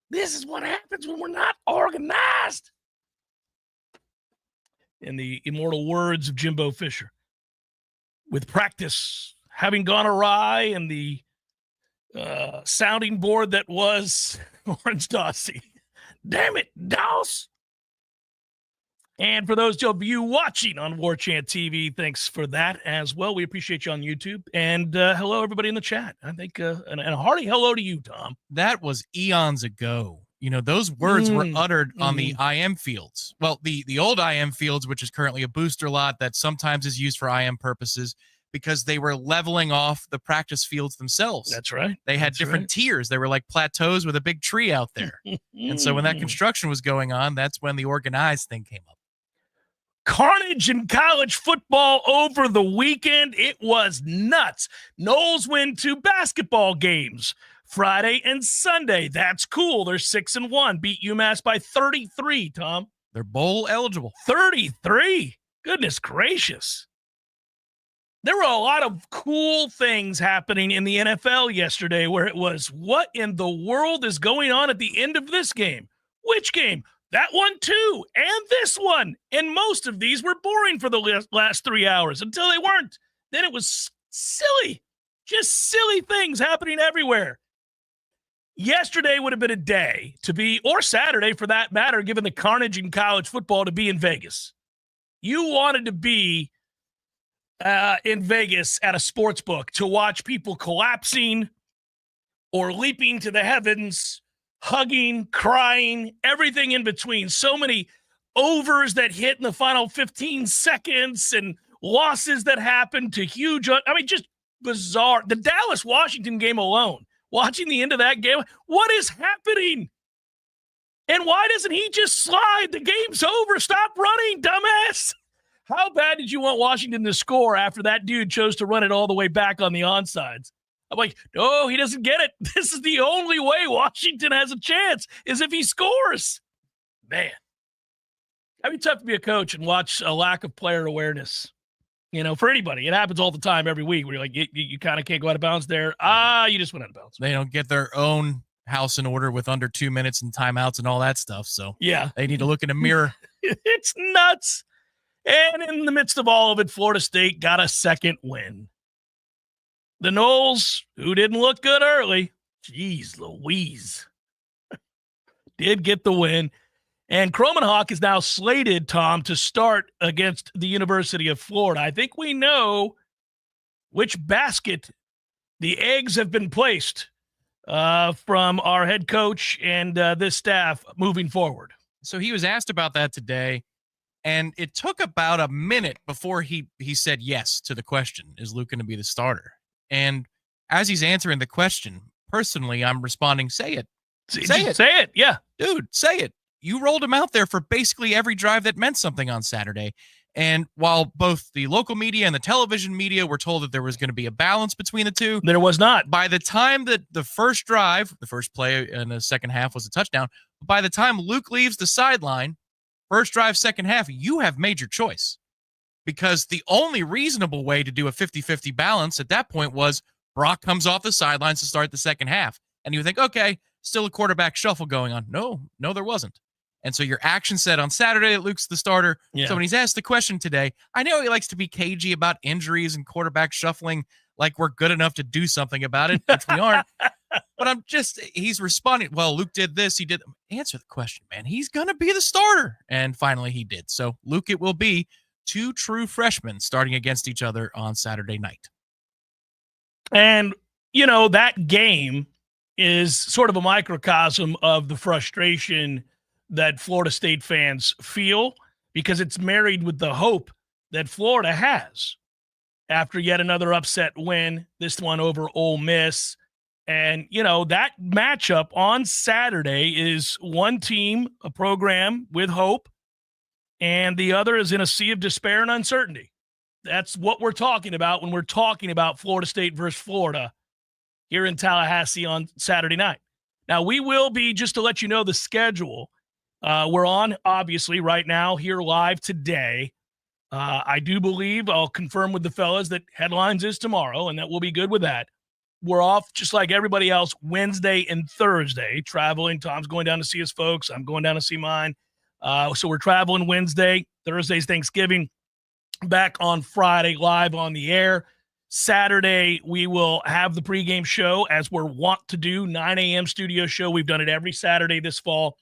This is what happens when we're not organized. In the immortal words of Jimbo Fisher, with practice having gone awry and the sounding board that was Orange Dawsey. Damn it, Doss. And for those of you watching on Warchant TV, thanks for that as well. We appreciate you on YouTube. And hello, everybody in the chat. I think, and a hearty hello to you, Tom. That was eons ago. You know, those words were uttered on the IM fields. Well, the old IM fields, which is currently a booster lot that sometimes is used for IM purposes, because they were leveling off the practice fields themselves. That's right. They had different tiers. They were like plateaus with a big tree out there. And so when that construction was going on, that's when the organized thing came up. Carnage in college football over the weekend. It was nuts. Noles win 2 basketball games Friday and Sunday. That's cool. They're 6-1. Beat UMass by 33, Tom. They're bowl eligible. 33. Goodness gracious. There were a lot of cool things happening in the NFL yesterday where it was, what in the world is going on at the end of this game? Which game? That one too, and this one. And most of these were boring for the last 3 hours until they weren't. Then it was silly. Just silly things happening everywhere. Yesterday would have been a day to be, or Saturday for that matter, given the carnage in college football, to be in Vegas. You wanted to be in Vegas at a sports book to watch people collapsing or leaping to the heavens, hugging, crying, everything in between. So many overs that hit in the final 15 seconds and losses that happened to huge, just bizarre. The Dallas-Washington game alone, watching the end of that game, what is happening? And why doesn't he just slide? The game's over. Stop running, dumbass. How bad did you want Washington to score after that dude chose to run it all the way back on the onsides? I'm like, no, he doesn't get it. This is the only way Washington has a chance is if he scores. Man, that'd be tough to be a coach and watch a lack of player awareness. You know, for anybody, it happens all the time every week where you're like, you kind of can't go out of bounds there. You just went out of bounds. They don't get their own house in order with under 2 minutes and timeouts and all that stuff. So yeah, they need to look in a mirror. It's nuts. And in the midst of all of it, Florida State got a second win. The Noles, who didn't look good early, geez Louise, did get the win. And Cromanhawk is now slated, Tom, to start against the University of Florida. I think we know which basket the eggs have been placed from our head coach and this staff moving forward. So he was asked about that today. And it took about a minute before he said yes to the question, is Luke going to be the starter? And as he's answering the question, personally, I'm responding, say it. Say it, yeah. Dude, say it. You rolled him out there for basically every drive that meant something on Saturday. And while both the local media and the television media were told that there was going to be a balance between the two, there was not. By the time that the first drive, the first play in the second half was a touchdown, by the time Luke leaves the sideline, first drive, second half, you have made your choice. Because the only reasonable way to do a 50-50 balance at that point was Brock comes off the sidelines to start the second half. And you think, okay, still a quarterback shuffle going on. No, there wasn't. And so your action said on Saturday that Luke's the starter. Yeah. So when he's asked the question today, I know he likes to be cagey about injuries and quarterback shuffling, like we're good enough to do something about it, which we aren't. But he's responding, well, Luke did this, he did. Answer the question, man. He's going to be the starter. And finally he did. So Luke, it will be 2 true freshmen starting against each other on Saturday night. And, that game is sort of a microcosm of the frustration that Florida State fans feel because it's married with the hope that Florida has after yet another upset win, this one over Ole Miss. And, that matchup on Saturday is one team, a program with hope, and the other is in a sea of despair and uncertainty. That's what we're talking about when we're talking about Florida State versus Florida here in Tallahassee on Saturday night. Now, we will be, just to let you know the schedule, we're on, obviously, right now, here live today. I do believe, I'll confirm with the fellas, that headlines is tomorrow, and that we'll be good with that. we're off just like everybody else Wednesday and Thursday, traveling. Tom's going down to see his folks. I'm going down to see mine. So we're traveling Wednesday. Thursday's Thanksgiving. Back on Friday, live on the air. Saturday, we will have the pregame show as we're wont to do, 9 a.m. studio show. We've done it every Saturday this fall.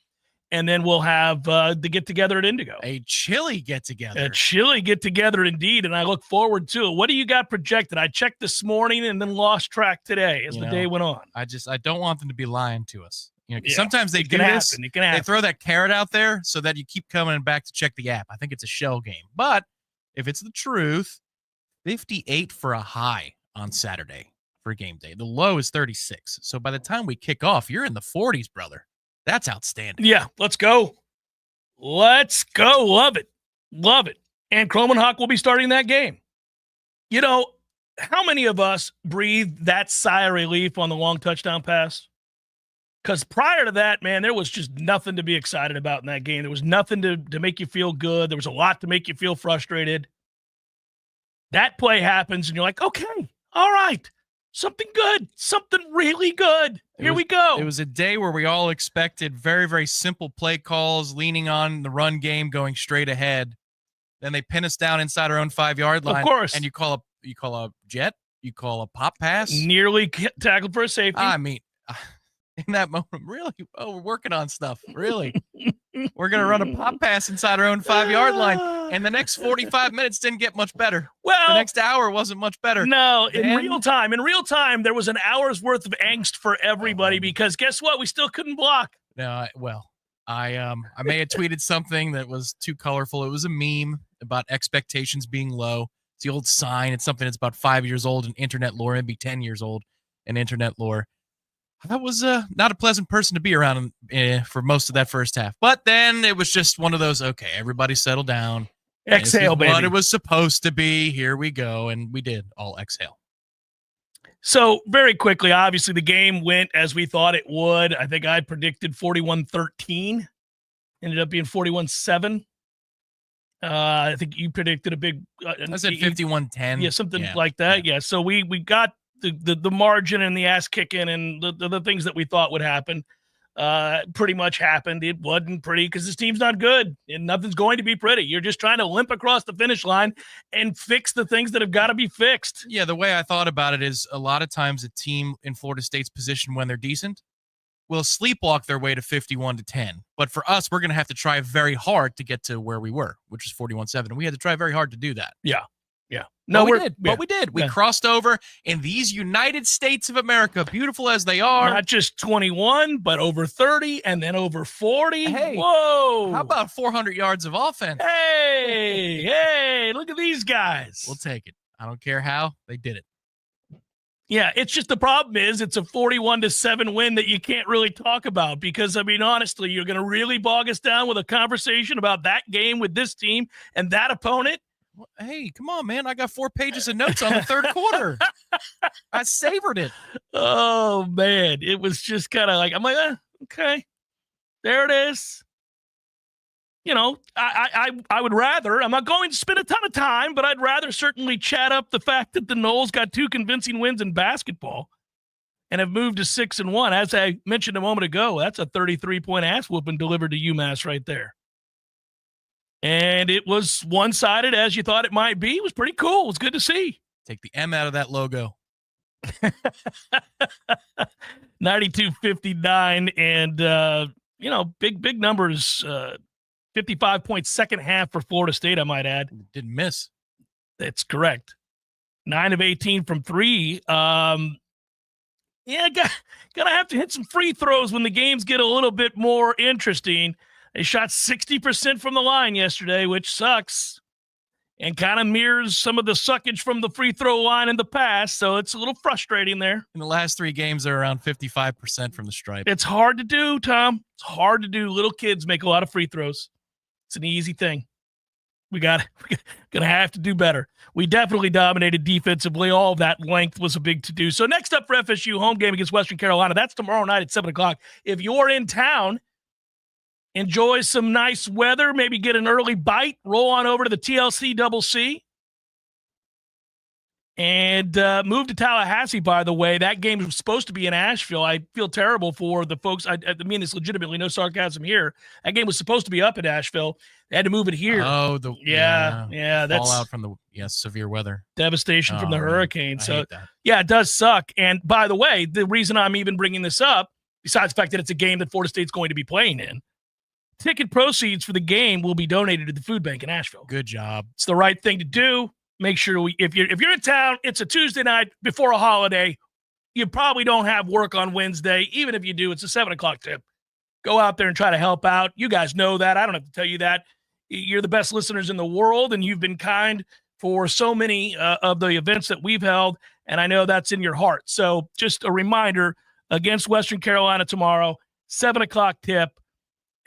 And then we'll have the get-together at Indigo. A chilly get-together. A chilly get-together indeed, and I look forward to it. What do you got projected? I checked this morning and then lost track today as the day went on. I don't want them to be lying to us. Sometimes they do this. It can happen. They throw that carrot out there so that you keep coming back to check the app. I think it's a shell game. But if it's the truth, 58 for a high on Saturday for game day. The low is 36. So by the time we kick off, you're in the 40s, brother. That's outstanding. Yeah, let's go. Let's go. Love it. Love it. And Chrome and Hawk will be starting that game. How many of us breathed that sigh of relief on the long touchdown pass? Because prior to that, man, there was just nothing to be excited about in that game. There was nothing to make you feel good. There was a lot to make you feel frustrated. That play happens, and you're like, okay, all right. Something good. Something really good. Here we go. It was a day where we all expected very, very simple play calls, leaning on the run game, going straight ahead. Then they pin us down inside our own 5-yard line. Of course. And you call a jet, you call a pop pass. Nearly tackled for a safety. I mean, in that moment, really? Oh, we're working on stuff. Really? We're going to run a pop pass inside our own 5-yard line. And the next 45 minutes didn't get much better. Well, the next hour wasn't much better. No, in real time, there was an hour's worth of angst for everybody because guess what? We still couldn't block. No, I may have tweeted something that was too colorful. It was a meme about expectations being low. It's the old sign. It's something that's about 5 years old in internet lore, maybe 10 years old in internet lore. I was not a pleasant person to be around for most of that first half. But then it was just one of those, okay, everybody settle down. Exhale, baby. What it was supposed to be. Here we go. And we did all exhale. So very quickly, obviously the game went as we thought it would. I think I predicted 41-13. Ended up being 41-7. I think you predicted a big... I said 51-10. Yeah, something like that. Yeah. So we got the margin and the ass kicking and the things that we thought would happen pretty much happened. It wasn't pretty because this team's not good and nothing's going to be pretty. You're just trying to limp across the finish line and fix the things that have got to be fixed. Yeah, the way I thought about it is a lot of times a team in Florida State's position when they're decent will sleepwalk their way to 51-10. But for us, we're going to have to try very hard to get to where we were, which is 41-7. And we had to try very hard to do that. Yeah. Yeah. No, we did. But we did. We crossed over in these United States of America, beautiful as they are. Not just 21, but over 30 and then over 40. Hey, whoa. How about 400 yards of offense? Hey, look at these guys. We'll take it. I don't care how. They did it. Yeah, it's just the problem is it's a 41-7 win that you can't really talk about because, I mean, honestly, you're going to really bog us down with a conversation about that game with this team and that opponent. Hey, come on, man. I got 4 pages of notes on the third quarter. I savored it. Oh, man. It was just kind of like, I'm like, okay, there it is. I would rather, I'm not going to spend a ton of time, but I'd rather certainly chat up the fact that the Noles got 2 convincing wins in basketball and have moved to 6-1. As I mentioned a moment ago, that's a 33-point ass whooping delivered to UMass right there. And it was one-sided as you thought it might be. It was pretty cool. It was good to see. Take the M out of that logo. 92-59 and, big numbers, 55-point second half for Florida State, I might add. Didn't miss. That's correct. 9 of 18 from 3. Gonna have to hit some free throws when the games get a little bit more interesting. They shot 60% from the line yesterday, which sucks and kind of mirrors some of the suckage from the free throw line in the past. So it's a little frustrating there. In the last 3 games, they're around 55% from the stripe. It's hard to do, Tom. It's hard to do. Little kids make a lot of free throws. It's an easy thing. We're gonna have to do better. We definitely dominated defensively. All of that length was a big to-do. So next up for FSU, home game against Western Carolina. That's tomorrow night at 7 o'clock. If you're in town, enjoy some nice weather, maybe get an early bite, roll on over to the TLC Double C. and moved to Tallahassee, by the way. That game was supposed to be in Asheville. I feel terrible for the folks. I mean this legitimately, no sarcasm here. That game was supposed to be up in Asheville. They had to move it here. Oh, yeah, that's fallout from the severe weather. Devastation from the hurricane. I So, hate that. yeah, it does suck. And by the way, the reason I'm even bringing this up, besides the fact that it's a game that Florida State's going to be playing in, ticket proceeds for the game will be donated to the food bank in Asheville. Good job. It's the right thing to do. Make sure if you're in town, it's a Tuesday night before a holiday. You probably don't have work on Wednesday. Even if you do, it's a 7:00 tip. Go out there and try to help out. You guys know that. I don't have to tell you that. You're the best listeners in the world, and you've been kind for so many of the events that we've held, and I know that's in your heart. So just a reminder, against Western Carolina tomorrow, 7:00 tip.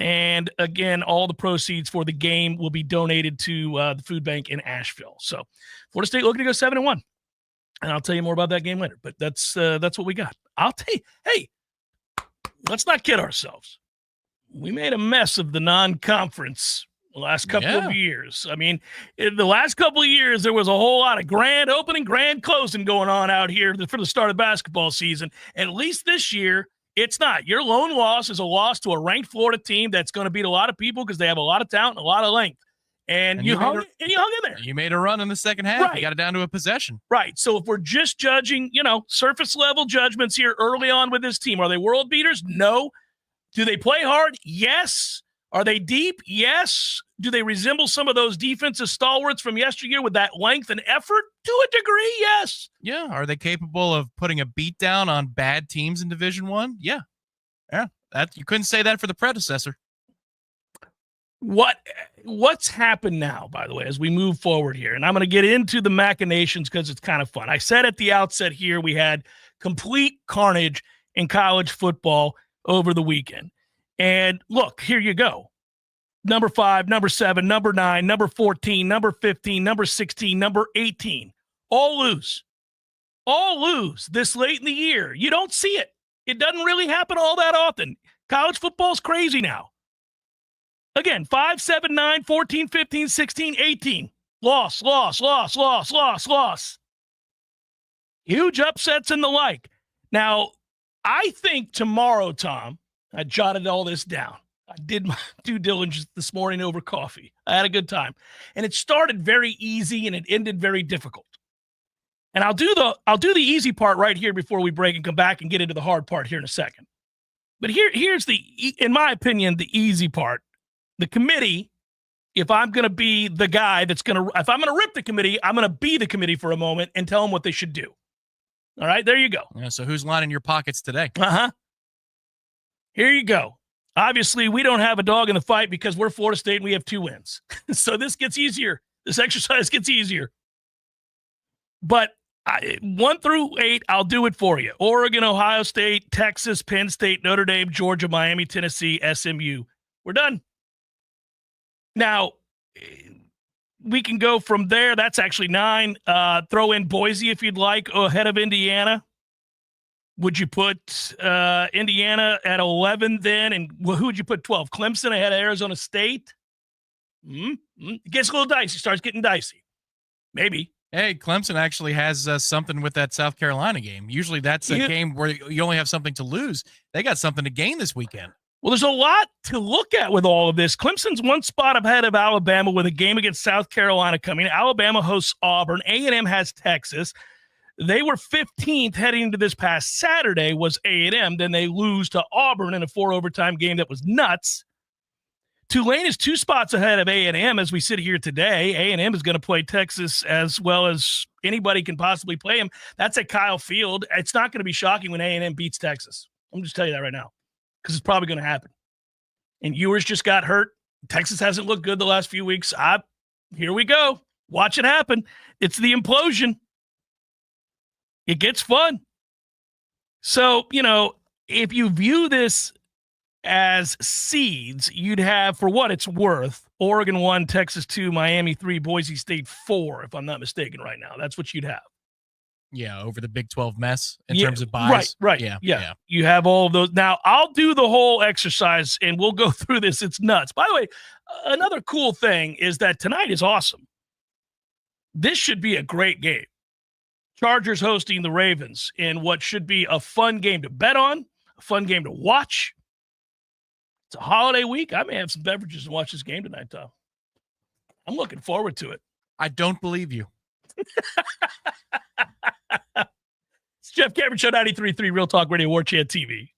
And again, all the proceeds for the game will be donated to the food bank in Asheville. So Florida State looking to go 7-1. And I'll tell you more about that game later. But that's what we got. I'll tell you, hey, let's not kid ourselves. We made a mess of the non-conference the last couple of years. I mean, in the last couple of years, there was a whole lot of grand opening, grand closing going on out here for the start of basketball season. And at least this year, it's not. Your lone loss is a loss to a ranked Florida team that's going to beat a lot of people because they have a lot of talent and a lot of length. And you hung in there. You made a run in the second half. Right. You got it down to a possession. Right. So if we're just judging, surface level judgments here early on with this team, are they world beaters? No. Do they play hard? Yes. Are they deep? Yes. Do they resemble some of those defensive stalwarts from yesteryear with that length and effort? To a degree, yes. Yeah. Are they capable of putting a beat down on bad teams in Division I? Yeah. Yeah. That you couldn't say that for the predecessor. What's happened now, by the way, as we move forward here, and I'm going to get into the machinations because it's kind of fun. I said at the outset here we had complete carnage in college football over the weekend. And look, here you go. Number 5, number 7, number 9, number 14, number 15, number 16, number 18. All lose. All lose this late in the year. You don't see it. It doesn't really happen all that often. College football's crazy now. Again, 5, 7, 9, 14, 15, 16, 18. Loss. Huge upsets and the like. Now, I think tomorrow, Tom, I jotted all this down. I did my due diligence this morning over coffee. I had a good time. And it started very easy and it ended very difficult. And I'll do the easy part right here before we break and come back and get into the hard part here in a second. But here's in my opinion, the easy part. The committee, if I'm going to be the guy if I'm going to rip the committee, I'm going to be the committee for a moment and tell them what they should do. All right, there you go. Yeah, so who's lining your pockets today? Here you go. Obviously, we don't have a dog in the fight because we're Florida State and we have 2 wins. So this gets easier. This exercise gets easier. But 1 through 8, I'll do it for you. Oregon, Ohio State, Texas, Penn State, Notre Dame, Georgia, Miami, Tennessee, SMU. We're done. Now, we can go from there. That's actually 9. Throw in Boise if you'd like, ahead of Indiana. Would you put Indiana at 11 then? And who would you put 12? Clemson ahead of Arizona State? It gets a little dicey. Starts getting dicey. Maybe. Hey, Clemson actually has something with that South Carolina game. Usually that's a game where you only have something to lose. They got something to gain this weekend. Well, there's a lot to look at with all of this. Clemson's 1 spot ahead of Alabama with a game against South Carolina coming. Alabama hosts Auburn. A&M has Texas. They were 15th heading into this past Saturday was A&M. Then they lose to Auburn in a 4-overtime game that was nuts. Tulane is 2 spots ahead of A&M as we sit here today. A&M is going to play Texas as well as anybody can possibly play them. That's at Kyle Field. It's not going to be shocking when A&M beats Texas. I'm just telling you that right now because it's probably going to happen. And Ewers just got hurt. Texas hasn't looked good the last few weeks. Here we go. Watch it happen. It's the implosion. It gets fun. So, if you view this as seeds, you'd have, for what it's worth, Oregon 1, Texas 2, Miami 3, Boise State 4, if I'm not mistaken right now. That's what you'd have. Yeah, over the Big 12 mess in terms of buys. Right. Yeah. You have all of those. Now, I'll do the whole exercise, and we'll go through this. It's nuts. By the way, another cool thing is that tonight is awesome. This should be a great game. Chargers hosting the Ravens in what should be a fun game to bet on, a fun game to watch. It's a holiday week. I may have some beverages and watch this game tonight, Tom. I'm looking forward to it. I don't believe you. It's Jeff Cameron Show, 93.3 Real Talk Radio, Warchant TV.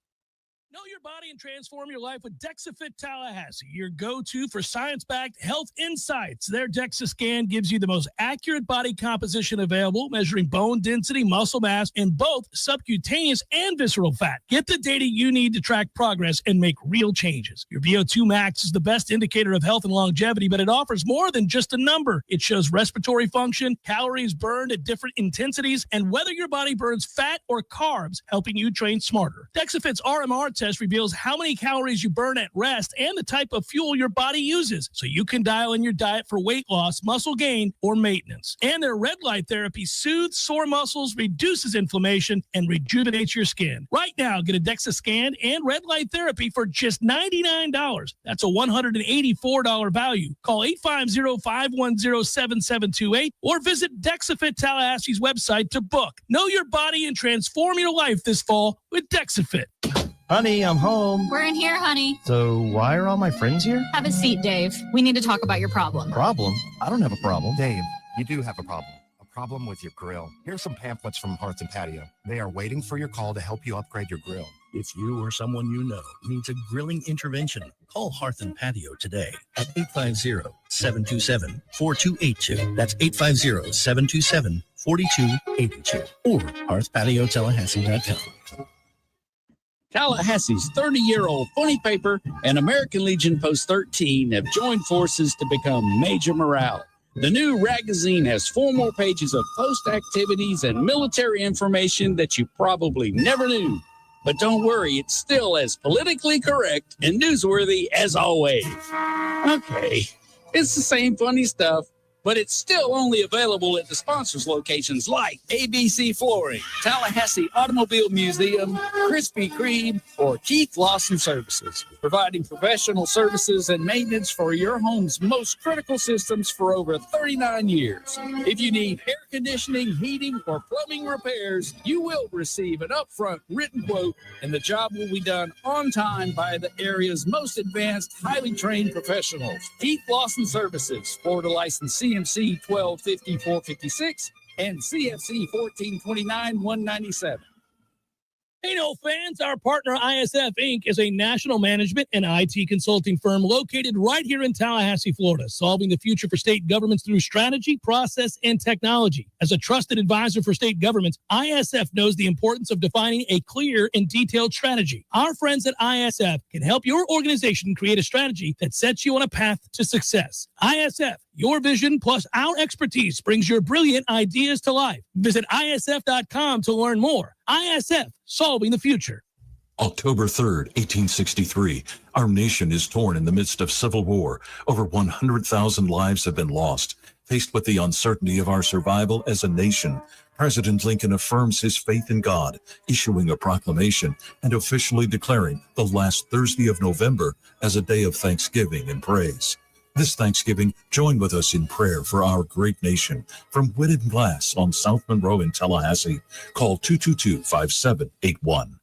Know your body and transform your life with DexaFit Tallahassee, your go-to for science-backed health insights. Their DEXA scan gives you the most accurate body composition available, measuring bone density, muscle mass, in both subcutaneous and visceral fat. Get the data you need to track progress and make real changes. Your VO2 max is the best indicator of health and longevity, but it offers more than just a number. It shows respiratory function, calories burned at different intensities, and whether your body burns fat or carbs, helping you train smarter. DexaFit's RMR test reveals how many calories you burn at rest and the type of fuel your body uses, so you can dial in your diet for weight loss, muscle gain, or maintenance. And their red light therapy soothes sore muscles, reduces inflammation, and rejuvenates your skin. Right now, get a DEXA scan and red light therapy for just $99. That's a $184 value. Call 850-510-7728 or visit DexaFit Tallahassee's website to book. Know your body and transform your life this fall with DexaFit. Honey, I'm home. We're in here, honey. So why are all my friends here? Have a seat, Dave. We need to talk about your problem. Problem? I don't have a problem. Dave, you do have a problem. A problem with your grill. Here's some pamphlets from Hearth and Patio. They are waiting for your call to help you upgrade your grill. If you or someone you know needs a grilling intervention, call Hearth and Patio today at 850-727-4282. That's 850-727-4282 or hearthpatiotallahassee.com. Tallahassee's 30-year-old funny paper and American Legion Post 13 have joined forces to become Major Morale. The new magazine has 4 more pages of post activities and military information that you probably never knew. But don't worry, it's still as politically correct and newsworthy as always. Okay, it's the same funny stuff, but it's still only available at the sponsors' locations like ABC Flooring, Tallahassee Automobile Museum, Krispy Kreme, or Keith Lawson Services, providing professional services and maintenance for your home's most critical systems for over 39 years. If you need air conditioning, heating, or plumbing repairs, you will receive an upfront written quote, and the job will be done on time by the area's most advanced, highly trained professionals. Keith Lawson Services, Florida licensed CMC 1250-456 and CFC 1429-197. Hey, no fans, our partner ISF Inc. is a national management and IT consulting firm located right here in Tallahassee, Florida, solving the future for state governments through strategy, process, and technology. As a trusted advisor for state governments, ISF knows the importance of defining a clear and detailed strategy. Our friends at ISF can help your organization create a strategy that sets you on a path to success. ISF, your vision plus our expertise brings your brilliant ideas to life. Visit ISF.com to learn more. ISF, solving the future. October 3rd, 1863, our nation is torn in the midst of civil war. Over 100,000 lives have been lost. Faced with the uncertainty of our survival as a nation, President Lincoln affirms his faith in God, issuing a proclamation and officially declaring the last Thursday of November as a day of thanksgiving and praise. This Thanksgiving, join with us in prayer for our great nation. From Wood and Glass on South Monroe in Tallahassee, call 222-5781.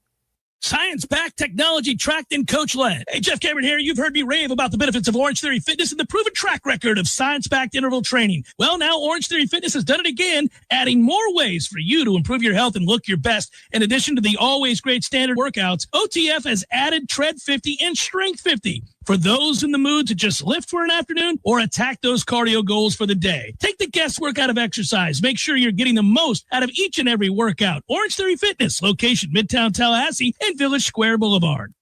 Science-backed, technology-tracked, and coach-led. Hey, Jeff Cameron here. You've heard me rave about the benefits of Orange Theory Fitness and the proven track record of science-backed interval training. Well, now Orange Theory Fitness has done it again, adding more ways for you to improve your health and look your best. In addition to the always great standard workouts, OTF has added Tread 50 and Strength 50 for those in the mood to just lift for an afternoon or attack those cardio goals for the day. Take the guesswork out of exercise. Make sure you're getting the most out of each and every workout. Orange Theory Fitness, location Midtown Tallahassee and Village Square Boulevard.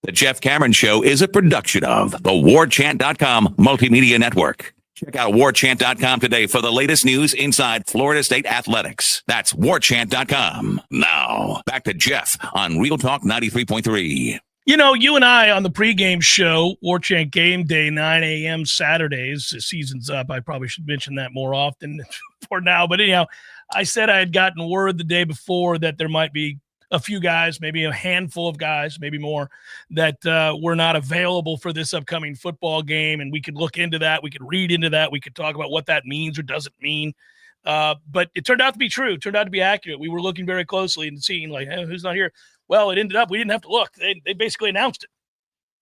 The Jeff Cameron Show is a production of the Warchant.com Multimedia Network. Check out Warchant.com today for the latest news inside Florida State athletics. That's Warchant.com. Now, back to Jeff on Real Talk 93.3. You know, you and I on the pregame show, Warchant Game Day, 9 a.m. Saturdays. The season's up. I probably should mention that more often for now. But anyhow, I said I had gotten word the day before that there might be a few guys, maybe a handful of guys, maybe more, that were not available for this upcoming football game. And we could look into that. We could read into that. We could talk about what that means or doesn't mean. But it turned out to be true. It turned out to be accurate. We were looking very closely and seeing, like, hey, who's not here? Well, it ended up we didn't have to look. They basically announced it.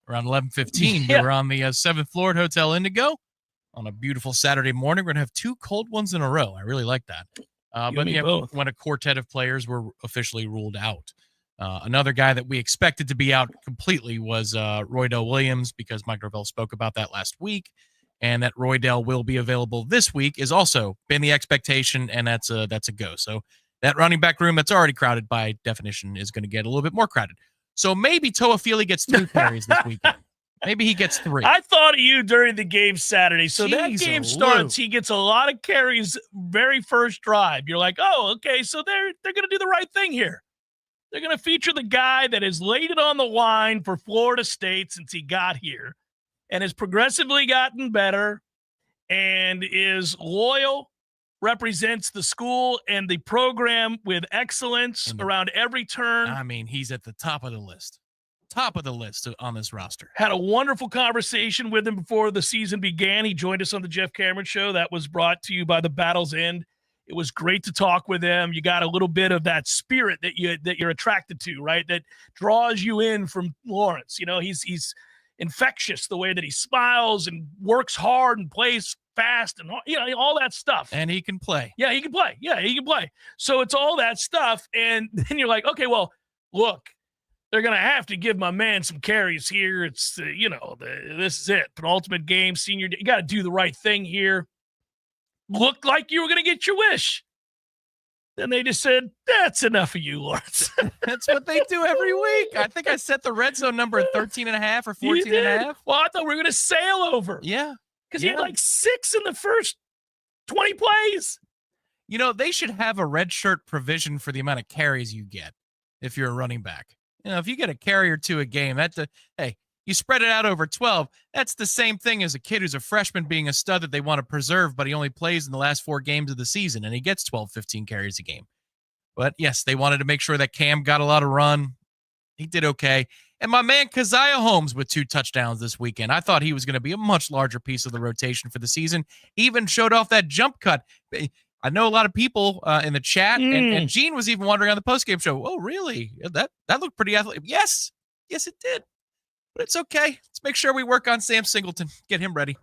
Around 11:15, we were on the 7th floor at Hotel Indigo on a beautiful Saturday morning. We're going to have 2 cold ones in a row. I really like that. But yeah, both. when a quartet of players were officially ruled out. Another guy that we expected to be out completely was Roydell Williams, because Mike Norvell spoke about that last week, and that Roydell will be available this week is also been the expectation, and that's a go. So that running back room that's already crowded by definition is going to get a little bit more crowded. So maybe Toafili gets 3 carries this weekend. Maybe he gets 3. I thought of you during the game Saturday. So that Jeez, game Lou. starts. He gets a lot of carries very first drive. You're like, oh, okay, so they're going to do the right thing here. They're going to feature the guy that has laid it on the line for Florida State since he got here and has progressively gotten better and is loyal, represents the school and the program with excellence around every turn. I mean, he's at the top of the list. Top of the list on this roster. Had a wonderful conversation with him before the season began. He joined us on the Jeff Cameron Show. That was brought to you by the Battle's End. It was great to talk with him. You got a little bit of that spirit that you're attracted to, right? That draws you in from Lawrence. You know, he's infectious, the way that he smiles and works hard and plays fast and all that stuff. And he can play. Yeah, he can play. Yeah, he can play. So it's all that stuff. And then you're like, okay, well, look, they're going to have to give my man some carries here. It's, this is it. Penultimate game, senior day. You got to do the right thing here. Looked like you were going to get your wish. Then they just said, that's enough of you, Lawrence. That's what they do every week. I think I set the red zone number at 13.5 or 14.5. Well, I thought we were going to sail over. Yeah. Because he had like 6 in the first 20 plays. You know, they should have a red shirt provision for the amount of carries you get if you're a running back. You know, if you get a carry or 2 a game, hey, you spread it out over 12. That's the same thing as a kid who's a freshman being a stud that they want to preserve, but he only plays in the last 4 games of the season, and he gets 12, 15 carries a game. But, yes, they wanted to make sure that Cam got a lot of run. He did okay. And my man Keziah Holmes with 2 touchdowns this weekend. I thought he was going to be a much larger piece of the rotation for the season. Even showed off that jump cut. I know a lot of people in the chat, and Gene was even wondering on the postgame show, oh, really? That looked pretty athletic. Yes, it did. But it's okay. Let's make sure we work on Sam Singleton. Get him ready.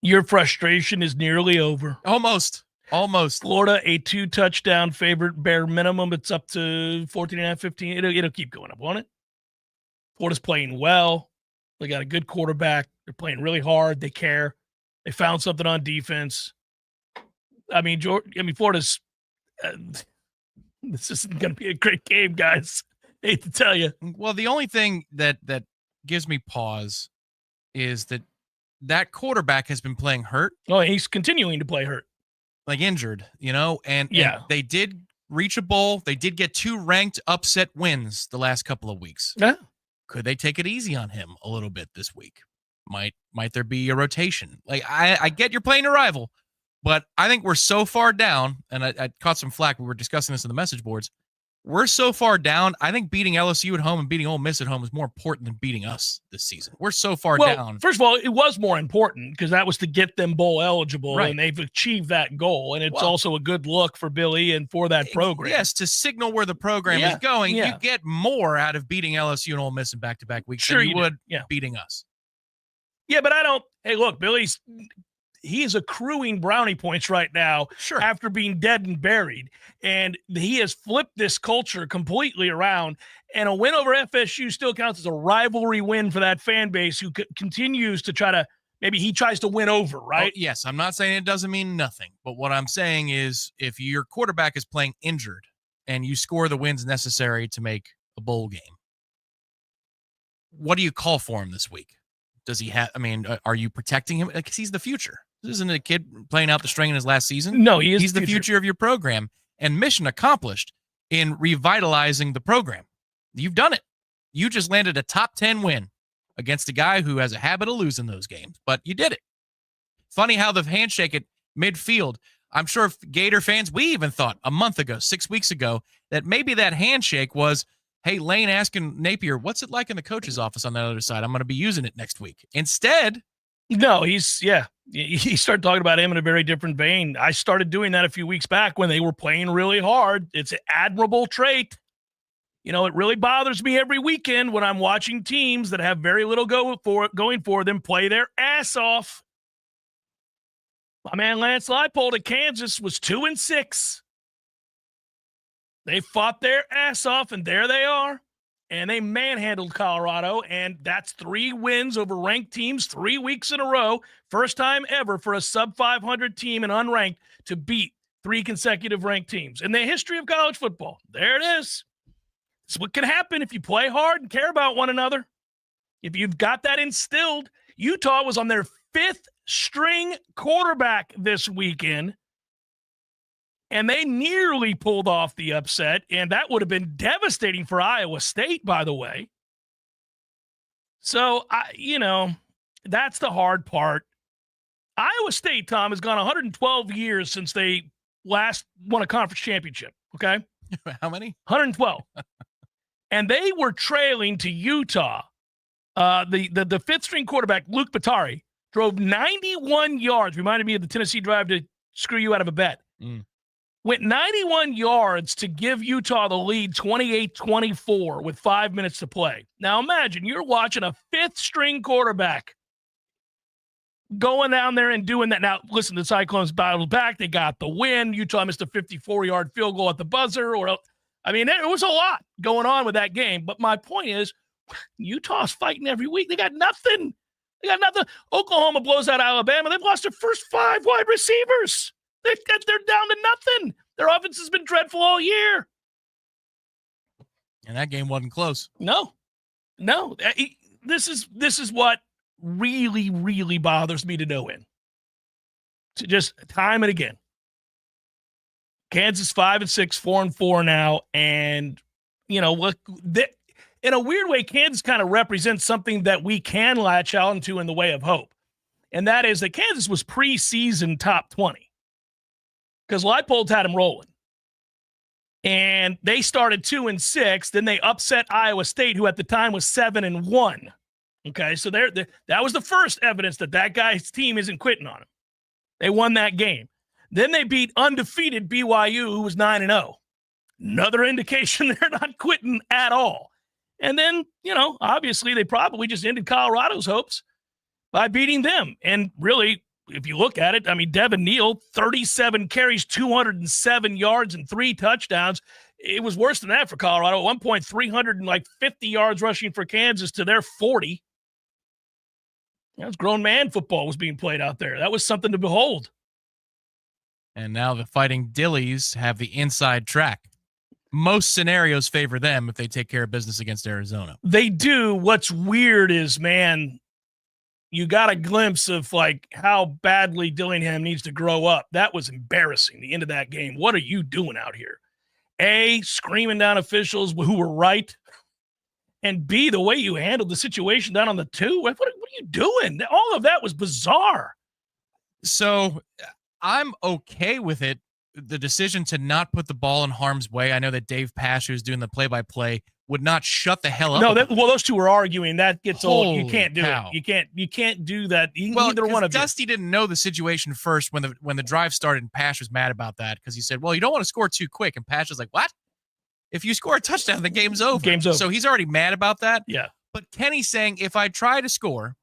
Your frustration is nearly over. Almost. Florida, a 2-touchdown favorite, bare minimum. It's up to 14.5, 15. It'll keep going up, won't it? Florida's playing well. They got a good quarterback. They're playing really hard. They care. They found something on defense. I mean, Florida's this isn't going to be a great game, guys. Hate to tell you. Well, the only thing that gives me pause is that quarterback has been playing hurt. Oh, he's continuing to play hurt. Like injured, and yeah. They did reach a bowl. They did get 2 ranked upset wins the last couple of weeks. Yeah. Could they take it easy on him a little bit this week? Might there be a rotation? Like, I get you're playing a rival, but I think we're so far down, and I caught some flack. We were discussing this in the message boards. We're so far down. I think beating LSU at home and beating Ole Miss at home is more important than beating us this season. We're so far down. First of all, it was more important because that was to get them bowl eligible, right. And they've achieved that goal. And it's also a good look for Billy and for that program. Yes, to signal where the program is going, you get more out of beating LSU and Ole Miss in back-to-back weeks than you would beating us. Yeah, but hey, look, he is accruing brownie points right now after being dead and buried. And he has flipped this culture completely around. And a win over FSU still counts as a rivalry win for that fan base who continues to maybe he tries to win over, right? Oh, yes, I'm not saying it doesn't mean nothing. But what I'm saying is if your quarterback is playing injured and you score the wins necessary to make a bowl game, what do you call for him this week? Does he have, are you protecting him? Because he's the future. This isn't a kid playing out the string in his last season. No, he's the future of your program, and mission accomplished in revitalizing the program. You've done it. You just landed a top 10 win against a guy who has a habit of losing those games, but you did it. Funny how the handshake at midfield, I'm sure if Gator fans, we even thought a month ago, 6 weeks ago, that maybe that handshake was, hey, Lane asking Napier, what's it like in the coach's office on the other side? I'm going to be using it next week. Instead, No, he started talking about him in a very different vein. I started doing that a few weeks back when they were playing really hard. It's an admirable trait. You know, it really bothers me every weekend when I'm watching teams that have very little going for them play their ass off. My man Lance Leipold at Kansas was 2-6. They fought their ass off, and there they are. And they manhandled Colorado, and that's 3 wins over ranked teams 3 weeks in a row. First time ever for a sub-500 team and unranked to beat 3 consecutive ranked teams in the history of college football. There it is. It's what can happen if you play hard and care about one another. If you've got that instilled. Utah was on their 5th string quarterback this weekend, and they nearly pulled off the upset, and that would have been devastating for Iowa State, by the way. So, that's the hard part. Iowa State, Tom, has gone 112 years since they last won a conference championship, okay? How many? 112. And they were trailing to Utah. The 5th string quarterback, Luke Batari, drove 91 yards. Reminded me of the Tennessee drive to screw you out of a bet. Went 91 yards to give Utah the lead 28-24 with 5 minutes to play. Now imagine you're watching a 5th string quarterback going down there and doing that. Now, listen, the Cyclones battled back. They got the win. Utah missed a 54-yard field goal at the buzzer. There was a lot going on with that game. But my point is, Utah's fighting every week. They got nothing. Oklahoma blows out Alabama. They've lost their first 5 wide receivers. They're down to nothing. Their offense has been dreadful all year. And that game wasn't close. No. This is what really, really bothers me to no end. To just time and again. Kansas 5-6, 4-4 now, and look, in a weird way, Kansas kind of represents something that we can latch on to in the way of hope, and that is that Kansas was preseason top 20. Because Leipold had them rolling. And they started 2-6. Then they upset Iowa State, who at the time was 7-1. Okay, so that was the first evidence that guy's team isn't quitting on him. They won that game. Then they beat undefeated BYU, who was 9-0. Another indication they're not quitting at all. And then, obviously they probably just ended Colorado's hopes by beating them. And really, if you look at it, Devin Neal, 37 carries, 207 yards, and 3 touchdowns. It was worse than that for Colorado. At one point, 350 yards rushing for Kansas to their 40. That was grown man football was being played out there. That was something to behold. And now the Fighting Dillies have the inside track. Most scenarios favor them if they take care of business against Arizona. They do. What's weird is, man, you got a glimpse of how badly Dillingham needs to grow up. That was embarrassing, the end of that game. What are you doing out here? A, screaming down officials who were right. And B, the way you handled the situation down on the 2. What are you doing? All of that was bizarre. So I'm okay with it. The decision to not put the ball in harm's way. I know that Dave Pash, who's doing the play-by-play, would not shut the hell up. No, those two were arguing. That gets old. You can't do cow. it. You can't do that. Neither one of you. Dusty didn't know the situation first when the drive started, and Pash was mad about that because he said, "Well, you don't want to score too quick." And Pash was like, "What? If you score a touchdown, the game's over." Game's over. So he's already mad about that. Yeah. But Kenny's saying, if I try to score,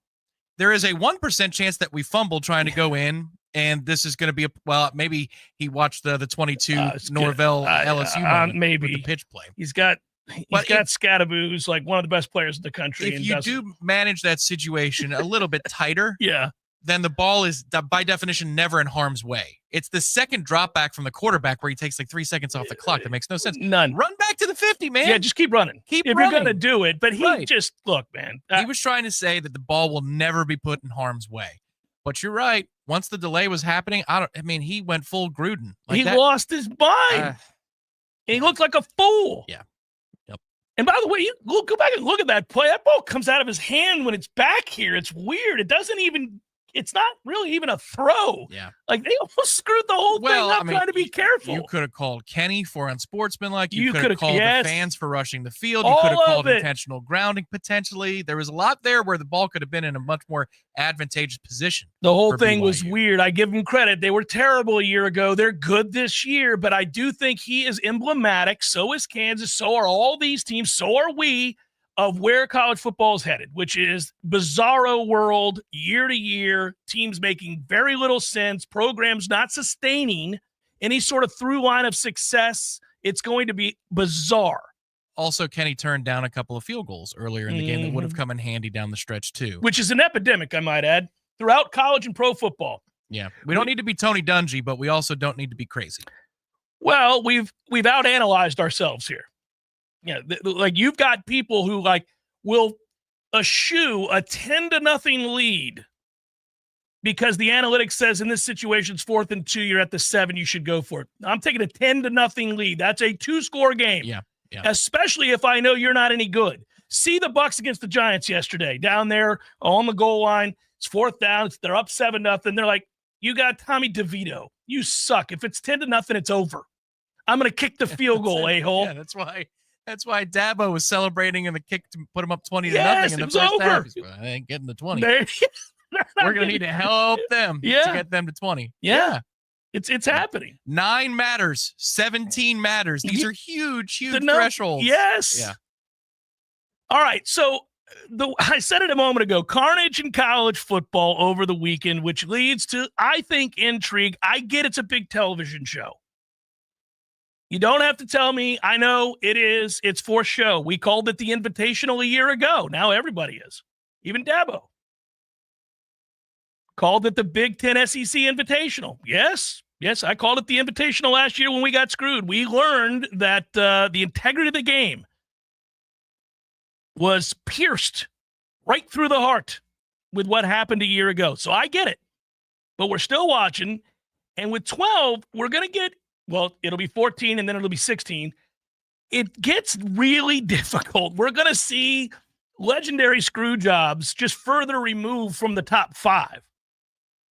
there is a 1% chance that we fumble trying to go in. And this is going to be maybe he watched the 22 Norvell LSU moment maybe with the pitch play. He's got Scadaboo, who's like one of the best players in the country. If you do manage that situation a little bit tighter, yeah, then the ball is by definition never in harm's way. It's the second drop back from the quarterback where he takes 3 seconds off the clock. That makes no sense. None. Run back to the 50, man. Yeah, just keep running. If you're going to do it. But he just, look, man. He was trying to say that the ball will never be put in harm's way. But you're right. Once the delay was happening, he went full Gruden. He lost his mind. He looked like a fool. Yeah. Yep. And by the way, you go back and look at that play. That ball comes out of his hand when it's back here. It's weird. It it's not really even a throw. Yeah. Like they almost screwed the whole thing up trying to be careful. You could have called Kenny for unsportsmanlike. You could coulda- have called yes. the fans for rushing the field. You All could have called of it. intentional grounding potentially. There was a lot there where the ball could have been in a much more advantageous position. The whole for thing was BYU. weird. I give them credit. They were terrible a year ago. They're good this year, but I do think he is emblematic. So is Kansas. So are all these teams. So are we, of where college football is headed, which is bizarro world, year to year, teams making very little sense, programs not sustaining any sort of through line of success. It's going to be bizarre. Also, Kenny turned down a couple of field goals earlier in the game that would have come in handy down the stretch too. Which is an epidemic, I might add, throughout college and pro football. Yeah, we don't need to be Tony Dungy, but we also don't need to be crazy. Well, we've out-analyzed ourselves here. Yeah, like you've got people who like will eschew a 10-0 lead because the analytics says in this situation it's 4th and 2, you're at the 7, you should go for it. I'm taking a 10-0 lead. That's a 2-score game. Yeah. Especially if I know you're not any good. See the Bucs against the Giants yesterday down there on the goal line. It's 4th down. They're up 7-0. They're like, you got Tommy DeVito. You suck. If it's 10-0, it's over. I'm going to kick the field goal, a-hole. Yeah, that's why Dabo was celebrating in the kick to put him up 20-0 Yes, in the it was first over. half. He's like, I ain't getting the 20. We're We're going to need to help them to get them to 20. Yeah. It's happening. 9 matters. 17 matters. These are huge thresholds. Yes. Yeah. All right. So I said it a moment ago, carnage in college football over the weekend, which leads to, I think, intrigue. I get it's a big television show. You don't have to tell me. I know it is. It's for show. We called it the Invitational a year ago. Now everybody is. Even Dabo called it the Big Ten SEC Invitational. Yes, I called it the Invitational last year when we got screwed. We learned that the integrity of the game was pierced right through the heart with what happened a year ago. So I get it. But we're still watching. And with 12, we're going to get, well, it'll be 14 and then it'll be 16. It gets really difficult. We're going to see legendary screw jobs just further removed from the top 5.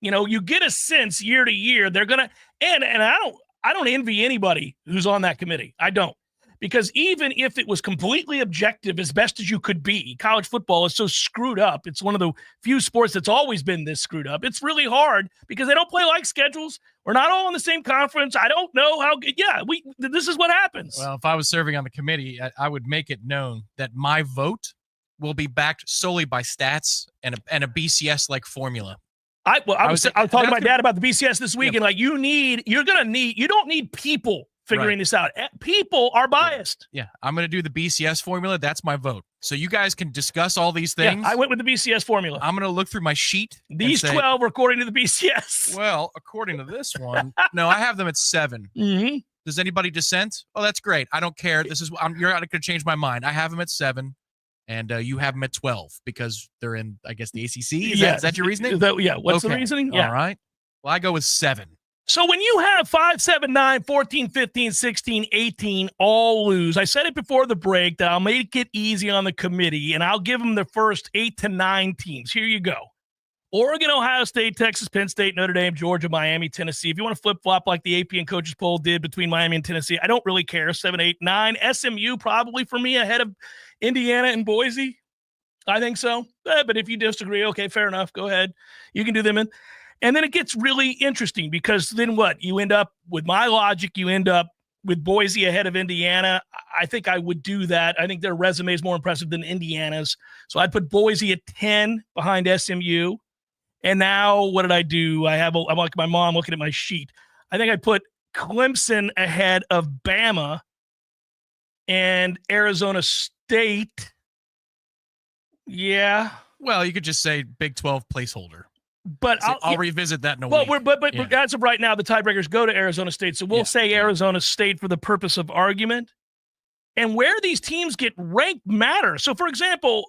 You know, you get a sense year to year they're going to, and I don't envy anybody who's on that committee. I don't. Because even if it was completely objective as best as you could be, college football is so screwed up. It's one of the few sports that's always been this screwed up. It's really hard because they don't play like schedules. We're not all in the same conference. I don't know how good. Yeah, this is what happens. Well, if I was serving on the committee, I would make it known that my vote will be backed solely by stats and a BCS-like formula. I was talking to my dad about the BCS this week, and like you don't need people figuring this out. People are biased. Yeah, I'm going to do the BCS formula. That's my vote. So you guys can discuss all these things. Yeah, I went with the BCS formula. I'm going to look through my sheet. These 12 are according to the BCS. Well, according to this one, no, I have them at 7. Mm-hmm. Does anybody dissent? Oh, that's great. I don't care. You're not going to change my mind. I have them at 7. And you have them at 12 because they're in, I guess, the ACC. Is that your reasoning? What's the reasoning? Yeah. All right. Well, I go with 7. So when you have 5, 7, 9, 14, 15, 16, 18 all lose, I said it before the break that I'll make it easy on the committee, and I'll give them the first 8 to 9 teams. Here you go. Oregon, Ohio State, Texas, Penn State, Notre Dame, Georgia, Miami, Tennessee. If you want to flip-flop like the AP and coaches poll did between Miami and Tennessee, I don't really care. 7, 8, 9. SMU probably for me ahead of Indiana and Boise. I think so. But if you disagree, okay, fair enough. Go ahead. You can do them in. And then it gets really interesting because then what? You end up, with my logic, you end up with Boise ahead of Indiana. I think I would do that. I think their resume is more impressive than Indiana's. So I'd put Boise at 10 behind SMU. And now what did I do? I'm like my mom looking at my sheet. I think I put Clemson ahead of Bama and Arizona State. Yeah. Well, you could just say Big 12 placeholder. But I'll revisit that in a week. But as of right now, the tiebreakers go to Arizona State. So we'll say Arizona State for the purpose of argument. And where these teams get ranked matters. So, for example,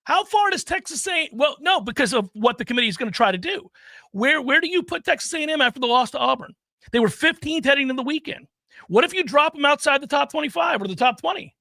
how far does Texas A&M? Well, no, because of what the committee is going to try to do. Where do you put Texas A&M after the loss to Auburn? They were 15th heading into the weekend. What if you drop them outside the top 25 or the top 20?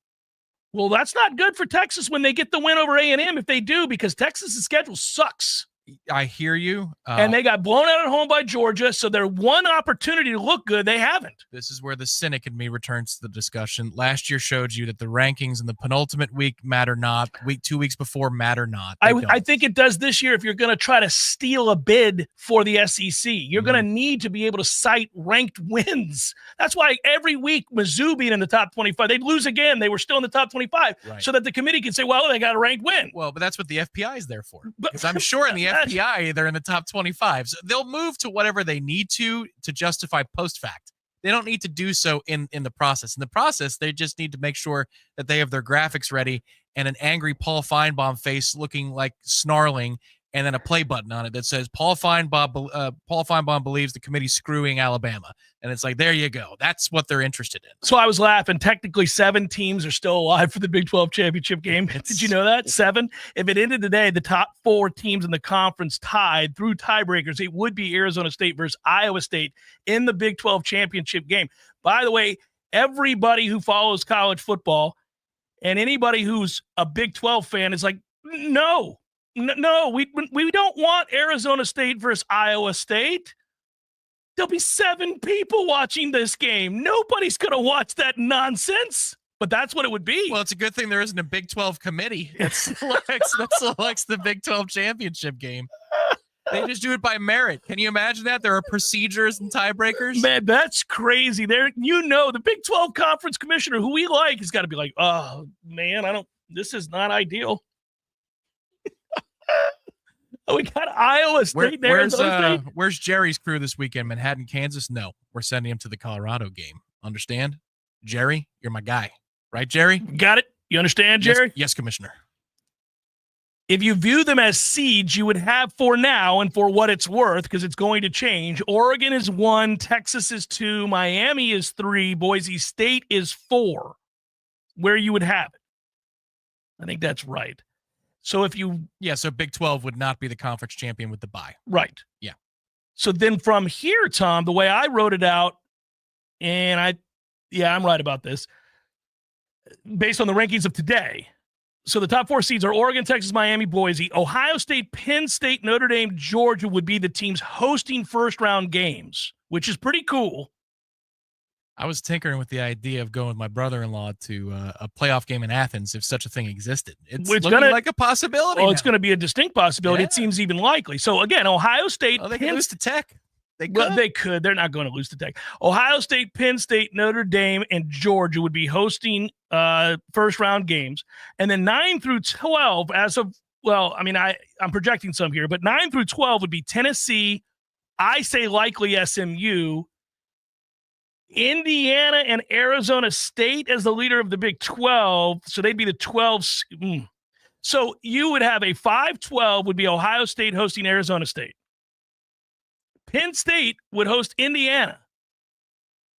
Well, that's not good for Texas when they get the win over A&M if they do, because Texas' schedule sucks. I hear you. And they got blown out at home by Georgia, so their one opportunity to look good, they haven't. This is where the cynic in me returns to the discussion. Last year showed you that the rankings in the penultimate week matter not. 2 weeks before matter not. I think it does this year if you're going to try to steal a bid for the SEC. You're going to need to be able to cite ranked wins. That's why every week Mizzou being in the top 25, they'd lose again. They were still in the top 25, so that the committee can say, well, they got a ranked win. Well, but that's what the FPI is there for. Because I'm sure in the FPI, they're in the top 25. So they'll move to whatever they need to justify post-fact. They don't need to do so in the process. In the process, they just need to make sure that they have their graphics ready and an angry Paul Feinbaum face looking like snarling, and then a play button on it that says Paul Feinbaum believes the committee's screwing Alabama. And it's like, there you go. That's what they're interested in. So I was laughing. Technically, 7 teams are still alive for the Big 12 championship game. Did you know that? 7? If it ended today, the top 4 teams in the conference tied through tiebreakers. It would be Arizona State versus Iowa State in the Big 12 championship game. By the way, everybody who follows college football and anybody who's a Big 12 fan is like, no, we don't want Arizona State versus Iowa State. There'll be 7 people watching this game. Nobody's going to watch that nonsense. But that's what it would be. Well, it's a good thing there isn't a Big 12 committee that selects the Big 12 championship game. They just do it by merit. Can you imagine that? There are procedures and tiebreakers. Man, that's crazy. The Big 12 conference commissioner who we like has got to be like, oh, man, this is not ideal. We got Iowa State there. Where's Jerry's crew this weekend? Manhattan, Kansas? No, we're sending him to the Colorado game. Understand? Jerry, you're my guy. Right, Jerry? Got it? You understand, Jerry? Yes, Commissioner. If you view them as seeds, you would have for now and for what it's worth, because it's going to change. Oregon is 1, Texas is 2, Miami is 3, Boise State is 4, where you would have it. I think that's right. So so Big 12 would not be the conference champion with the bye. Right. Yeah. So then from here, Tom, the way I wrote it out, and I'm right about this, based on the rankings of today. So the top 4 seeds are Oregon, Texas, Miami, Boise. Ohio State, Penn State, Notre Dame, Georgia would be the teams hosting first-round games, which is pretty cool. I was tinkering with the idea of going with my brother-in-law to a playoff game in Athens if such a thing existed. It's looking like a possibility. Well, it's going to be a distinct possibility. Yeah. It seems even likely. So, again, Ohio State. They could lose to Tech. They could. They're not going to lose to Tech. Ohio State, Penn State, Notre Dame, and Georgia would be hosting first-round games. And then 9 through 12, I'm projecting some here, but 9 through 12 would be Tennessee, I say likely SMU, Indiana and Arizona State as the leader of the Big 12. So they'd be the 12. So you would have a 5-12 would be Ohio State hosting Arizona State. Penn State would host Indiana.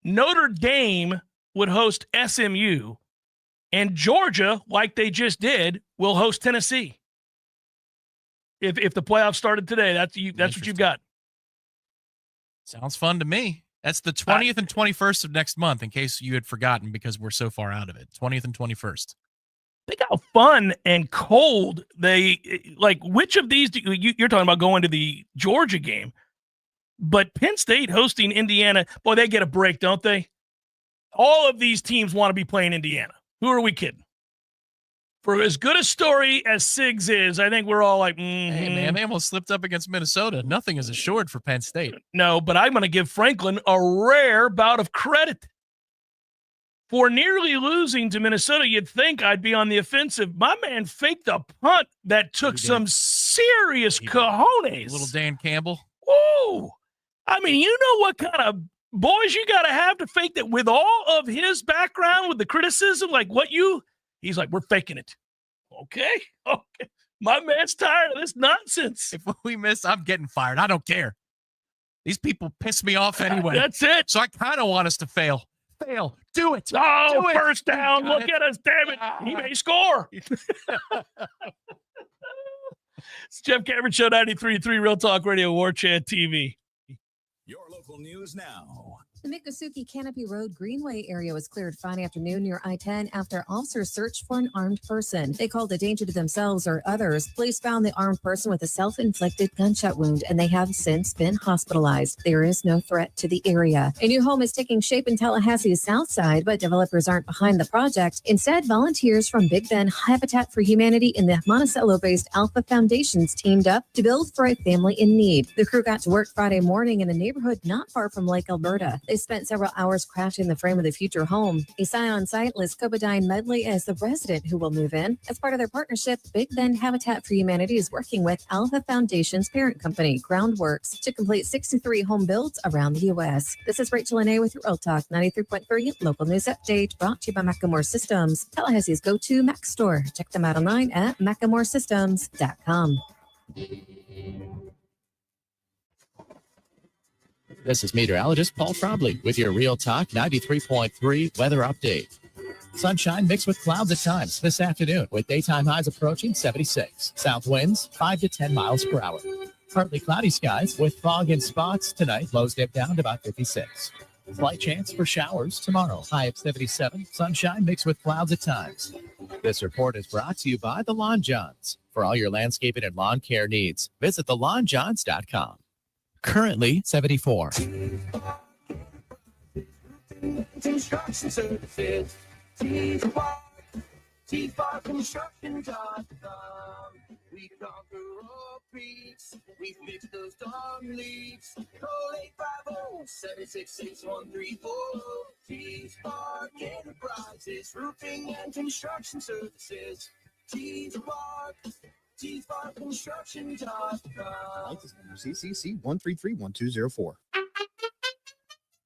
Notre Dame would host SMU. And Georgia, like they just did, will host Tennessee. If the playoffs started today, that's what you've got. Sounds fun to me. That's the 20th and 21st of next month, in case you had forgotten, because we're so far out of it. 20th and 21st. Think how fun and cold which of these you're talking about going to the Georgia game, but Penn State hosting Indiana, boy, they get a break, don't they? All of these teams want to be playing Indiana. Who are we kidding? For as good a story as Siggs is, I think we're all like, Hey, man, they almost slipped up against Minnesota. Nothing is assured for Penn State. No, but I'm going to give Franklin a rare bout of credit. For nearly losing to Minnesota, you'd think I'd be on the offensive. My man faked a punt that took some serious cojones. Little Dan Campbell. Whoa. I mean, you know what kind of boys you got to have fake that with all of his background, with the criticism, he's like, we're faking it. Okay. My man's tired of this nonsense. If we miss, I'm getting fired. I don't care. These people piss me off anyway. That's it. So I kind of want us to fail. Fail. Do it. Oh, Do it. First down. Look at us. Damn it. He may score. It's Jeff Cameron Show 93.3 Real Talk Radio, Warchant TV. Your local news now. The Miccosukee Canopy Road Greenway area was cleared Friday afternoon near I-10 after officers searched for an armed person. They called a danger to themselves or others. Police found the armed person with a self-inflicted gunshot wound, and they have since been hospitalized. There is no threat to the area. A new home is taking shape in Tallahassee's south side, but developers aren't behind the project. Instead, volunteers from Big Bend Habitat for Humanity and the Monticello-based Alpha Foundations teamed up to build for a family in need. The crew got to work Friday morning in a neighborhood not far from Lake Alberta. They spent several hours crafting the frame of the future home. A sign on site lists Cobadine Medley as the resident who will move in. As part of their partnership, Big Bend Habitat for Humanity is working with Alpha Foundation's parent company, Groundworks, to complete 63 home builds around the U.S. This is Rachel Ane with your Real Talk 93.3 local news update, brought to you by Macklemore Systems, Tallahassee's go-to Mac store. Check them out online at MaclemoreSystems.com. This is meteorologist Paul Frobley with your Real Talk 93.3 weather update. Sunshine mixed with clouds at times this afternoon, with daytime highs approaching 76. South winds 5 to 10 miles per hour. Partly cloudy skies with fog in spots tonight. Lows dip down to about 56. Slight chance for showers tomorrow. High of 77. Sunshine mixed with clouds at times. This report is brought to you by the Lawn Johns. For all your landscaping and lawn care needs, visit thelawnjohns.com. Currently 74. Construction services, T-Bar.com. We conquer all peaks. We fix those dark leaks. Call 850-766-134. T-Bar Enterprises, roofing and construction services. T-Bar. T-Bar.com. License number CCC 1331204.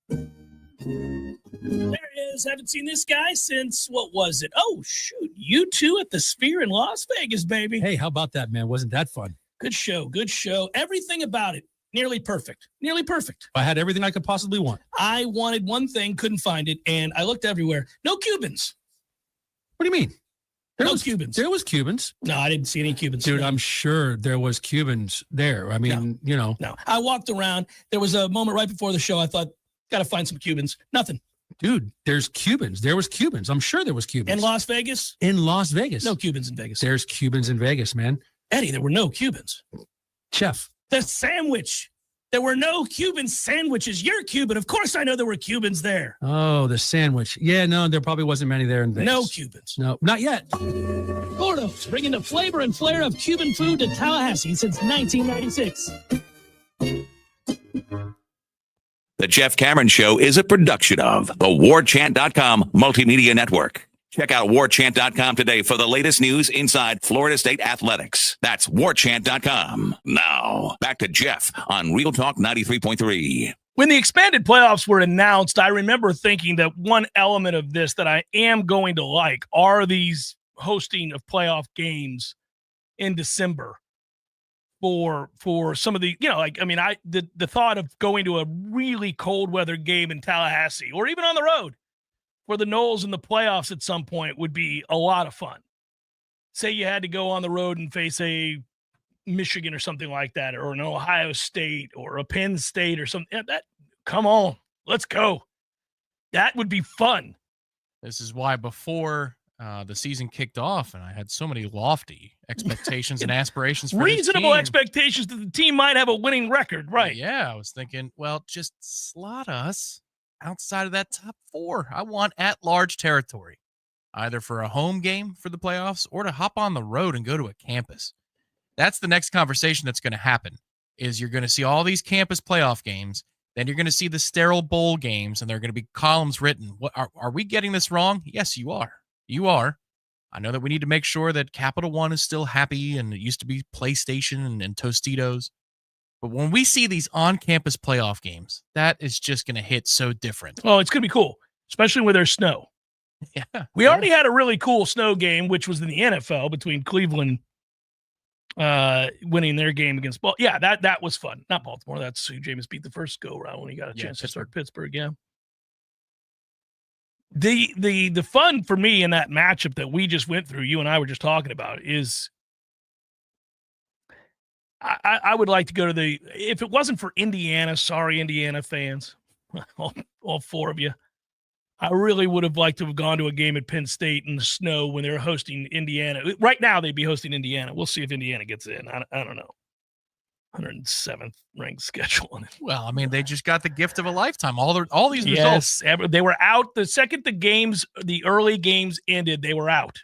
There it is. Haven't seen this guy since, what was it? Oh, shoot. You two at the Sphere in Las Vegas, baby. Hey, how about that, man? Wasn't that fun? Good show. Good show. Everything about it. Nearly perfect. Nearly perfect. I had everything I could possibly want. I wanted one thing, couldn't find it, and I looked everywhere. No Cubans. What do you mean? There was Cubans. There was Cubans. No, I didn't see any Cubans. Dude, I'm sure there was Cubans there. I mean, you know. No, I walked around. There was a moment right before the show. I thought, got to find some Cubans. Nothing. Dude, there's Cubans. There was Cubans. I'm sure there was Cubans. In Las Vegas? In Las Vegas. No Cubans in Vegas. There's Cubans in Vegas, man. Eddie, there were no Cubans. Chef. The sandwich. There were no Cuban sandwiches. You're Cuban. Of course I know there were Cubans there. Oh, the sandwich. Yeah, no, there probably wasn't many there in Vegas. No Cubans. No, not yet. Gordo's, bringing the flavor and flair of Cuban food to Tallahassee since 1996. The Jeff Cameron Show is a production of the Warchant.com Multimedia Network. Check out Warchant.com today for the latest news inside Florida State athletics. That's Warchant.com. Now, back to Jeff on Real Talk 93.3. When the expanded playoffs were announced, I remember thinking that one element of this that I am going to like are these hosting of playoff games in December for some of the, you know, like, I mean, the thought of going to a really cold weather game in Tallahassee or even on the road for the Noles in the playoffs at some point would be a lot of fun. Say you had to go on the road and face a Michigan or something like that, or an Ohio State or a Penn State or something. Come on, let's go. That would be fun. This is why before the season kicked off, and I had so many lofty expectations and aspirations for reasonable expectations that the team might have a winning record, right? Yeah, I was thinking, well, just slot us outside of that top four. I want at-large territory, either for a home game for the playoffs or to hop on the road and go to a campus. That's the next conversation that's going to happen, is you're going to see all these campus playoff games. Then you're going to see the sterile bowl games, and there are going to be columns written. What are we getting this wrong? Yes, you are. You are. I know that we need to make sure that Capital One is still happy, and it used to be PlayStation and Tostitos. But when we see these on-campus playoff games, that is just going to hit so different. Oh, it's going to be cool, especially with their snow. Yeah. We already had a really cool snow game, which was in the NFL between Cleveland winning their game against Baltimore. Yeah, that was fun. Not Baltimore. That's who Jameis beat the first go-round when he got a chance to start Pittsburgh, yeah. The fun for me in that matchup that we just went through, you and I were just talking about, is I would like to go to if it wasn't for Indiana, sorry, Indiana fans, all four of you. I really would have liked to have gone to a game at Penn State in the snow when they were hosting Indiana. Right now, they'd be hosting Indiana. We'll see if Indiana gets in. I don't know. 107th ranked schedule. Well, I mean, they just got the gift of a lifetime. All these results. They were out the second the early games ended. They were out,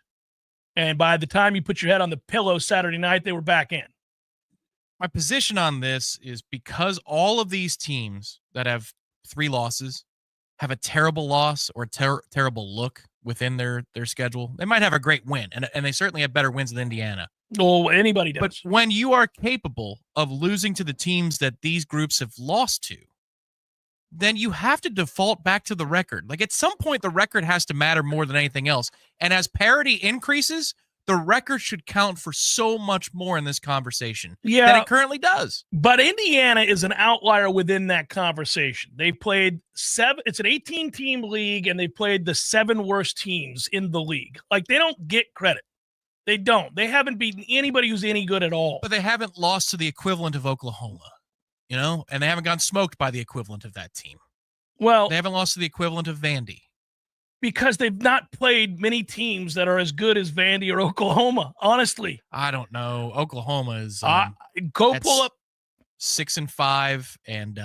and by the time you put your head on the pillow Saturday night, they were back in. My position on this is because all of these teams that have 3 losses have a terrible loss or terrible look within their schedule. They might have a great win, and they certainly have better wins than Indiana. Oh, anybody does. But when you are capable of losing to the teams that these groups have lost to, then you have to default back to the record. Like at some point, the record has to matter more than anything else. And as parity increases, the record should count for so much more in this conversation than it currently does. But Indiana is an outlier within that conversation. They played 7. It's an 18-team league, and they played the 7 worst teams in the league. Like, they don't get credit. They don't. They haven't beaten anybody who's any good at all. But they haven't lost to the equivalent of Oklahoma, and they haven't gotten smoked by the equivalent of that team. Well, they haven't lost to the equivalent of Vandy. Because they've not played many teams that are as good as Vandy or Oklahoma, honestly. I don't know. Oklahoma is go pull up 6-5 and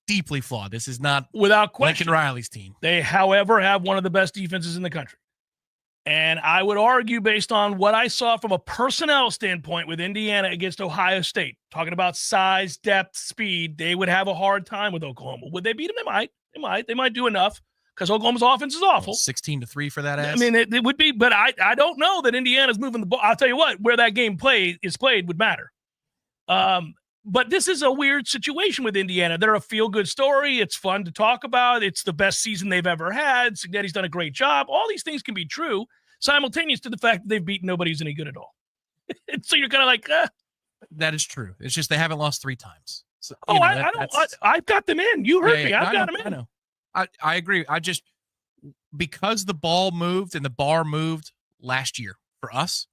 deeply flawed. This is not without question Lincoln Riley's team. They, however, have one of the best defenses in the country. And I would argue, based on what I saw from a personnel standpoint with Indiana against Ohio State, talking about size, depth, speed, they would have a hard time with Oklahoma. Would they beat them? They might. They might do enough. Because Oklahoma's offense is awful. 16-3 for that ass. I mean, it would be, but I don't know that Indiana's moving the ball. I'll tell you what, where that game is played would matter. But this is a weird situation with Indiana. They're a feel-good story. It's fun to talk about. It's the best season they've ever had. Signetti's done a great job. All these things can be true, simultaneous to the fact that they've beaten nobody who's any good at all. So you're kind of like, That is true. It's just they haven't lost 3 times. So, I've got them in. You heard me. I've got them in. I know. I agree. Because the ball moved and the bar moved last year for us,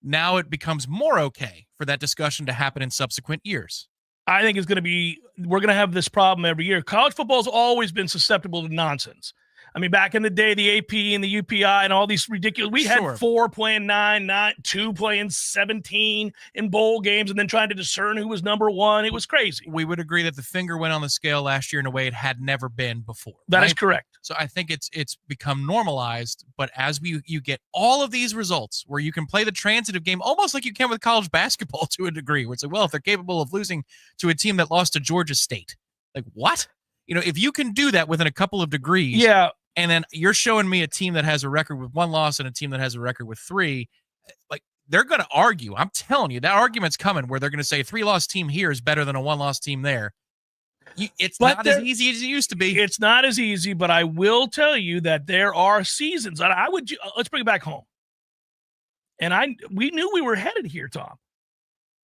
now it becomes more okay for that discussion to happen in subsequent years. I think we're going to have this problem every year. College football's always been susceptible to nonsense. I mean, back in the day, the AP and the UPI and all these ridiculous, we had 4 playing 9, 2 playing 17 in bowl games and then trying to discern who was number 1. It was crazy. We would agree that the finger went on the scale last year in a way it had never been before. That is correct. So I think it's become normalized, but as you get all of these results where you can play the transitive game almost like you can with college basketball to a degree, where it's like, well, if they're capable of losing to a team that lost to Georgia State, like what? If you can do that within a couple of degrees. Yeah. And then you're showing me a team that has a record with 1 loss and a team that has a record with 3. Like, they're going to argue. I'm telling you, that argument's coming where they're going to say a 3-loss team here is better than a 1-loss team there. It's not as easy as it used to be. It's not as easy, but I will tell you that there are seasons. And let's bring it back home. And we knew we were headed here, Tom.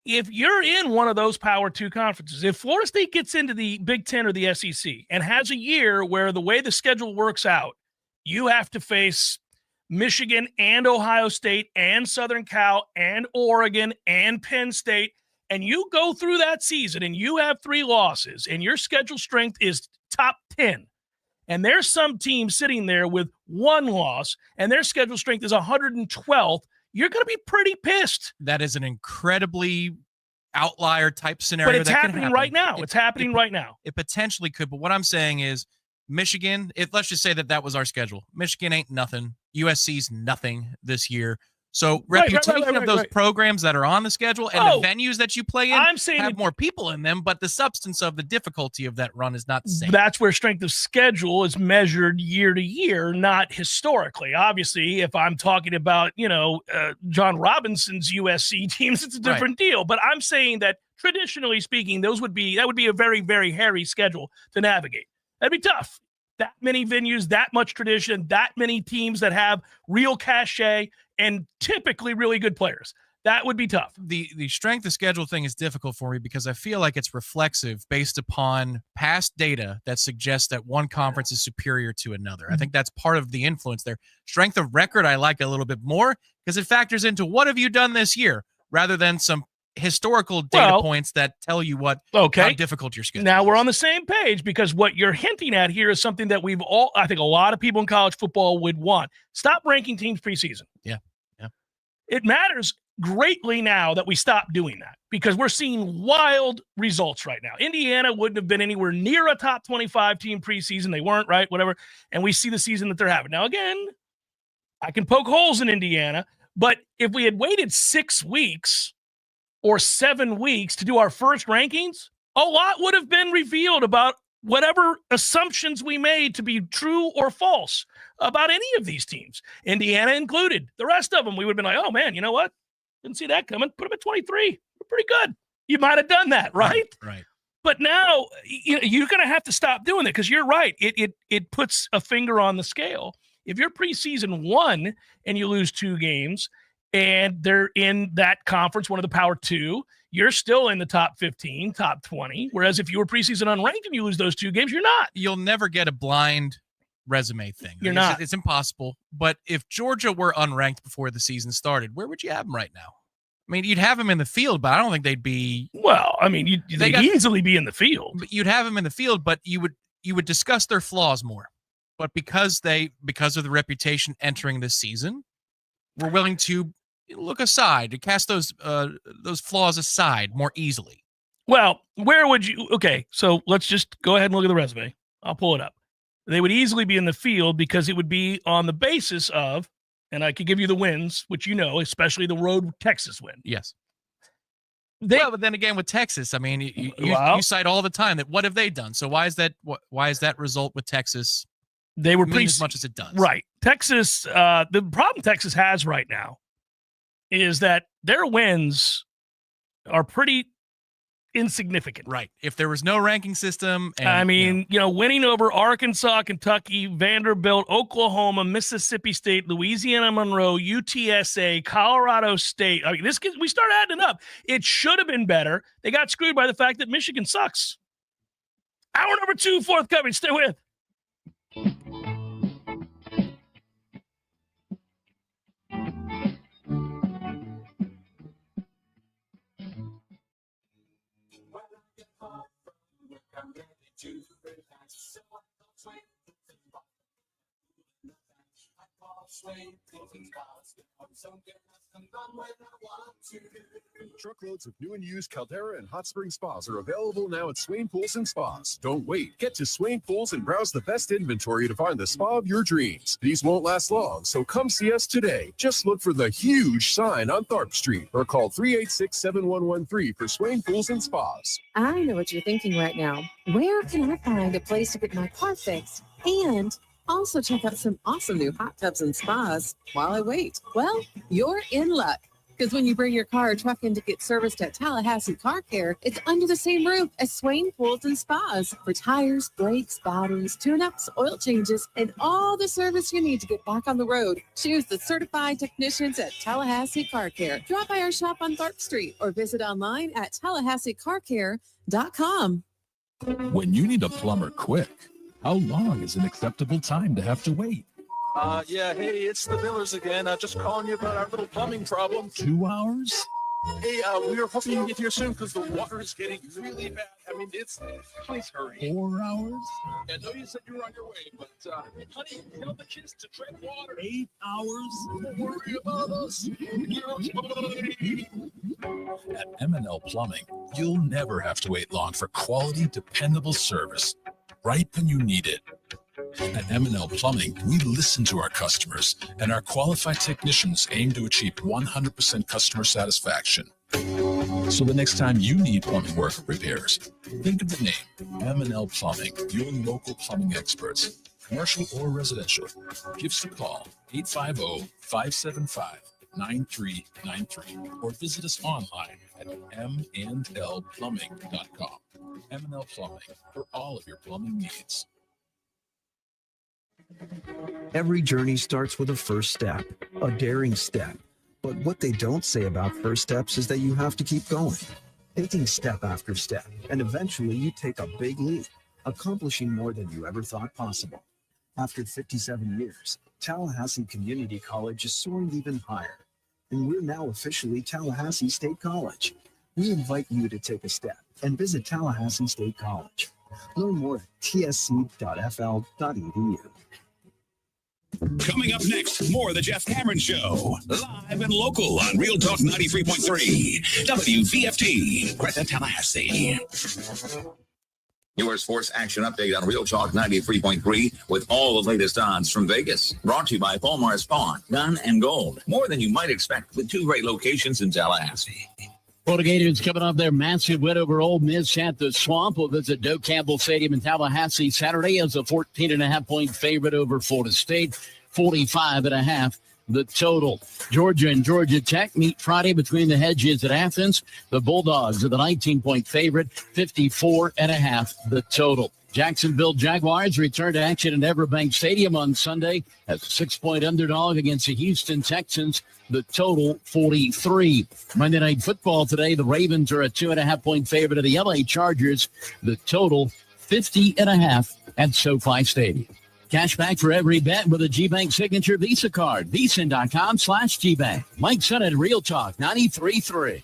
If you're in one of those Power 2 conferences, if Florida State gets into the Big Ten or the SEC and has a year where the way the schedule works out, you have to face Michigan and Ohio State and Southern Cal and Oregon and Penn State, and you go through that season and you have 3 losses and your schedule strength is top 10, and there's some team sitting there with 1 loss and their schedule strength is 112th, you're going to be pretty pissed. That is an incredibly outlier type scenario. But it's happening right now. It's happening right now. It potentially could. But what I'm saying is Michigan, let's just say that was our schedule. Michigan ain't nothing. USC's nothing this year. So reputation of those programs that are on the schedule and the venues that you play in have more people in them, but the substance of the difficulty of that run is not the same. That's where strength of schedule is measured year to year, not historically. Obviously, if I'm talking about, John Robinson's USC teams, it's a different deal. But I'm saying that traditionally speaking, that would be a very, very hairy schedule to navigate. That'd be tough. That many venues, that much tradition, that many teams that have real cachet and typically really good players. That would be tough. The strength of schedule thing is difficult for me because I feel like it's reflexive based upon past data that suggests that one conference is superior to another. I think that's part of the influence there. Strength of record I like a little bit more because it factors into what have you done this year rather than some historical data points that tell you how difficult your schedule Now is. we're on the same page, because what you're hinting at here is something that I think a lot of people in college football would want. Stop ranking teams preseason. Yeah. It matters greatly now that we stop doing that, because we're seeing wild results right now. Indiana wouldn't have been anywhere near a top 25 team preseason. They weren't, right? Whatever. And we see the season that they're having. Now, again, I can poke holes in Indiana, but if we had waited 6 weeks or 7 weeks to do our first rankings, a lot would have been revealed about whatever assumptions we made to be true or false about any of these teams, Indiana included. The rest of them, we would have been like, oh man, you know what? Didn't see that coming. Put them at 23. We're pretty good. You might have done that, right? Right. But now you're going to have to stop doing that, because you're right. It puts a finger on the scale. If you're preseason 1 and you lose 2 games and they're in that conference, one of the Power 2, you're still in the top 15, top 20. Whereas if you were preseason unranked and you lose those 2 games, you're not. You'll never get a blind resume thing. You're not. It's impossible. But if Georgia were unranked before the season started, where would you have them right now? I mean, you'd have them in the field, but I don't think they'd be. Well, I mean, they'd easily be in the field. But you'd have them in the field, but you would discuss their flaws more. But because of the reputation entering this season, we're willing to look aside, to cast those flaws aside more easily. Well, where would you? Okay, so let's just go ahead and look at the resume. I'll pull it up. They would easily be in the field, because it would be on the basis of, and I could give you the wins, which especially the road Texas win. Yes. But then again, with Texas, I mean, you cite all the time that what have they done? So why is that result with Texas? They were mean as much as it does, right? Texas. The problem Texas has right now is that their wins are pretty insignificant. Right. If there was no ranking system, winning over Arkansas, Kentucky, Vanderbilt, Oklahoma, Mississippi State, Louisiana Monroe, UTSA, Colorado State. I mean, we start adding it up. It should have been better. They got screwed by the fact that Michigan sucks. Hour number 2, forthcoming. Stay with. Truckloads of new and used Caldera and Hot Spring Spas are available now at Swain Pools and Spas. Don't wait. Get to Swain Pools and browse the best inventory to find the spa of your dreams. These won't last long, so come see us today. Just look for the huge sign on Tharp Street or call 386-7113 for Swain Pools and Spas. I know what you're thinking right now. Where can I find a place to get my car fixed and also check out some awesome new hot tubs and spas while I wait? Well, you're in luck. Because when you bring your car or truck in to get serviced at Tallahassee Car Care, it's under the same roof as Swain Pools and Spas for tires, brakes, batteries, tune-ups, oil changes, and all the service you need to get back on the road. Choose the certified technicians at Tallahassee Car Care. Drop by our shop on Tharp Street or visit online at TallahasseeCarCare.com. When you need a plumber quick, how long is an acceptable time to have to wait? Yeah, hey, it's the Millers again. Just calling you about our little plumbing problem. 2 hours? Hey, we were hoping you can get here soon because the water is getting really bad. I mean, please hurry. 4 hours? I know you said you were on your way, but, honey, tell the kids to drink water. 8 hours? Don't worry about us. At M&L Plumbing, you'll never have to wait long for quality, dependable service right when you need it. At M&L Plumbing, we listen to our customers, and our qualified technicians aim to achieve 100% customer satisfaction. So the next time you need plumbing work or repairs, think of the name M&L Plumbing, your local plumbing experts, commercial or residential. Give us a call, 850-575-9393, or visit us online at mndlplumbing.com. M&L Plumbing, for all of your plumbing needs. Every journey starts with a first step, a daring step. But what they don't say about first steps is that you have to keep going, taking step after step, and eventually you take a big leap, accomplishing more than you ever thought possible. After 57 years, Tallahassee Community College is soaring even higher, and we're now officially Tallahassee State College. we invite you to take a step and visit Tallahassee State College. Learn more at tsc.fl.edu. Coming up next, more of the Jeff Cameron Show. Live and local on Real Talk 93.3. WVFT, Greta, Tallahassee. Your sports action update on Real Talk 93.3 with all the latest odds from Vegas. Brought to you by Palmar's Pawn, Gun and Gold. More than you might expect with two great locations in Tallahassee. Florida Gators coming off their massive win over Ole Miss at the Swamp. Will visit Doak Campbell Stadium in Tallahassee Saturday as a 14.5-point favorite over Florida State. 45.5 the total. Georgia and Georgia Tech meet Friday between the hedges at Athens. The Bulldogs are the 19-point favorite. 54.5 the total. Jacksonville Jaguars return to action at Everbank Stadium on Sunday as a 6-point underdog against the Houston Texans. The total 43. Monday Night Football today. The Ravens are a 2.5-point favorite of the LA Chargers. The total 50.5 at SoFi Stadium. Cash back for every bet with a G-Bank signature Visa card. Visa.com/GBank. Mike Son at Real Talk 93.3.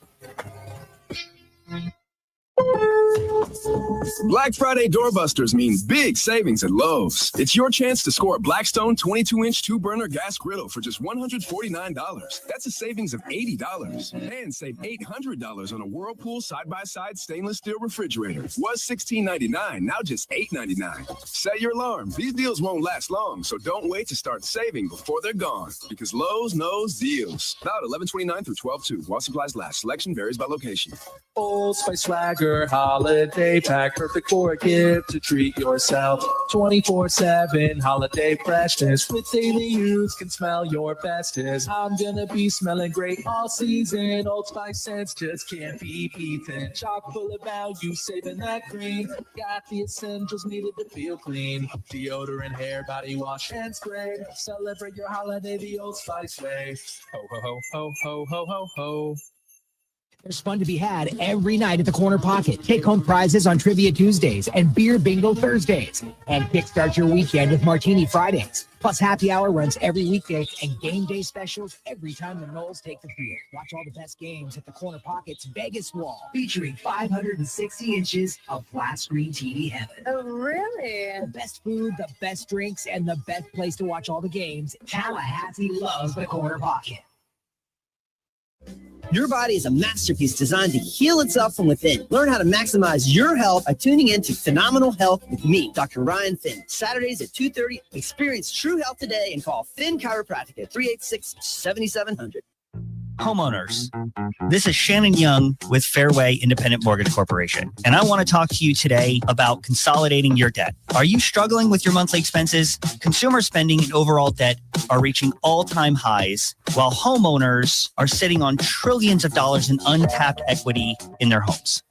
Black Friday doorbusters mean big savings at Lowe's. It's your chance to score a Blackstone 22-inch 2-burner gas griddle for just $149. That's a savings of $80. And save $800 on a Whirlpool side-by-side stainless steel refrigerator. Was $16.99, now just $8.99. Set your alarm. These deals won't last long, so don't wait to start saving before they're gone. Because Lowe's knows deals. About 11/29 through 12/2. While supplies last. Selection varies by location. Old Spice Swagger Holiday Pack, perfect for a gift to treat yourself. 24/7 holiday freshness with daily use can smell your bestest. I'm gonna be smelling great all season. Old Spice scents just can't be beaten. Chock full of value, saving that green. Got the essentials needed to feel clean. Deodorant, hair, body wash, and spray. Celebrate your holiday the Old Spice way. Ho ho ho ho ho ho ho ho. There's fun to be had every night at the Corner Pocket. Take home prizes on Trivia Tuesdays and Beer Bingo Thursdays. And kickstart your weekend with Martini Fridays. Plus happy hour runs every weekday and game day specials every time the Noles take the field. Watch all the best games at the Corner Pocket's Vegas wall, featuring 560 inches of flat screen TV heaven. Oh, really? The best food, the best drinks, and the best place to watch all the games. Tallahassee loves the Corner Pocket. Your body is a masterpiece designed to heal itself from within. Learn how to maximize your health by tuning in to Phenomenal Health with me, Dr. Ryan Finn. Saturdays at 2:30. Experience true health today and call Finn Chiropractic at 386-7700. Homeowners, this is Shannon Young with Fairway Independent Mortgage Corporation, and I want to talk to you today about consolidating your debt. Are you struggling with your monthly expenses? Consumer spending and overall debt are reaching all-time highs, while homeowners are sitting on trillions of dollars in untapped equity in their homes.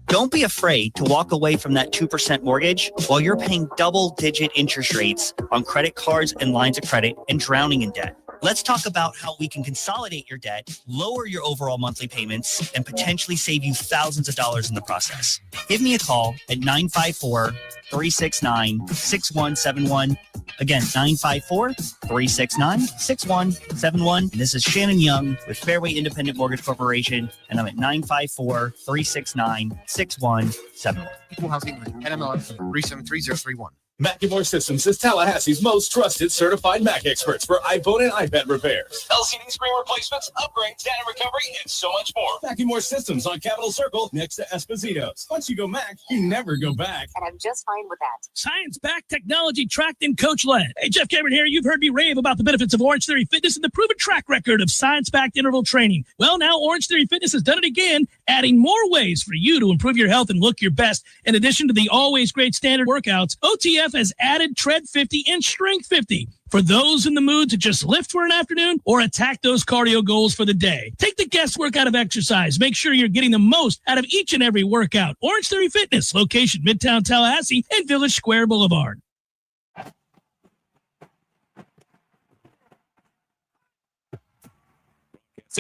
Don't be afraid to walk away from that 2% mortgage while you're paying double-digit interest rates on credit cards and lines of credit and drowning in debt. Let's talk about how we can consolidate your debt, lower your overall monthly payments, and potentially save you thousands of dollars in the process. Give me a call at 954-369-6171. Again, 954-369-6171. This is Shannon Young with Fairway Independent Mortgage Corporation, and I'm at 954-369-6171. Equal housing NMLS 373031. Macklemore Systems is Tallahassee's most trusted certified Mac experts for iPhone and iPad repairs, LCD screen replacements, upgrades, data recovery, and so much more. Macklemore Systems on Capitol Circle next to Esposito's. Once you go Mac, you never go back. And I'm just fine with that. Science-backed, technology-tracked, and coach-led. Hey, Jeff Cameron here. You've heard me rave about the benefits of Orange Theory Fitness and the proven track record of science-backed interval training. Well, now Orange Theory Fitness has done it again, adding more ways for you to improve your health and look your best. In addition to the always great standard workouts, OTF has added Tread 50 and Strength 50 for those in the mood to just lift for an afternoon or attack those cardio goals for the day. Take the guesswork out of exercise. Make sure you're getting the most out of each and every workout. Orange Theory Fitness, location Midtown Tallahassee and Village Square Boulevard.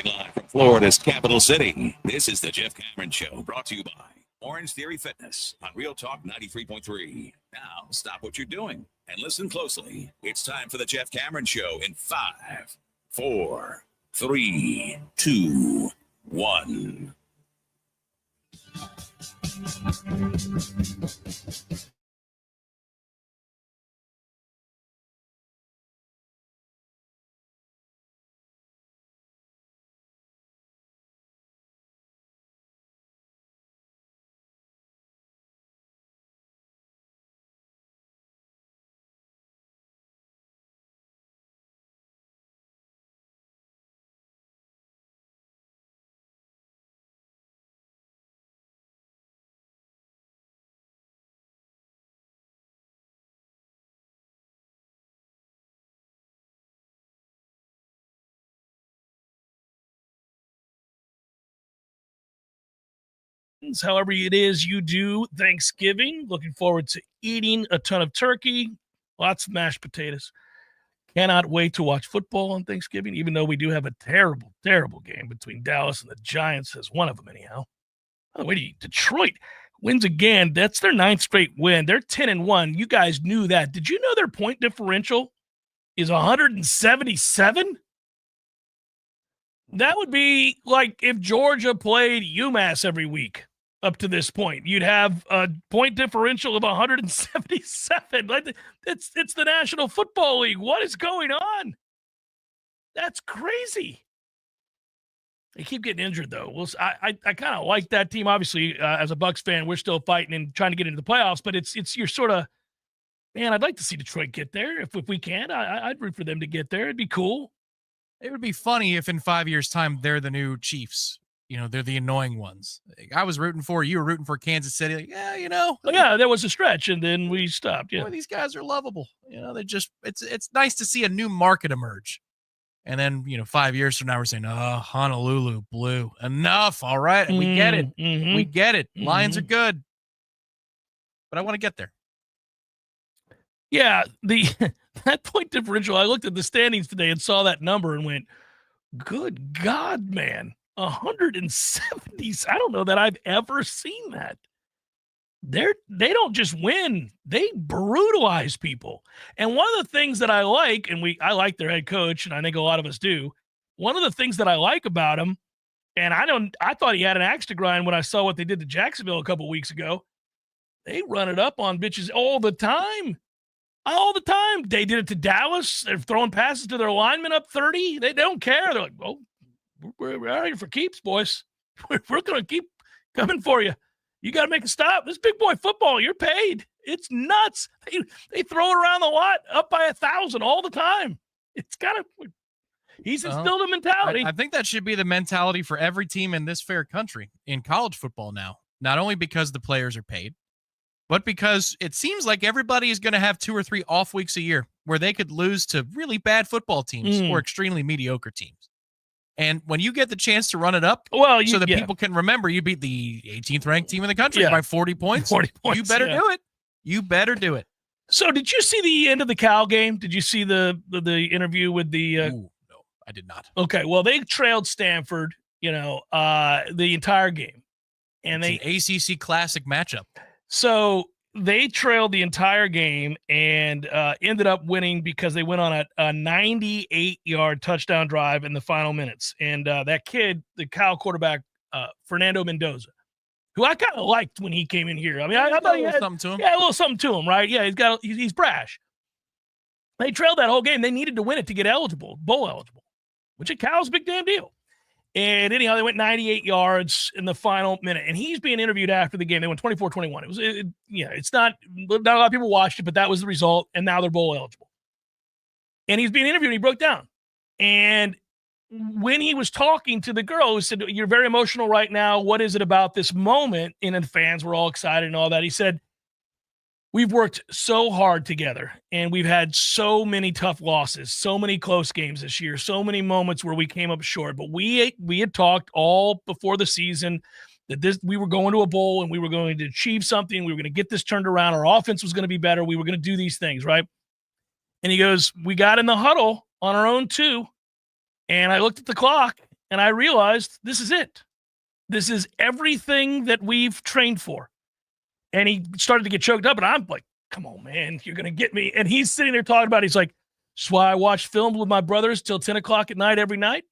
Live from Florida's capital city, this is the Jeff Cameron Show, brought to you by Orange Theory Fitness on Real Talk 93.3. Now, stop what you're doing and listen closely. It's time for the Jeff Cameron Show in 5, 4, 3, 2, 1. However it is you do Thanksgiving. Looking forward to eating a ton of turkey, lots of mashed potatoes. Cannot wait to watch football on Thanksgiving, even though we do have a terrible, terrible game between Dallas and the Giants as one of them anyhow. By the way, Detroit wins again. That's their 9th straight win. They're 10-1. You guys knew that. Did you know their point differential is 177? That would be like if Georgia played UMass every week up to this point. You'd have a point differential of 177. It's the National Football League. What is going on? That's crazy. They keep getting injured, though. I kind of like that team. Obviously, as a Bucs fan, we're still fighting and trying to get into the playoffs, but it's you're sort of, man, I'd like to see Detroit get there. If we can, I'd root for them to get there. It'd be cool. It would be funny if in 5 years' time they're the new Chiefs. They're the annoying ones. I was rooting for, you were rooting for Kansas City. Like, yeah, Well, yeah, there was a stretch, and then we stopped. Yeah, boy, these guys are lovable. They're just, it's nice to see a new market emerge. And then, 5 years from now, we're saying, oh, Honolulu blue. Enough. All right. We get it. Mm-hmm. We get it. Lions are good. But I want to get there. Yeah, that point differential, I looked at the standings today and saw that number and went, good God, man. 170. I don't know that I've ever seen that. They don't just win, they brutalize people. And one of the things that I like, and I like their head coach, and I think a lot of us do, one of the things that I like about him, and I thought he had an axe to grind when I saw what they did to Jacksonville a couple weeks ago. They run it up on bitches all the time. All the time. They did it to Dallas. They're throwing passes to their linemen up 30. They don't care. They're like, oh, we're out here for keeps, boys. We're going to keep coming for you. You got to make a stop. This big boy football, you're paid. It's nuts. They throw it around the lot up by 1,000 all the time. It's kind of, he's instilled a mentality. I think that should be the mentality for every team in this fair country in college football now. Not only because the players are paid, but because it seems like everybody is going to have 2 or 3 off weeks a year where they could lose to really bad football teams or extremely mediocre teams. And when you get the chance to run it up, so that people can remember you beat the 18th ranked team in the country by 40 points, you better do it. You better do it. So did you see the end of the Cal game? Did you see the interview with the no, I did not. Okay, well, they trailed Stanford, the entire game. And it's an ACC classic matchup. So they trailed the entire game and ended up winning because they went on a 98-yard touchdown drive in the final minutes. And that kid, the Cal quarterback, Fernando Mendoza, who I kind of liked when he came in here. I mean, I thought he had something to him. Yeah, a little something to him, right? Yeah, he's brash. They trailed that whole game. They needed to win it to get bowl eligible, which at Cal's a big damn deal. And anyhow, they went 98 yards in the final minute. And he's being interviewed after the game. They went 24-21. It's not a lot of people watched it, but that was the result. And now they're bowl eligible. And he's being interviewed and he broke down. And when he was talking to the girl who said, you're very emotional right now. What is it about this moment? And the fans were all excited and all that. He said, we've worked so hard together and we've had so many tough losses, so many close games this year, so many moments where we came up short, but we had talked all before the season that we were going to a bowl and we were going to achieve something. We were going to get this turned around. Our offense was going to be better. We were going to do these things. Right. And he goes, we got in the huddle on our own too. And I looked at the clock and I realized this is it. This is everything that we've trained for. And he started to get choked up, and I'm like, come on, man, you're going to get me. And he's sitting there talking about it. He's like, that's why I watch film with my brothers till 10 o'clock at night every night.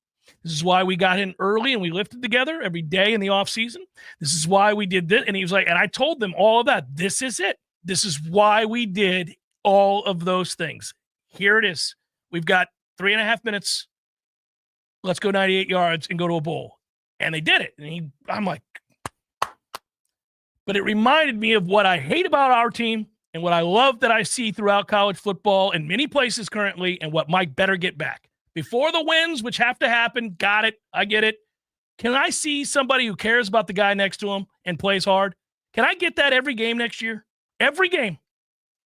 This is why we got in early and we lifted together every day in the off season. This is why we did this. And he was like, and I told them all of that. This is it. This is why we did all of those things. Here it is. We've got 3.5 minutes. Let's go 98 yards and go to a bowl. And they did it. And I'm like, but it reminded me of what I hate about our team and what I love that I see throughout college football in many places currently, and what Mike better get back. Before the wins, which have to happen, got it, I get it. Can I see somebody who cares about the guy next to him and plays hard? Can I get that every game next year? Every game.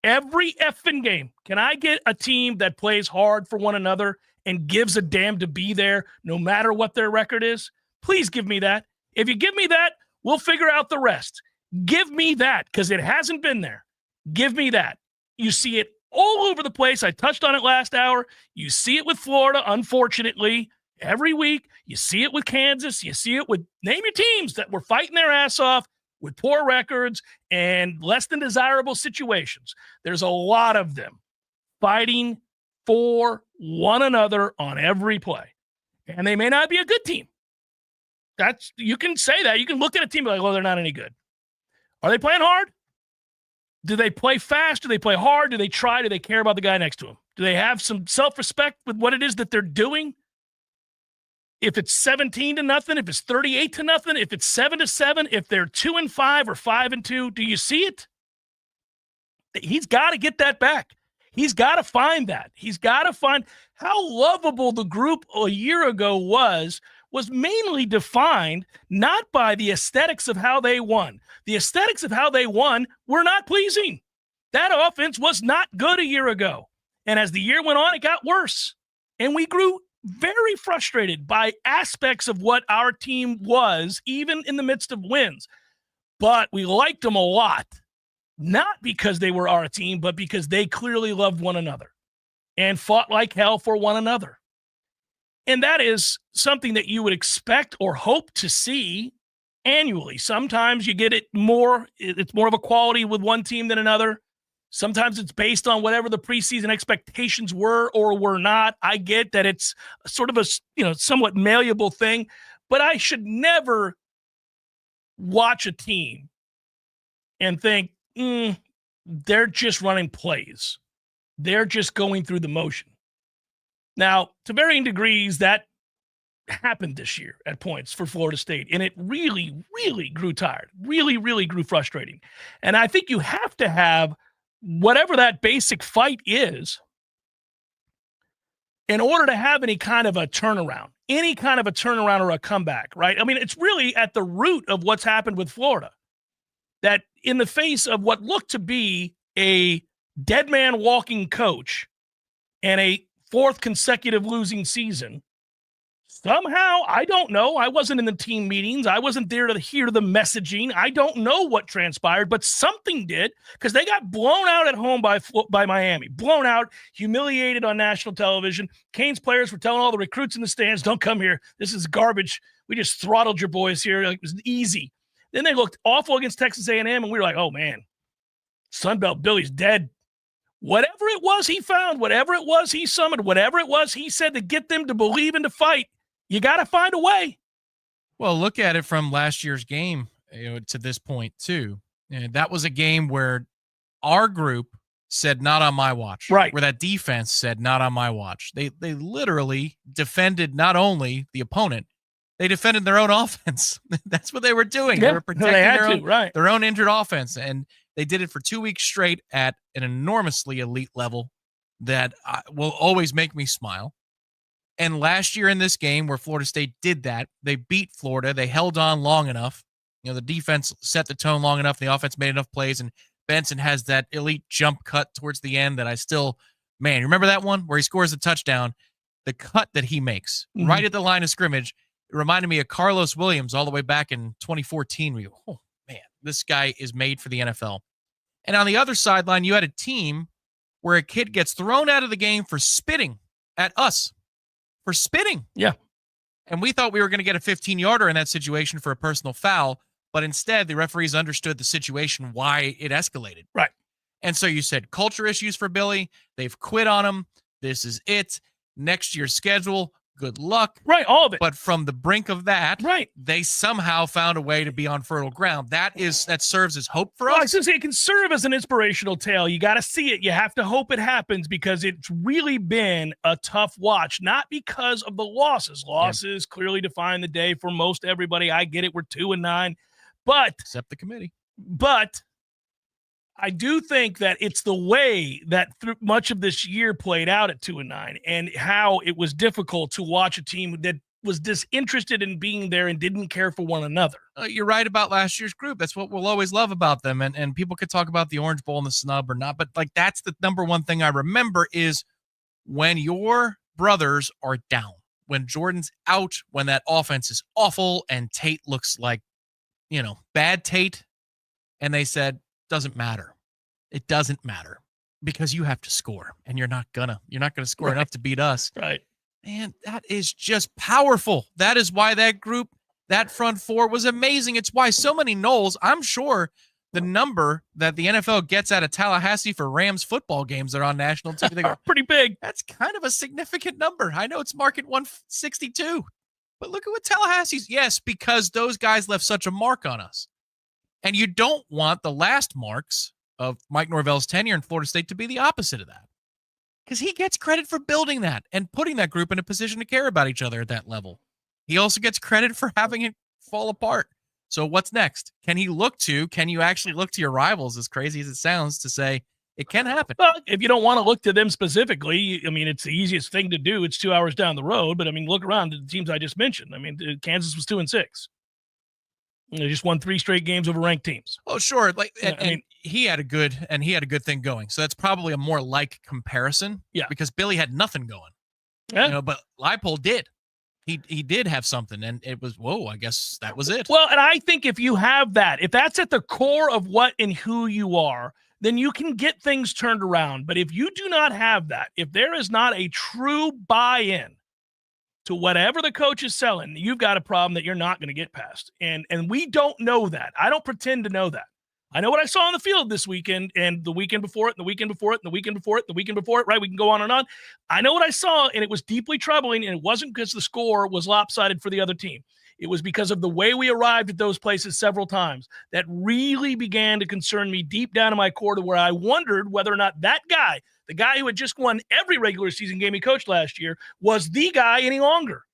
Every effing game. Can I get a team that plays hard for one another and gives a damn to be there no matter what their record is? Please give me that. If you give me that, we'll figure out the rest. Give me that, because it hasn't been there. Give me that. You see it all over the place. I touched on it last hour. You see it with Florida, unfortunately, every week. You see it with Kansas. You see it with, name your teams that were fighting their ass off with poor records and less than desirable situations. There's a lot of them fighting for one another on every play. And they may not be a good team. You can say that. You can look at a team and be like, well, they're not any good. Are they playing hard? Do they play fast? Do they play hard? Do they try? Do they care about the guy next to them? Do they have some self-respect with what it is that they're doing? If it's 17-0, if it's 38-0, if it's 7-7, if they're 2-5 or 5-2, do you see it? He's got to get that back. He's got to find that. He's got to find how lovable the group a year ago was mainly defined not by the aesthetics of how they won. The aesthetics of how they won were not pleasing. That offense was not good a year ago. And as the year went on, it got worse. And we grew very frustrated by aspects of what our team was, even in the midst of wins. But we liked them a lot, not because they were our team, but because they clearly loved one another and fought like hell for one another. And that is something that you would expect or hope to see annually. Sometimes you get it more, it's more of a quality with one team than another. Sometimes it's based on whatever the preseason expectations were or were not. I get that it's sort of a, somewhat malleable thing, but I should never watch a team and think, they're just running plays. They're just going through the motion. Now, to varying degrees, that happened this year at points for Florida State, and it really, really grew tired, really, really grew frustrating. And I think you have to have whatever that basic fight is in order to have any kind of a turnaround or a comeback, right? I mean, it's really at the root of what's happened with Florida, that in the face of what looked to be a dead man walking coach and a fourth consecutive losing season, somehow, I don't know, I wasn't in the team meetings, I wasn't there to hear the messaging, I don't know what transpired, but something did, because they got blown out at home by Miami, blown out, humiliated on national television. Canes players were telling all the recruits in the stands, don't come here, this is garbage, we just throttled your boys here, like, it was easy. Then they looked awful against Texas A&M, and we were like, oh man, Sunbelt Billy's dead. Whatever it was he found, whatever it was he summoned, whatever it was he said to get them to believe and to fight, you got to find a way. Well, look at it from last year's game to this point, too. And that was a game where our group said, not on my watch. Right. Where that defense said, not on my watch. They literally defended not only the opponent, they defended their own offense. That's what they were doing. Yeah, they were protecting their own injured offense. And they did it for 2 weeks straight at an enormously elite level that will always make me smile. And last year in this game where Florida State did that, they beat Florida. They held on long enough. The defense set the tone long enough. The offense made enough plays. And Benson has that elite jump cut towards the end that I still, man, you remember that one where he scores a touchdown? The cut that he makes right at the line of scrimmage, it reminded me of Carlos Williams all the way back in 2014. We go, oh, man, this guy is made for the NFL. And on the other sideline, you had a team where a kid gets thrown out of the game for spitting at us. For spitting. Yeah. And we thought we were going to get a 15-yarder in that situation for a personal foul, but instead the referees understood the situation, why it escalated. Right. And so you said culture issues for Billy. They've quit on him. This is it. Next year's schedule, good luck. Right, all of it. But from the brink of that, right, they somehow found a way to be on fertile ground. That serves as hope for Well, I was us. gonna say it can serve as an inspirational tale. You got to see it. You have to hope it happens because it's really been a tough watch, not because of the losses. Losses clearly define the day for most everybody. I get it. We're 2-9, but except the committee. But I do think that it's the way that much of this year played out at 2-9 and how it was difficult to watch a team that was disinterested in being there and didn't care for one another. You're right about last year's group. That's what we'll always love about them. And people could talk about the Orange Bowl and the snub or not, but like that's the number one thing I remember is when your brothers are down, when Jordan's out, when that offense is awful and Tate looks like, bad Tate. And they said, doesn't matter. It doesn't matter because you have to score and you're not gonna score enough to beat us. Right. Man, that is just powerful. That is why that group, that front four was amazing. It's why so many Noles, I'm sure the number that the NFL gets out of Tallahassee for Rams football games that are on national TV, they go, pretty big. That's kind of a significant number. I know it's market 162, but look at what Tallahassee's. Yes, because those guys left such a mark on us. And you don't want the last marks of Mike Norvell's tenure in Florida State to be the opposite of that. Because he gets credit for building that and putting that group in a position to care about each other at that level. He also gets credit for having it fall apart. So what's next? Can you actually look to your rivals, as crazy as it sounds, to say it can happen? Well, if you don't want to look to them specifically, it's the easiest thing to do. It's 2 hours down the road. But, look around at the teams I just mentioned. Kansas was 2-6. They just won 3 straight games over ranked teams. Oh, sure. He had a good thing going. So that's probably a more like comparison. Yeah. Because Billy had nothing going. Yeah. But Leipold did. He did have something, and it was, whoa, I guess that was it. Well, and I think if you have that, if that's at the core of what and who you are, then you can get things turned around. But if you do not have that, if there is not a true buy-in to whatever the coach is selling, you've got a problem that you're not going to get past. And we don't know that. I don't pretend to know that. I know what I saw on the field this weekend and the weekend before it, and the weekend before it, and the weekend before it, and the weekend before it, right? We can go on and on. I know what I saw, and it was deeply troubling, and it wasn't because the score was lopsided for the other team. It was because of the way we arrived at those places several times that really began to concern me deep down in my core, to where I wondered whether or not that guy, the guy who had just won every regular season game he coached last year, was the guy any longer.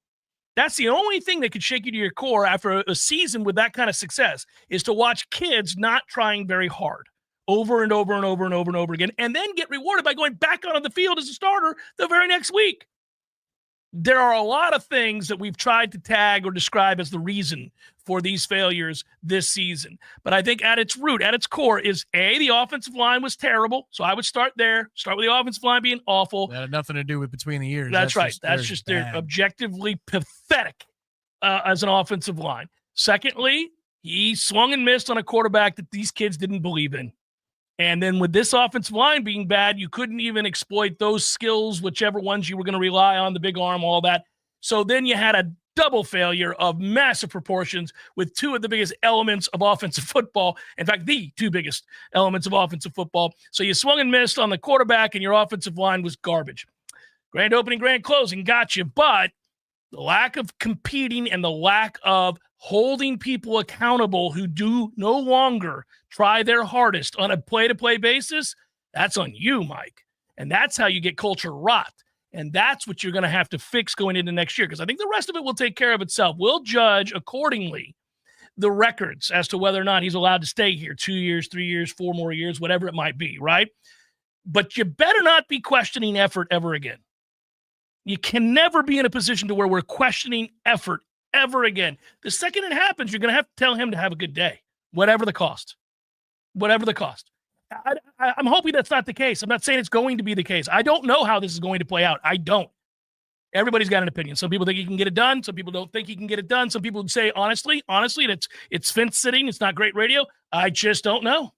That's the only thing that could shake you to your core after a season with that kind of success, is to watch kids not trying very hard over and over and over and over and over again, and then get rewarded by going back onto the field as a starter the very next week. There are a lot of things that we've tried to tag or describe as the reason for these failures this season. But I think at its root, at its core, is the offensive line was terrible. So I would start there. Start with the offensive line being awful. That had nothing to do with between the years. That's right. That's just they're objectively pathetic as an offensive line. Secondly, he swung and missed on a quarterback that these kids didn't believe in. And then with this offensive line being bad, you couldn't even exploit those skills, whichever ones you were going to rely on, the big arm, all that. So then you had a double failure of massive proportions with two of the biggest elements of offensive football. In fact, the two biggest elements of offensive football. So you swung and missed on the quarterback, and your offensive line was garbage. Grand opening, grand closing, got you. But the lack of competing and the lack of holding people accountable who do no longer try their hardest on a play-to-play basis, that's on you, Mike. And that's how you get culture rot. And that's what you're going to have to fix going into next year, because I think the rest of it will take care of itself. We'll judge accordingly the records as to whether or not he's allowed to stay here 2 years, 3 years, 4 more years, whatever it might be, right? But you better not be questioning effort ever again. You can never be in a position to where we're questioning effort ever again. The second it happens, you're going to have to tell him to have a good day, whatever the cost. Whatever the cost. I'm hoping that's not the case. I'm not saying it's going to be the case. I don't know how this is going to play out. I don't. Everybody's got an opinion. Some people think he can get it done. Some people don't think he can get it done. Some people would say, honestly, it's fence sitting. It's not great radio. I just don't know.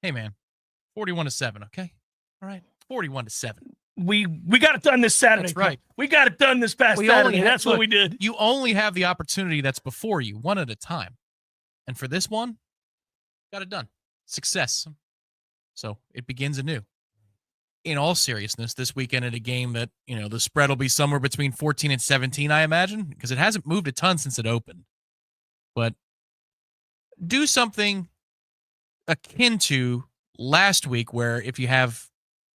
Hey, man, 41-7, okay? All right, 41-7. We got it done this Saturday. That's right. We got it done this past Saturday. That's what we did. You only have the opportunity that's before you, one at a time. And for this one, got it done. Success. So it begins anew. in all seriousness, this weekend at a game that, the spread will be somewhere between 14 and 17, I imagine, because it hasn't moved a ton since it opened. But do something akin to last week, where if you have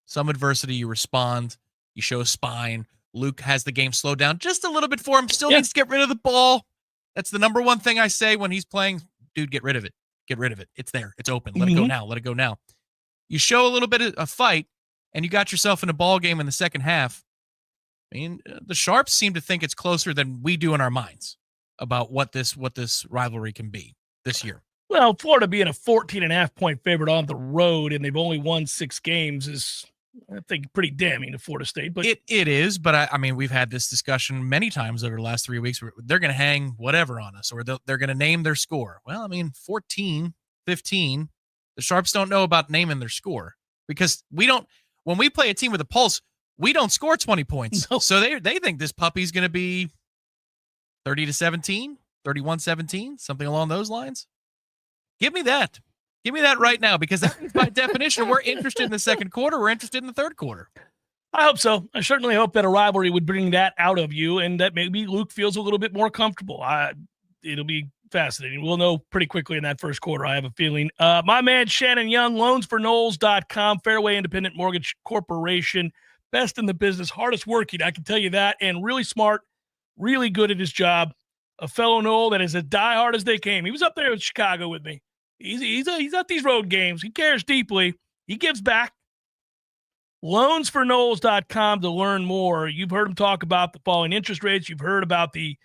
some adversity, you respond, you show spine. Luke has the game slowed down just a little bit for him. Still needs to get rid of the ball. That's the number one thing I say when he's playing. Dude, get rid of it. Get rid of it. It's there. It's open. Let it go now. Let it go now. You show a little bit of a fight, and you got yourself in a ball game in the second half. I mean, the Sharps seem to think it's closer than we do in our minds about what this rivalry can be this year. Well, Florida being a 14.5-point favorite on the road, and they've only won 6 games is, I think, pretty damning to Florida State. But it is, but I mean, we've had this discussion many times over the last 3 weeks. Where they're going to hang whatever on us, or they're going to name their score. Well, I mean, 14, 15, the Sharps don't know about naming their score, because we don't. When we play a team with a pulse, we don't score 20 points. No. So they think this puppy's going to be 30-17, 31-17, something along those lines. Give me that. Give me that right now, because that means by definition, we're interested in the second quarter. We're interested in the third quarter. I hope so. I certainly hope that a rivalry would bring that out of you, and that maybe Luke feels a little bit more comfortable. It'll be fascinating. We'll know pretty quickly in that first quarter, I have a feeling. My man Shannon Young, loansforknowles.com, Fairway Independent Mortgage Corporation, best in the business, hardest working, I can tell you that, and really smart, really good at his job. A fellow Knoll that is as diehard as they came. He was up there in Chicago with me. He's at these road games. He cares deeply. He gives back. Loansforknowles.com to learn more. You've heard him talk about the falling interest rates. You've heard about the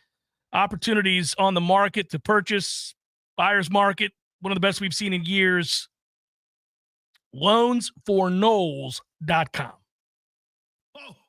opportunities on the market to purchase, buyer's market, one of the best we've seen in years. Loansforknowles.com.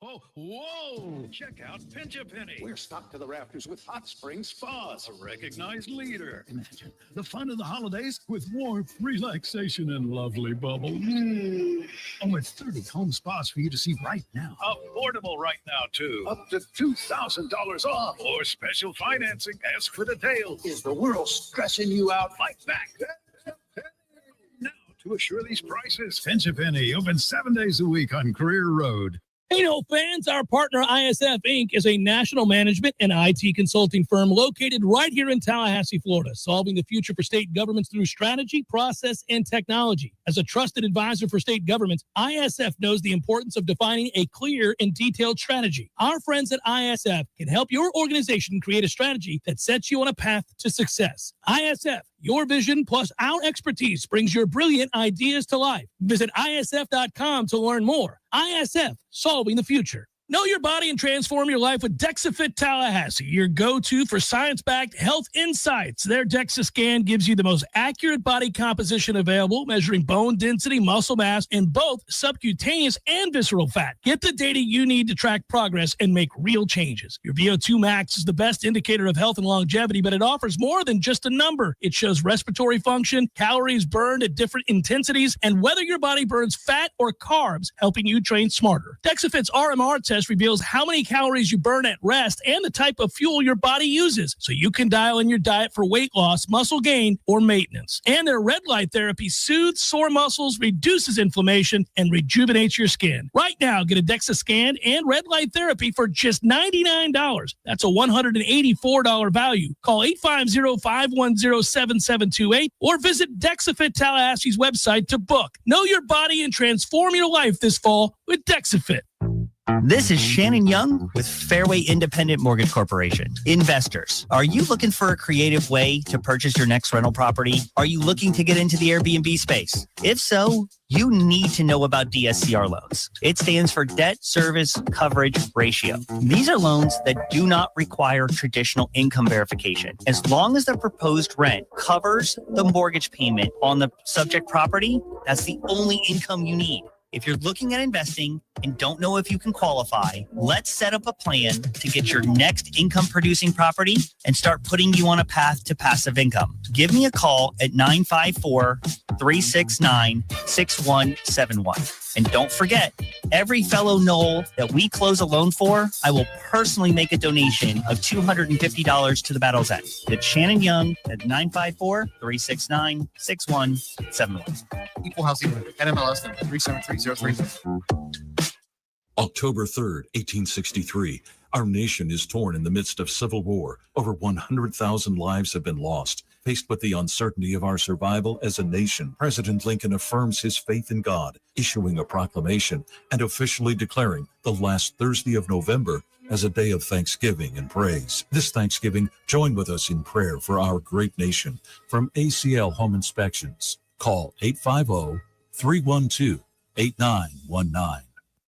Oh, whoa! Check out Pinch a Penny. We're stocked to the rafters with Hot Spring Spas, a recognized leader. Imagine the fun of the holidays with warmth, relaxation, and lovely bubbles. And with 30 home spas for you to see right now. Affordable right now, too. Up to $2,000 off. Or special financing. Ask for details. Is the world stressing you out? Fight back. Now, to assure these prices, Pinch a Penny, open 7 days a week on Career Road. Hey, fans, our partner ISF Inc. is a national management and IT consulting firm located right here in Tallahassee, Florida, solving the future for state governments through strategy, process, and technology. As a trusted advisor for state governments, ISF knows the importance of defining a clear and detailed strategy. Our friends at ISF can help your organization create a strategy that sets you on a path to success. ISF, your vision plus our expertise brings your brilliant ideas to life. Visit ISF.com to learn more. ISF, solving the future. Know your body and transform your life with DexaFit Tallahassee, your go-to for science-backed health insights. Their DEXA scan gives you the most accurate body composition available, measuring bone density, muscle mass, and both subcutaneous and visceral fat. Get the data you need to track progress and make real changes. Your VO2 max is the best indicator of health and longevity, but it offers more than just a number. It shows respiratory function, calories burned at different intensities, and whether your body burns fat or carbs, helping you train smarter. DexaFit's RMR test reveals how many calories you burn at rest and the type of fuel your body uses, so you can dial in your diet for weight loss, muscle gain, or maintenance. And their red light therapy soothes sore muscles, reduces inflammation, and rejuvenates your skin. Right now, get a DEXA scan and red light therapy for just $99. That's a $184 value. Call 850-510-7728 or visit DexaFit Tallahassee's website to book. Know your body and transform your life this fall with DexaFit. This is Shannon Young with Fairway Independent Mortgage Corporation. Investors, are you looking for a creative way to purchase your next rental property? Are you looking to get into the Airbnb space? If so, you need to know about DSCR loans. It stands for Debt Service Coverage Ratio. These are loans that do not require traditional income verification. As long as the proposed rent covers the mortgage payment on the subject property, that's the only income you need. If you're looking at investing and don't know if you can qualify, let's set up a plan to get your next income-producing property and start putting you on a path to passive income. Give me a call at 954-369-6171. And don't forget, every fellow Knoll that we close a loan for, I will personally make a donation of $250 to the Battle's End. It's Shannon Young at 954-369-6171. Equal housing, NMLS number 373030. October 3rd, 1863. Our nation is torn in the midst of civil war. Over 100,000 lives have been lost. Faced with the uncertainty of our survival as a nation, President Lincoln affirms his faith in God, issuing a proclamation and officially declaring the last Thursday of November as a day of thanksgiving and praise. This Thanksgiving, join with us in prayer for our great nation. From ACL Home Inspections, call 850-312-8919.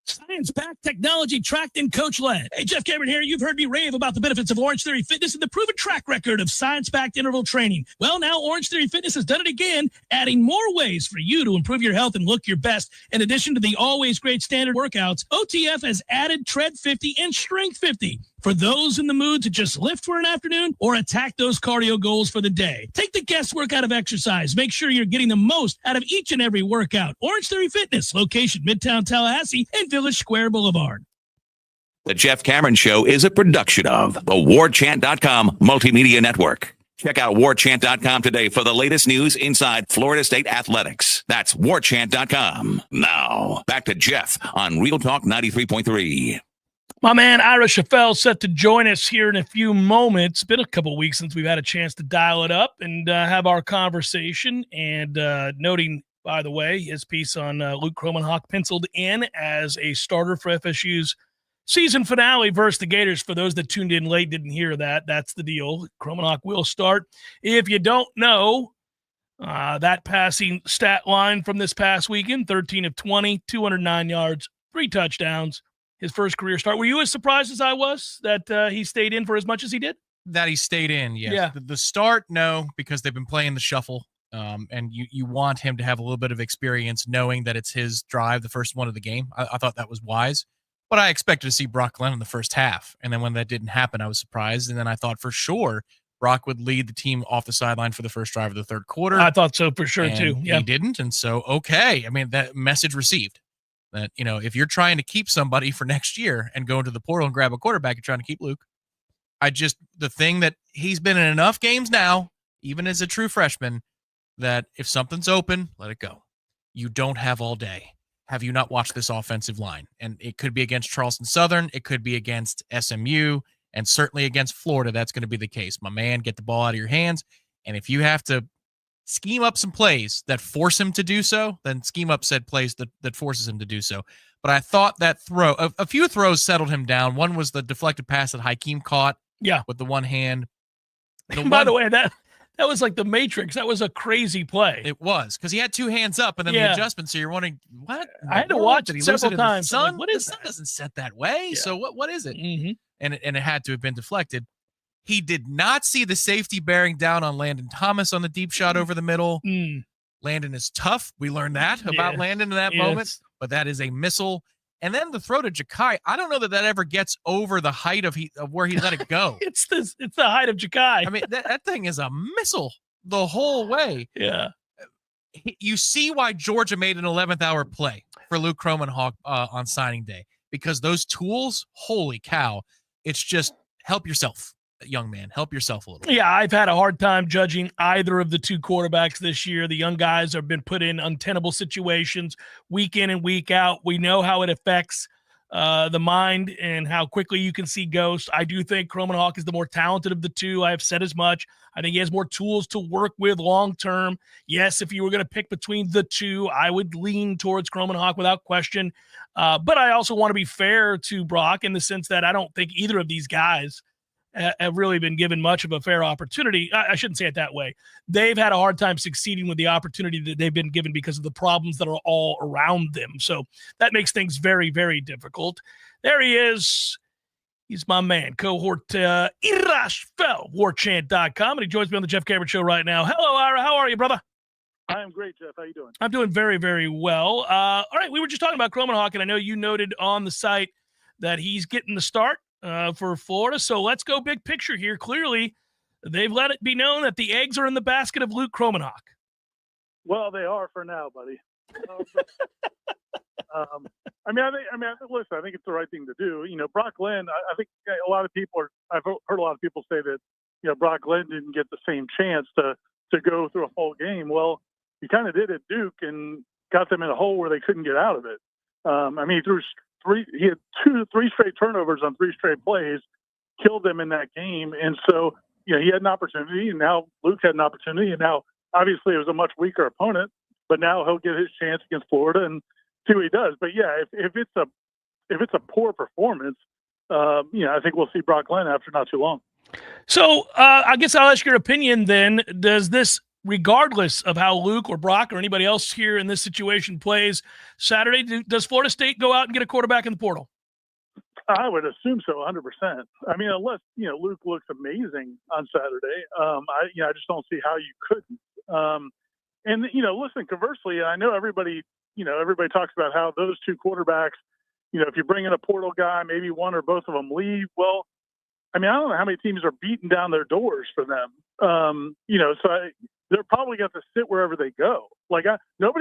Science-backed, technology-tracked, and coach-led. Hey, Jeff Cameron here. You've heard me rave about the benefits of Orange Theory Fitness and the proven track record of science-backed interval training. Well, now Orange Theory Fitness has done it again, adding more ways for you to improve your health and look your best. In addition to the always great standard workouts, OTF has added Tread 50 and Strength 50 for those in the mood to just lift for an afternoon or attack those cardio goals for the day. Take the guesswork out of exercise. Make sure you're getting the most out of each and every workout. Orange Theory Fitness, location Midtown Tallahassee and Village Square Boulevard. The Jeff Cameron Show is a production of the Warchant.com Multimedia Network. Check out Warchant.com today for the latest news inside Florida State athletics. That's Warchant.com. Now, back to Jeff on Real Talk 93.3. My man Ira Schoffel set to join us here in a few moments. Been a couple weeks since we've had a chance to dial it up and have our conversation. And noting, by the way, his piece on Luke Kromenhoek penciled in as a starter for FSU's season finale versus the Gators. For those that tuned in late, didn't hear that. That's the deal. Kromenhoek will start. If you don't know, that passing stat line from this past weekend, 13 of 20, 209 yards, 3 touchdowns. His first career start. Were you as surprised as I was that he stayed in for as much as he did? That he stayed in, yes. Yeah. The start, no, because they've been playing the shuffle, and you want him to have a little bit of experience knowing that it's his drive, the first one of the game. I thought that was wise, but I expected to see Brock Glenn in the first half, and then when that didn't happen, I was surprised, and then I thought for sure Brock would lead the team off the sideline for the first drive of the third quarter. I thought so for sure, and too. Yeah. He didn't, and so, okay. I mean, that message received. That, you know, if you're trying to keep somebody for next year and go into the portal and grab a quarterback, you're trying to keep Luke. The thing that he's been in enough games now, even as a true freshman, that if something's open, let it go. You don't have all day. Have you not watched this offensive line? And it could be against Charleston Southern. It could be against SMU, and certainly against Florida. That's going to be the case. My man, get the ball out of your hands. And if you have to scheme up some plays that force him to do so, then scheme up said plays that forces him to do so. But I thought that throw, a few throws settled him down. One was the deflected pass that Hakeem caught with the one hand. By the way, that was like the Matrix. That was a crazy play. It was, because he had 2 hands up and then the adjustment. So you're wondering, what? I had to watch it several times. The sun? Like, what is the sun doesn't set that way. Yeah. So what is it? Mm-hmm. And it had to have been deflected. He did not see the safety bearing down on Landon Thomas on the deep shot over the middle. Landon is tough. We learned that about Landon in that moment, but that is a missile. And then the throw to Ja'Kai, I don't know that ever gets over the height of where he let it go. It's the height of Ja'Kai. I mean, that thing is a missile the whole way. Yeah. You see why Georgia made an 11th hour play for Luke Kromenhoek on signing day, because those tools, holy cow, it's just help yourself. Young man, help yourself a little. Yeah, I've had a hard time judging either of the 2 quarterbacks this year. The young guys have been put in untenable situations week in and week out. We know how it affects the mind and how quickly you can see ghosts. I do think Kromenhoek is the more talented of the 2. I have said as much. I think he has more tools to work with long term. Yes, if you were going to pick between the 2, I would lean towards Kromenhoek without question. But I also want to be fair to Brock in the sense that I don't think either of these guys have really been given much of a fair opportunity. I shouldn't say it that way. They've had a hard time succeeding with the opportunity that they've been given because of the problems that are all around them. So that makes things very, very difficult. There he is. He's my man, cohort Ira Schoffel, Warchant.com, and he joins me on the Jeff Cameron Show right now. Hello, Ira. How are you, brother? I am great, Jeff. How you doing? I'm doing very, very well. All right, we were just talking about Kromenhoek, and I know you noted on the site that he's getting the start for Florida. So let's go big picture here. Clearly, they've let it be known that the eggs are in the basket of Luke Kromenhoek. Well, they are for now, buddy. Listen, I think it's the right thing to do. You know, Brock Glenn, I think I've heard a lot of people say that, you know, Brock Glenn didn't get the same chance to go through a whole game. Well, he kind of did at Duke and got them in a hole where they couldn't get out of it. He threw three straight turnovers on 3 straight plays, killed them in that game. And so, he had an opportunity, and now Luke had an opportunity, and now obviously it was a much weaker opponent, but now he'll get his chance against Florida and see what he does. But yeah, if it's a poor performance, I think we'll see Brock Glenn after not too long. So I guess I'll ask your opinion then. Does this, regardless of how Luke or Brock or anybody else here in this situation plays Saturday, does Florida State go out and get a quarterback in the portal? I would assume so, 100%. I mean, unless Luke looks amazing on Saturday, I just don't see how you couldn't. And listen, conversely, I know everybody talks about how those 2 quarterbacks, if you bring in a portal guy, maybe one or both of them leave. Well, I mean, I don't know how many teams are beating down their doors for them. They're probably going to sit wherever they go. Like, no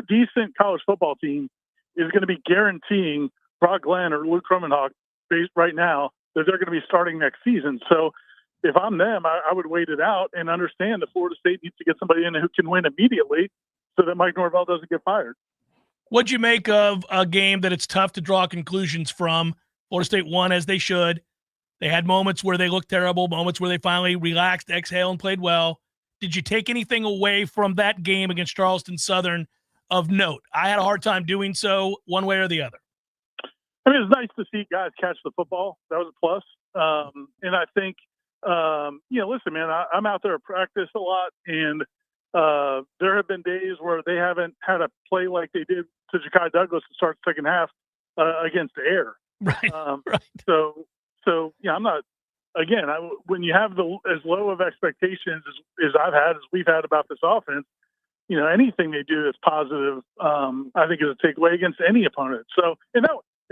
decent college football team is going to be guaranteeing Brock Glenn or Luke Kromenhoek based right now that they're going to be starting next season. So if I'm them, I would wait it out and understand that Florida State needs to get somebody in who can win immediately so that Mike Norvell doesn't get fired. What'd you make of a game that it's tough to draw conclusions from? Florida State won as they should. They had moments where they looked terrible, moments where they finally relaxed, exhaled, and played well. Did you take anything away from that game against Charleston Southern of note? I had a hard time doing so one way or the other. I mean, it's nice to see guys catch the football. That was a plus. And I think, listen, man, I'm out there at practice a lot, and there have been days where they haven't had a play like they did to Ja'Kai Douglas to start the second half against the air. Right. Right. So I'm not. Again, when you have as low of expectations as we've had about this offense, anything they do that's positive, I think is a takeaway against any opponent. So, and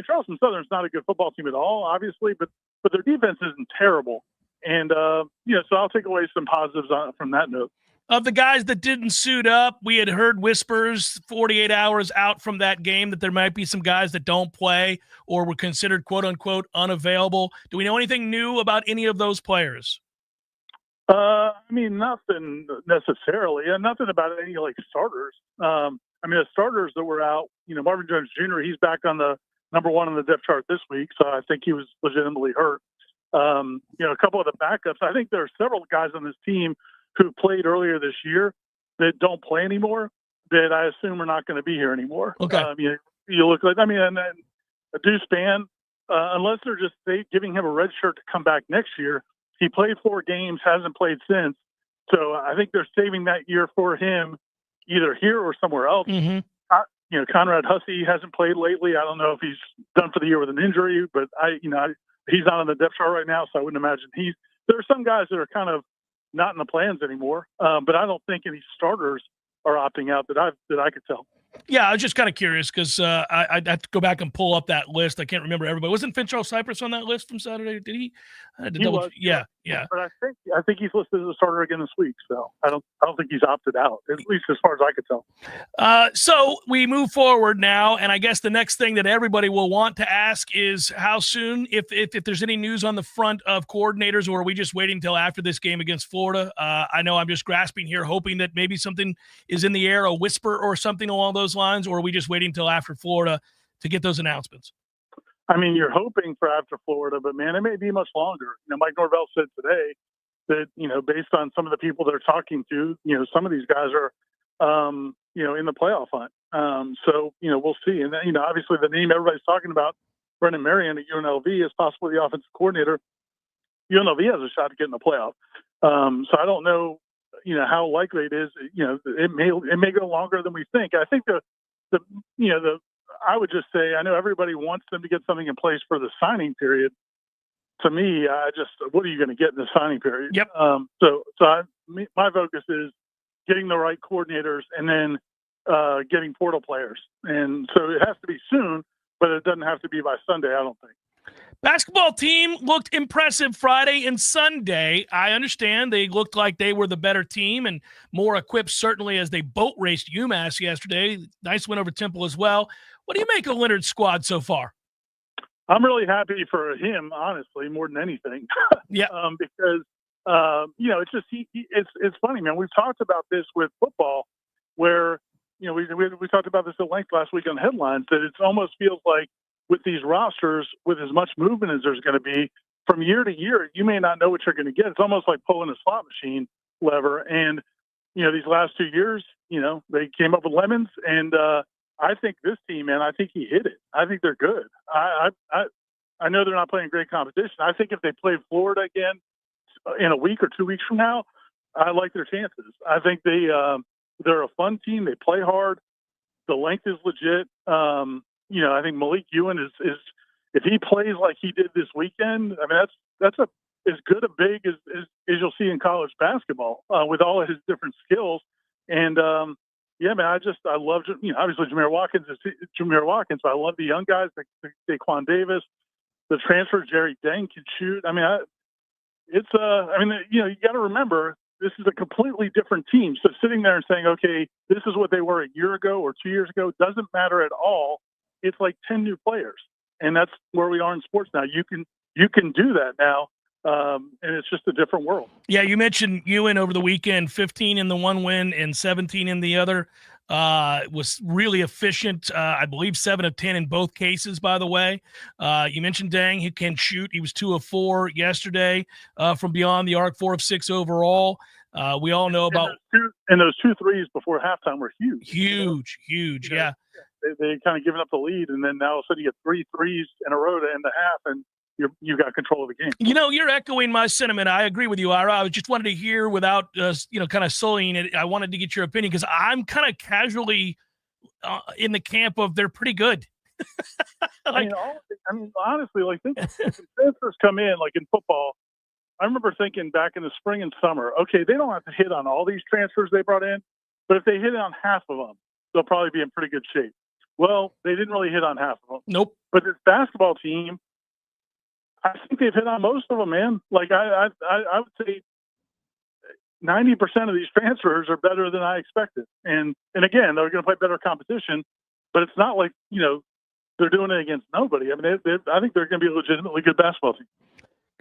Charleston Southern's not a good football team at all, obviously, but their defense isn't terrible. And, so I'll take away some positives from that note. Of the guys that didn't suit up, we had heard whispers 48 hours out from that game that there might be some guys that don't play or were considered quote-unquote unavailable. Do we know anything new about any of those players? I mean, nothing necessarily. Nothing about any, starters. The starters that were out, Marvin Jones Jr., he's back on the number 1 on the depth chart this week, so I think he was legitimately hurt. A couple of the backups, I think there are several guys on this team who played earlier this year that don't play anymore that I assume are not going to be here anymore. Okay. You look like, and then a Deuce Spann, unless they're just giving him a red shirt to come back next year, he played 4 games, hasn't played since. So I think they're saving that year for him either here or somewhere else. Mm-hmm. Conrad Hussey hasn't played lately. I don't know if he's done for the year with an injury, but he's not on the depth chart right now, so I wouldn't imagine there are some guys that are kind of not in the plans anymore, but I don't think any starters are opting out that I could tell. Yeah, I was just kind of curious because I'd have to go back and pull up that list. I can't remember everybody. Wasn't Finchel Cypress on that list from Saturday? Did he? He was. Yeah. But I think he's listed as a starter again this week. So I don't think he's opted out, at least as far as I could tell. So we move forward now, and I guess the next thing that everybody will want to ask is how soon, if there's any news on the front of coordinators, or are we just waiting until after this game against Florida? I know I'm just grasping here, hoping that maybe something is in the air, a whisper or something along those lines, or are we just waiting until after Florida to get those announcements? I mean, you're hoping for after Florida, but man, it may be much longer. Mike Norvell said today that, based on some of the people they're talking to, some of these guys are, in the playoff hunt. So, we'll see. And, obviously the name everybody's talking about, Brendan Marion at UNLV, is possibly the offensive coordinator. UNLV has a shot to get in the playoff. So I don't know, how likely it is. It may go longer than we think. I think I would just say, I know everybody wants them to get something in place for the signing period. To me, what are you going to get in the signing period? Yep. My focus is getting the right coordinators and then getting portal players. And so it has to be soon, but it doesn't have to be by Sunday, I don't think. Basketball team looked impressive Friday and Sunday. I understand they looked like they were the better team and more equipped, certainly, as they boat raced UMass yesterday. Nice win over Temple as well. What do you make of Leonard's squad so far? I'm really happy for him, honestly, more than anything. Yeah. Because, it's just, it's funny, man. We've talked about this with football where, we talked about this at length last week on Headlines, that it almost feels like with these rosters, with as much movement as there's going to be from year to year, you may not know what you're going to get. It's almost like pulling a slot machine lever. And, these last 2 years, they came up with lemons. And I think this team, man, I think he hit it. I think they're good. I know they're not playing great competition. I think if they played Florida again in a week or 2 weeks from now, I like their chances. I think they're a fun team. They play hard. The length is legit. I think Malik Ewan is if he plays like he did this weekend, I mean, that's as good a big as you'll see in college basketball with all of his different skills. And man, I love obviously Jameer Watkins is Jameer Watkins, but I love the young guys like Daquan Davis, the transfer Jerry Deng can shoot. I mean, you got to remember this is a completely different team. So sitting there and saying, okay, this is what they were a year ago or 2 years ago doesn't matter at all. It's like 10 new players, and that's where we are in sports now. You can do that now. And it's just a different world. Yeah, you mentioned Ewan over the weekend, 15 in the one win and 17 in the other. Was really efficient. I believe 7 of 10 in both cases, by the way. You mentioned Dang, who can shoot. He was 2 of 4 yesterday from beyond the arc, 4 of 6 overall. We all know about those two threes before halftime were huge. Huge. Yeah. They kind of given up the lead, and then now all of a sudden you get 3 threes in a row to end the half, and you got control of the game. You're echoing my sentiment. I agree with you, Ira. I just wanted to hear without, kind of sullying it. I wanted to get your opinion because I'm kind of casually in the camp of they're pretty good. Honestly, like think transfers come in like in football. I remember thinking back in the spring and summer, okay, they don't have to hit on all these transfers they brought in, but if they hit on half of them, they'll probably be in pretty good shape. Well, they didn't really hit on half of them. Nope. But this basketball team, I think they've hit on most of them, man. Like I would say 90% of these transfers are better than I expected. And again, they're going to play better competition, but it's not like, they're doing it against nobody. I mean, I think they're going to be a legitimately good basketball team.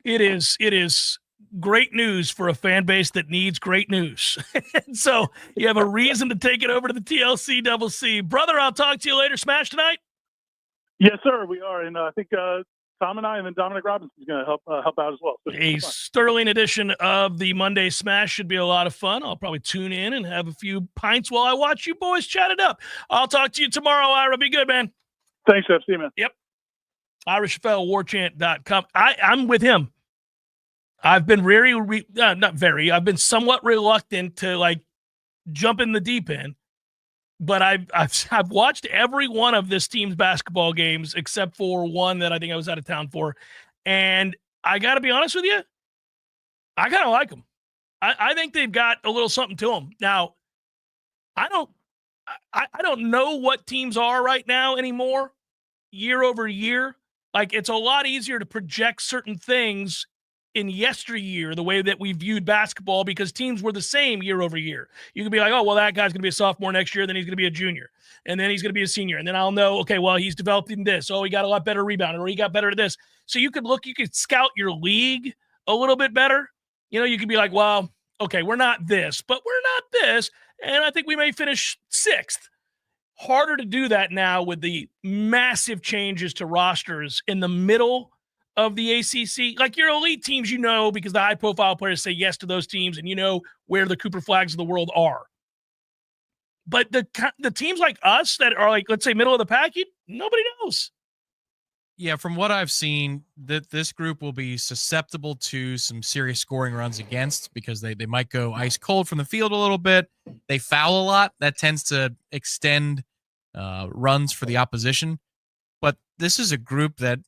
It is great news for a fan base that needs great news. So you have a reason to take it over to the TLC Double C. Brother, I'll talk to you later. Smash tonight? Yes, sir, we are. And I think Tom and I and then Dominic Robinson is going to help out as well. So a sterling edition of the Monday Smash should be a lot of fun. I'll probably tune in and have a few pints while I watch you boys chat it up. I'll talk to you tomorrow, Ira. Be good, man. Thanks, Jeff. See you, man. Yep. Ira Schoffel, Warchant.com. I'm with him. I've been I've been somewhat reluctant to jump in the deep end, but I've watched every one of this team's basketball games except for one that I think I was out of town for. And I got to be honest with you, I kind of like them. I think they've got a little something to them. Now, I don't know what teams are right now anymore, year over year. It's a lot easier to project certain things in yesteryear, the way that we viewed basketball, because teams were the same year over year. You could be like, oh, well, that guy's going to be a sophomore next year, then he's going to be a junior, and then he's going to be a senior, and then I'll know, okay, well, he's developing this. Oh, he got a lot better rebounding, or he got better at this. So you could scout your league a little bit better. You could be like, well, okay, we're not this, but we're not this, and I think we may finish 6th. Harder to do that now with the massive changes to rosters in the middle of the ACC. Like your elite teams, because the high-profile players say yes to those teams, and where the Cooper Flags of the world are. But the teams like us that are let's say middle of the pack, nobody knows. Yeah, from what I've seen, that this group will be susceptible to some serious scoring runs against, because they might go ice cold from the field a little bit. They foul a lot. That tends to extend runs for the opposition. But this is a group that,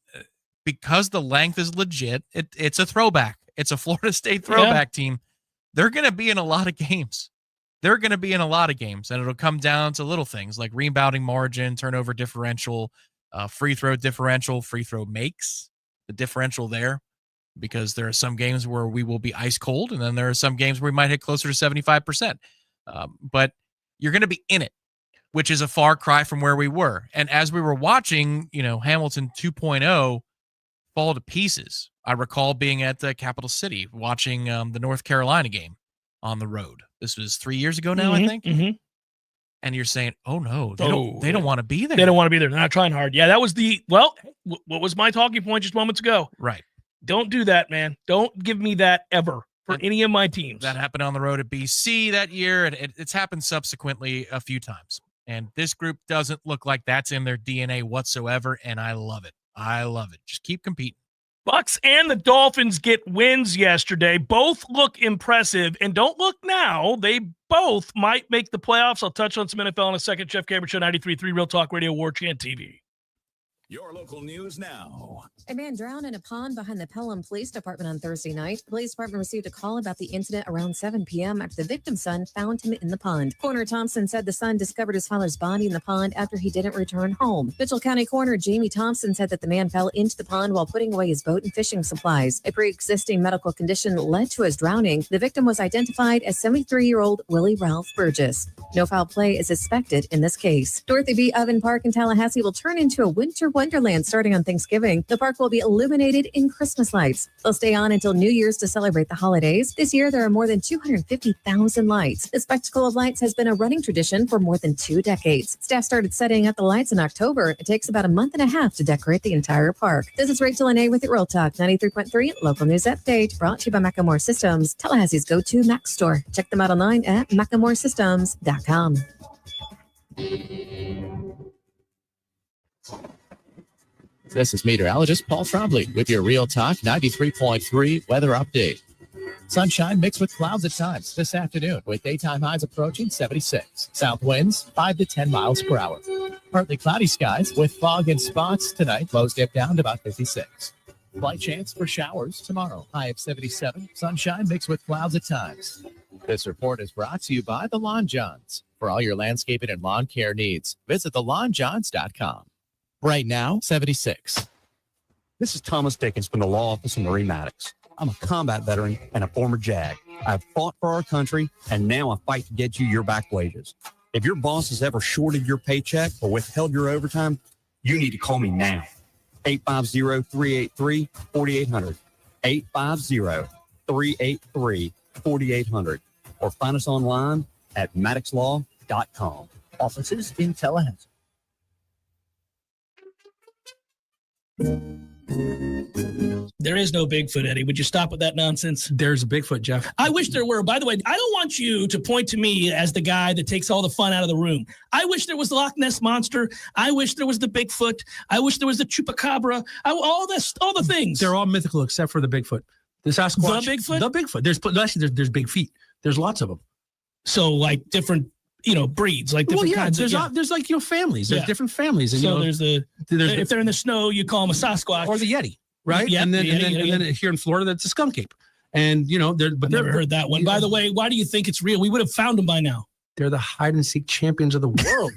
because the length is legit, it's a throwback. It's a Florida State throwback team. They're going to be in a lot of games. And it'll come down to little things like rebounding margin, turnover differential, free throw differential, free throw makes, the differential there, because there are some games where we will be ice cold, and then there are some games where we might hit closer to 75%. But you're going to be in it, which is a far cry from where we were. And as we were watching, Hamilton 2.0 fall to pieces, I recall being at the Capital City watching the North Carolina game on the road. This was 3 years ago now, I think. Mm-hmm. and you're saying, oh no, they don't want to be there. They don't want to be there. They're not trying hard. Yeah, that was what was my talking point just moments ago? Right. Don't do that, man. Don't give me that ever for any of my teams. That happened on the road at BC that year, and it's happened subsequently a few times. And this group doesn't look like that's in their DNA whatsoever, and I love it. I love it. Just keep competing. Bucks and the Dolphins get wins yesterday. Both look impressive, and don't look now. They both might make the playoffs. I'll touch on some NFL in a second. Jeff Cameron Show, 93.3 Real Talk Radio, Warchant TV. Your local news now. A man drowned in a pond behind the Pelham Police Department on Thursday night. The police department received a call about the incident around 7 p.m. after the victim's son found him in the pond. Coroner Thompson said the son discovered his father's body in the pond after he didn't return home. Mitchell County Coroner Jamie Thompson said that the man fell into the pond while putting away his boat and fishing supplies. A pre-existing medical condition led to his drowning. The victim was identified as 73-year-old Willie Ralph Burgess. No foul play is suspected in this case. Dorothy B. Oven Park in Tallahassee will turn into a winter wonderland starting on Thanksgiving. The park will be illuminated in Christmas lights. They'll stay on until New Year's to celebrate the holidays. This year, there are more than 250,000 lights. The spectacle of lights has been a running tradition for more than 2 decades. Staff started setting up the lights in October. It takes about a month and a half to decorate the entire park. This is Rachel and A with your Real Talk 93.3 local news update brought to you by Macklemore Systems, Tallahassee's go-to Mac store. Check them out online at MacklemoreSystems.com. This is meteorologist Paul Trombley with your Real Talk 93.3 weather update. Sunshine mixed with clouds at times this afternoon with daytime highs approaching 76. South winds 5 to 10 miles per hour. Partly cloudy skies with fog in spots tonight. Lows dip down to about 56. Slight chance for showers tomorrow. High of 77. Sunshine mixed with clouds at times. This report is brought to you by the Lawn Johns. For all your landscaping and lawn care needs, visit thelawnjohns.com. Right now, 76. This is Thomas Dickens from the Law Office of Marie Maddox. I'm a combat veteran and a former JAG. I've fought for our country, and now I fight to get you your back wages. If your boss has ever shorted your paycheck or withheld your overtime, you need to call me now. 850-383-4800. 850-383-4800. Or find us online at maddoxlaw.com. Offices in Tallahassee. There is no Bigfoot, Eddie. Would you stop with that nonsense? There's a Bigfoot, Jeff. I wish there were. By the way, I don't want you to point to me as the guy that takes all the fun out of the room. I wish there was the Loch Ness Monster. I wish there was the Bigfoot. I wish there was the Chupacabra. All the things. They're all mythical except for the Bigfoot. The Sasquatch. The Bigfoot? The Bigfoot. There's big feet. There's lots of them. So like different, breeds, like different kinds. There's like, families. There's different families. And, so there's if they're in the snow, you call them a Sasquatch. Or the Yeti, right? Yeah, and then here in Florida, that's a skunk ape. And, but never heard that one. By the way, why do you think it's real? We would have found them by now. They're the hide and seek champions of the world.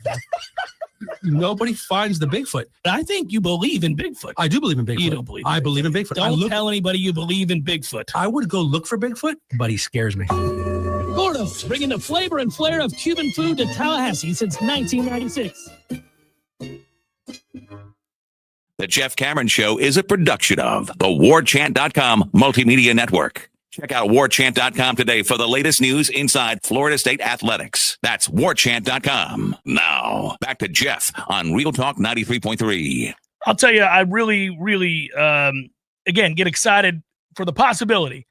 Nobody finds the Bigfoot. I think you believe in Bigfoot. I do believe in Bigfoot. You don't believe. I believe in Bigfoot. Don't tell anybody you believe in Bigfoot. I would go look for Bigfoot, but he scares me. Gordo's, bringing the flavor and flair of Cuban food to Tallahassee since 1996. The Jeff Cameron Show is a production of the Warchant.com Multimedia Network. Check out Warchant.com today for the latest news inside Florida State athletics. That's Warchant.com. Now, back to Jeff on Real Talk 93.3. I'll tell you, I really, really, again, get excited for the possibility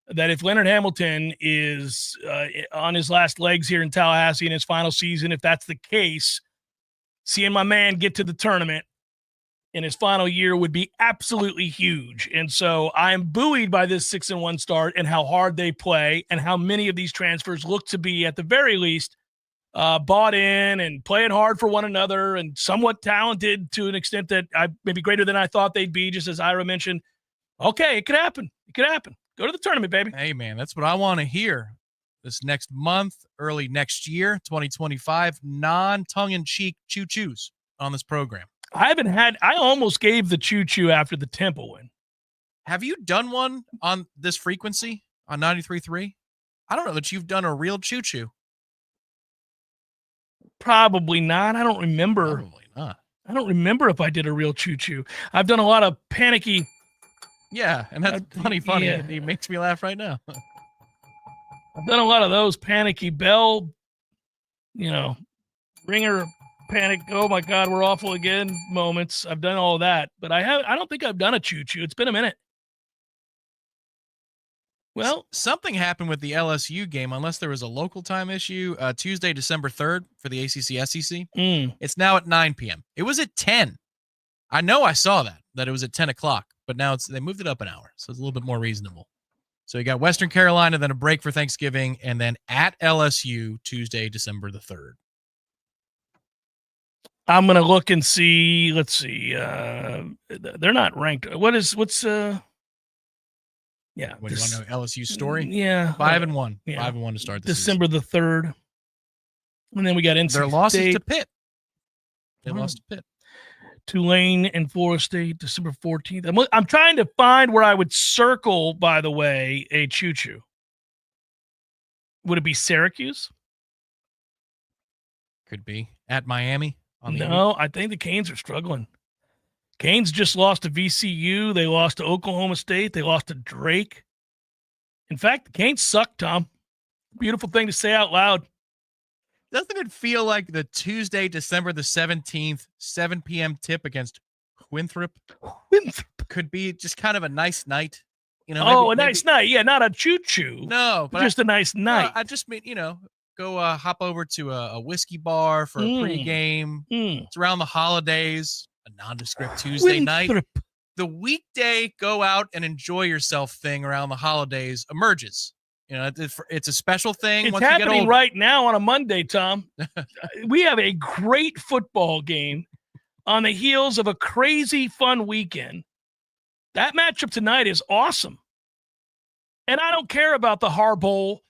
that if Leonard Hamilton is on his last legs here in Tallahassee in his final season, if that's the case, seeing my man get to the tournament in his final year would be absolutely huge. And so I'm buoyed by this 6-1 start and how hard they play and how many of these transfers look to be, at the very least, bought in and playing hard for one another and somewhat talented to an extent that maybe greater than I thought they'd be, just as Ira mentioned. Okay, it could happen. It could happen. Go to the tournament, baby. Hey, man, that's what I want to hear. This next month, early next year, 2025, non-tongue-in-cheek choo-choos on this program. I almost gave the choo-choo after the Temple win. Have you done one on this frequency on 93.3? I don't know that you've done a real choo-choo. Probably not. I don't remember. Probably not. I don't remember if I did a real choo-choo. I've done a lot of panicky. Yeah, and that's funny. Yeah. It makes me laugh right now. I've done a lot of those panicky bell, Ringer, panic, oh my God, we're awful again moments. I've done all that, but I don't think I've done a choo-choo. It's been a minute. Well, something happened with the LSU game, unless there was a local time issue. Tuesday, December 3rd for the ACC-SEC. It's now at 9 p.m. It was at 10. I know I saw that it was at 10 o'clock, but now they moved it up an hour, so it's a little bit more reasonable. So you got Western Carolina, then a break for Thanksgiving, and then at LSU Tuesday, December the 3rd. I'm going to look and see. Let's see. They're not ranked. What's yeah. What, do you want to know LSU's story? Yeah. 5-1. Yeah. 5-1 to start the December the 3rd. And then we got NC Their losses State. to Pitt. They lost to Pitt. Tulane and Florida State, December 14th. I'm trying to find where I would circle, by the way, a choo-choo. Would it be Syracuse? Could be. At Miami? No, I think the Canes are struggling. Canes just lost to VCU. They lost to Oklahoma State. They lost to Drake. In fact, the Canes suck, Tom. Beautiful thing to say out loud. Doesn't it feel like the Tuesday, December the 17th, 7 p.m. tip against Winthrop could be just kind of a nice night? You know, nice night. Yeah, not a choo-choo. No, but just a nice night. I just mean, go hop over to a whiskey bar for a pregame. It's around the holidays, a nondescript Tuesday night. The weekday go out and enjoy yourself thing around the holidays emerges. It's a special thing. It's once you get happening older. right now on a Monday, Tom. We have a great football game on the heels of a crazy fun weekend. That matchup tonight is awesome. And I don't care about the Har Bowl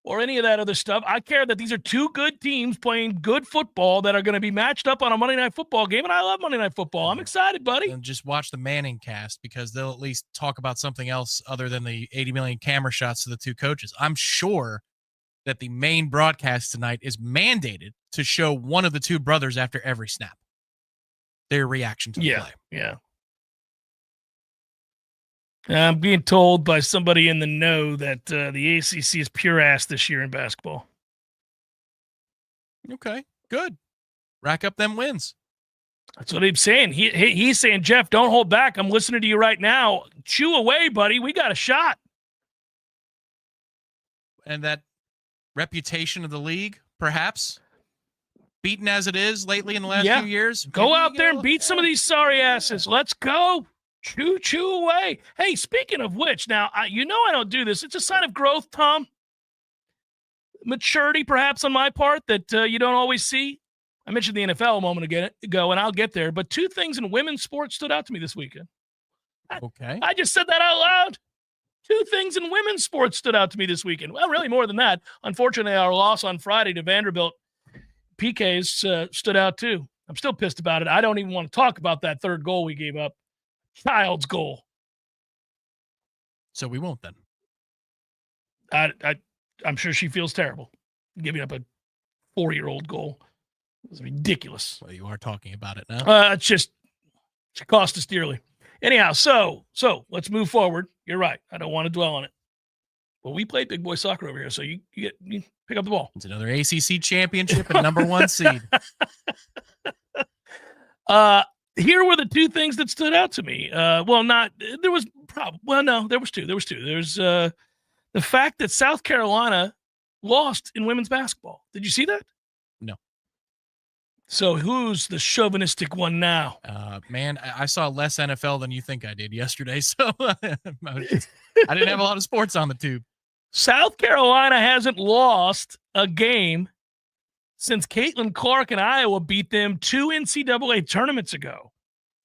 or any of that other stuff. I care that these are two good teams playing good football that are going to be matched up on a Monday Night Football game, and I love Monday Night Football. I'm excited, buddy. And just watch the Manning cast because they'll at least talk about something else other than the 80 million camera shots to the two coaches. I'm sure that the main broadcast tonight is mandated to show one of the two brothers after every snap. Their reaction to the play. Yeah. I'm being told by somebody in the know that the ACC is pure ass this year in basketball. Okay, good. Rack up them wins. That's what he's saying. He's saying, Jeff, don't hold back. I'm listening to you right now. Chew away, buddy. We got a shot. And that reputation of the league, perhaps, beaten as it is lately in the last few years. Go out there and beat some of these sorry asses. Let's go. Chew away. Hey, speaking of which, now, I don't do this. It's a sign of growth, Tom. Maturity, perhaps, on my part that you don't always see. I mentioned the NFL a moment ago, and I'll get there. But two things in women's sports stood out to me this weekend. Okay. I just said that out loud. Two things in women's sports stood out to me this weekend. Well, really more than that. Unfortunately, our loss on Friday to Vanderbilt PKs stood out too. I'm still pissed about it. I don't even want to talk about that third goal we gave up. Child's goal. So we won't then. I'm sure she feels terrible giving up a 4-year-old goal. It was ridiculous. Well, you are talking about it now. It cost us dearly. Anyhow, so let's move forward. You're right. I don't want to dwell on it. Well, we played big boy soccer over here, so you pick up the ball. It's another ACC championship and number 1 seed. Here were the two things that stood out to me. There was two. There's the fact that South Carolina lost in women's basketball. Did you see that? No. So who's the chauvinistic one now? Man, I saw less NFL than you think I did yesterday, so I didn't have a lot of sports on the tube. South Carolina hasn't lost a game since Caitlin Clark and Iowa beat them 2 NCAA tournaments ago.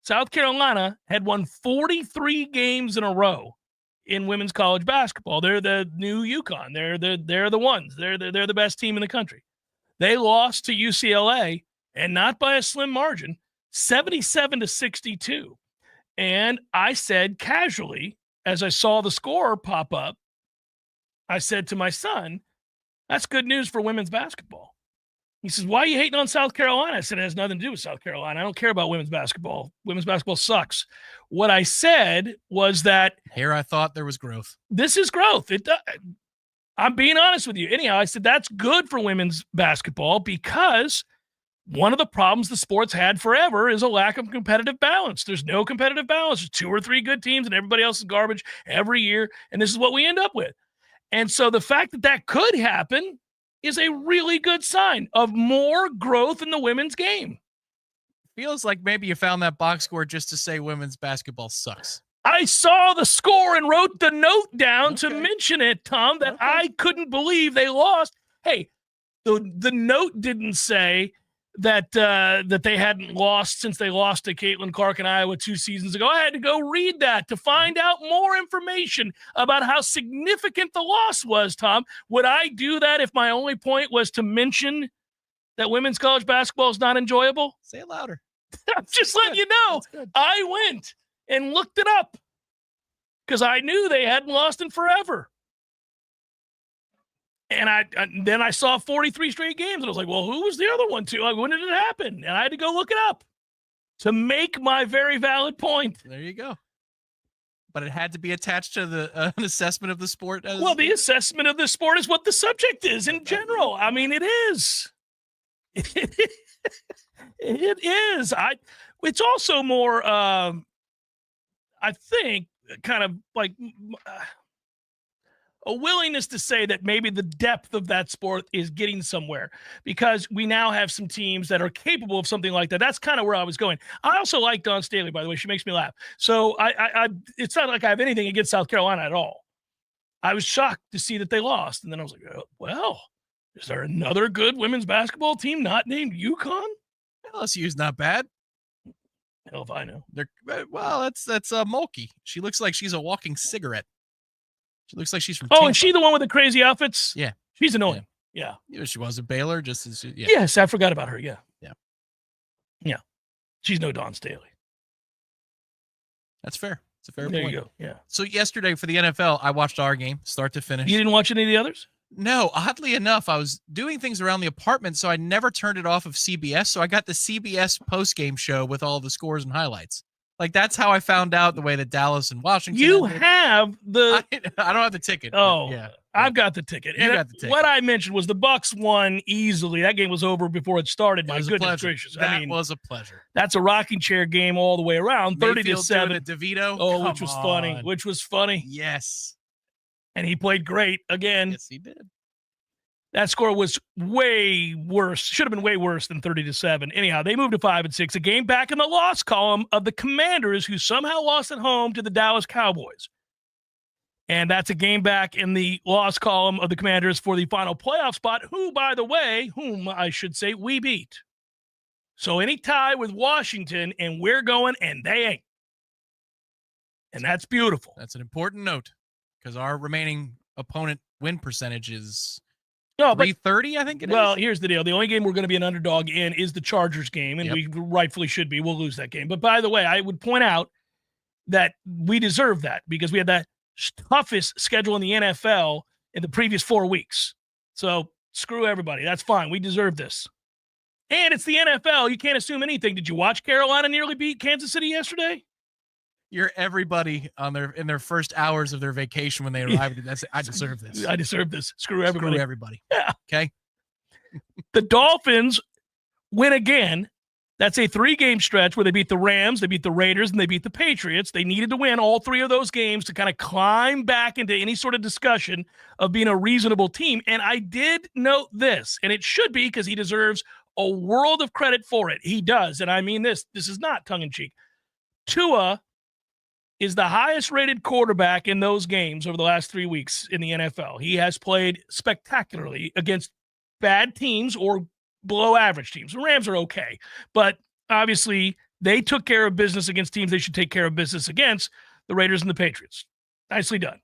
South Carolina had won 43 games in a row in women's college basketball. They're the new UConn. They're the ones. They're the best team in the country. They lost to UCLA, and not by a slim margin, 77-62. And I said casually, as I saw the score pop up, I said to my son, that's good news for women's basketball. He says, why are you hating on South Carolina? I said, it has nothing to do with South Carolina. I don't care about women's basketball. Women's basketball sucks. What I said was that here I thought there was growth. This is growth. I'm being honest with you. Anyhow, I said that's good for women's basketball because one of the problems the sport's had forever is a lack of competitive balance. There's no competitive balance. There's 2 or 3 good teams and everybody else is garbage every year. And this is what we end up with. And so the fact that that could happen is a really good sign of more growth in the women's game. Feels like maybe you found that box score just to say women's basketball sucks. I saw the score and wrote the note down to mention it, Tom, that I couldn't believe they lost. Hey, the note didn't say that that they hadn't lost since they lost to Caitlin Clark in Iowa 2 seasons ago. I had to go read that to find out more information about how significant the loss was, Tom. Would I do that if my only point was to mention that women's college basketball is not enjoyable? Say it louder. I'm just letting you know. I went and looked it up because I knew they hadn't lost in forever. And then I saw 43 straight games, and I was like, well, who was the other one too? Like, when did it happen? And I had to go look it up to make my very valid point. There you go. But it had to be attached to the an assessment of the sport. Well, the assessment of the sport is what the subject is in general. I mean, it is. It is. It's also more, I think, kind of like a willingness to say that maybe the depth of that sport is getting somewhere because we now have some teams that are capable of something like that. That's kind of where I was going. I also like Dawn Staley, by the way. She makes me laugh. So it's not like I have anything against South Carolina at all. I was shocked to see that they lost. And then I was like, oh, well, is there another good women's basketball team not named UConn? LSU's not bad. Hell if I know. Well, that's Mulkey. She looks like she's a walking cigarette. She looks like she's from Tampa. And she the one with the crazy outfits? Yeah. She's annoying. Yeah. She was a Baylor just as yeah. Yes, I forgot about her. Yeah. Yeah. Yeah. She's no Dawn Staley. That's fair. It's a fair there point. You go. Yeah. So yesterday for the NFL, I watched our game start to finish. You didn't watch any of the others? No, oddly enough, I was doing things around the apartment, so I never turned it off of CBS. So I got the CBS post-game show with all the scores and highlights. Like, that's how I found out the way that Dallas and Washington ended. Have the... I don't have the ticket. Oh, yeah. I've got the ticket. You got the ticket. What I mentioned was the Bucks won easily. That game was over before it started. My goodness gracious. That was a pleasure. That's a rocking chair game all the way around. 30-7. At DeVito. Oh, which was funny. Which was funny. Yes. And he played great again. Yes, he did. That score was way worse. Should have been way worse than 30-7. Anyhow, they moved to 5-6. A game back in the loss column of the Commanders, who somehow lost at home to the Dallas Cowboys. And that's a game back in the loss column of the Commanders for the final playoff spot, whom I should say, we beat. So any tie with Washington, and we're going, and they ain't. And that's beautiful. That's an important note because our remaining opponent win percentage is 330, I think it is. Well, here's the deal. The only game we're going to be an underdog in is the Chargers game, and we rightfully should be. We'll lose that game. But by the way, I would point out that we deserve that because we had that toughest schedule in the NFL in the previous 4 weeks. So screw everybody. That's fine. We deserve this. And it's the NFL. You can't assume anything. Did you watch Carolina nearly beat Kansas City yesterday? You're everybody in their first hours of their vacation when they arrived. I deserve this. I deserve this. Screw everybody. Screw everybody. Yeah. Okay. The Dolphins win again. That's a 3-game stretch where they beat the Rams, they beat the Raiders, and they beat the Patriots. They needed to win all 3 of those games to kind of climb back into any sort of discussion of being a reasonable team. And I did note this, and it should be because he deserves a world of credit for it. He does. And I mean this. This is not tongue-in-cheek. Tua is the highest rated quarterback in those games over the last 3 weeks in the NFL. He has played spectacularly against bad teams or below average teams. The Rams are okay, but obviously they took care of business against teams they should take care of business against, the Raiders and the Patriots. Nicely done.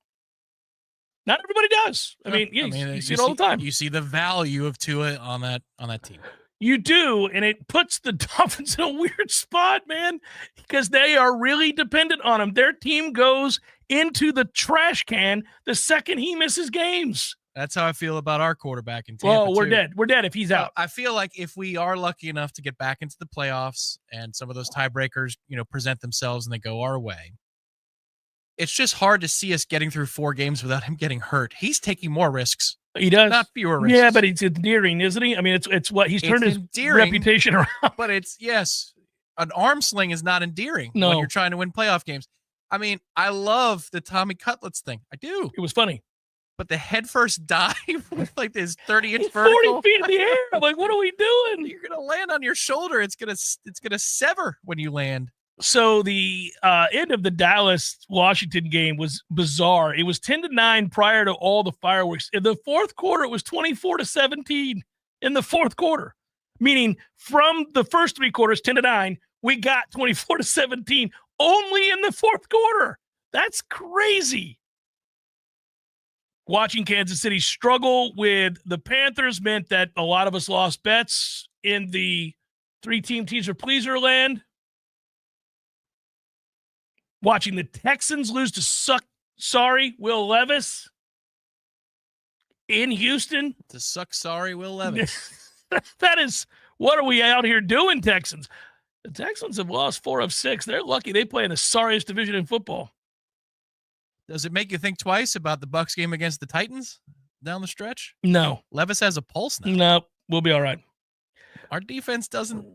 Not everybody does. I mean, you see it all the time. You see the value of Tua on that team. You do, and it puts the Dolphins in a weird spot, man, because they are really dependent on him. Their team goes into the trash can the second he misses games. That's how I feel about our quarterback in Tampa. Well, we're dead. We're dead if he's out. I feel like if we are lucky enough to get back into the playoffs and some of those tiebreakers, present themselves and they go our way, it's just hard to see us getting through 4 games without him getting hurt. He's taking more risks He does. Not fewer risks. Yeah, but it's endearing, isn't he? I mean, it's what he's turned his endearing, reputation around. But it's, yes, an arm sling is not endearing No. when you're trying to win playoff games. I mean, I love the Tommy Cutlets thing. I do. It was funny. But the headfirst dive with like this 30-inch vertical. 40 feet in the air. I'm like, what are we doing? You're going to land on your shoulder. It's going to sever when you land. So the end of the Dallas-Washington game was bizarre. It was 10-9 prior to all the fireworks. In the fourth quarter, it was 24-17 in the fourth quarter, meaning from the first three quarters, 10-9, we got 24-17 only in the fourth quarter. That's crazy. Watching Kansas City struggle with the Panthers meant that a lot of us lost bets in the three-team teaser-pleaser land. Watching the Texans lose to Will Levis in Houston. Will Levis. That is, what are we out here doing, Texans? The Texans have lost 4 of 6. They're lucky they play in the sorriest division in football. Does it make you think twice about the Bucs game against the Titans down the stretch? No. Levis has a pulse now. No, we'll be all right. Our defense doesn't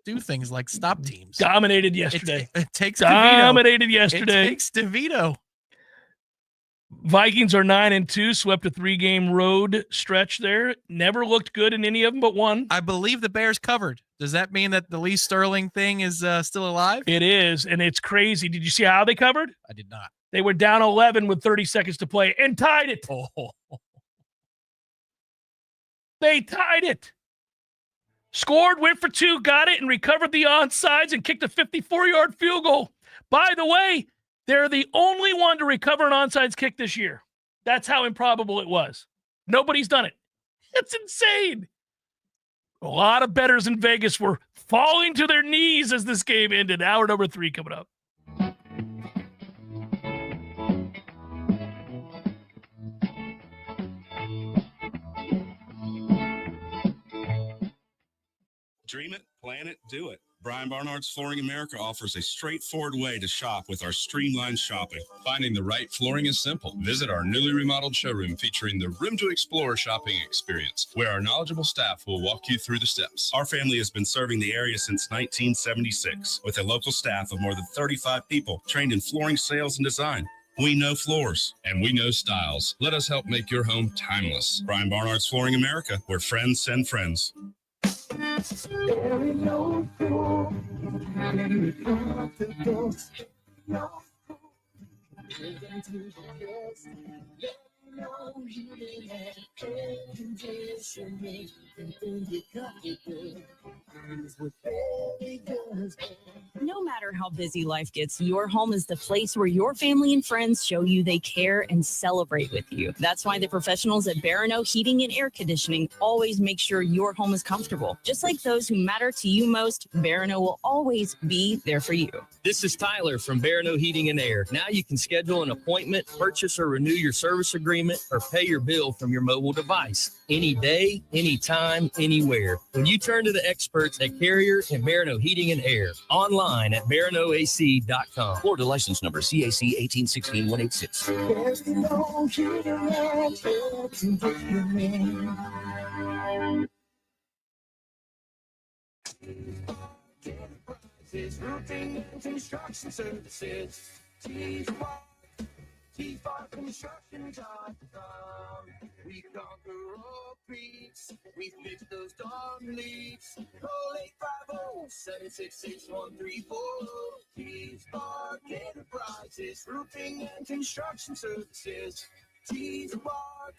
do things like stop teams. Dominated yesterday. It takes Dominated DeVito. yesterday. It takes DeVito. Vikings are 9-2, swept a 3-game road stretch there. Never looked good in any of them but one. I believe the Bears covered. Does that mean that the Lee Sterling thing is still alive? It is, and it's crazy. Did you see how they covered? I did not. They were down 11 with 30 seconds to play and tied it. Oh. They tied it. Scored, went for 2, got it, and recovered the onside and kicked a 54-yard field goal. By the way, they're the only one to recover an onside kick this year. That's how improbable it was. Nobody's done it. It's insane. A lot of bettors in Vegas were falling to their knees as this game ended. Hour number 3 coming up. Dream it, plan it, do it. Brian Barnard's Flooring America offers a straightforward way to shop with our streamlined shopping. Finding the right flooring is simple. Visit our newly remodeled showroom featuring the Room to Explore shopping experience, where our knowledgeable staff will walk you through the steps. Our family has been serving the area since 1976 with a local staff of more than 35 people trained in flooring sales and design. We know floors. And we know styles. Let us help make your home timeless. Brian Barnard's Flooring America, where friends send friends. No matter how busy life gets, your home is the place where your family and friends show you they care and celebrate with you. That's why the professionals at Barano Heating and Air Conditioning always make sure your home is comfortable. Just like those who matter to you most, Barano will always be there for you. This is Tyler from Barano Heating and Air. Now you can schedule an appointment, purchase or renew your service agreement, or pay your bill from your mobile device. Any day, anytime, anywhere. When you turn to the experts at Carrier and Barano Heating and Air. Online at baranoac.com. Florida license number CAC 1861186. Roofing and construction services. T5construction.com. We conquer all creeks. We fix those dark leaks. Call 850-766-1340. T-Spark Enterprises. Roofing and construction services. T-Spark.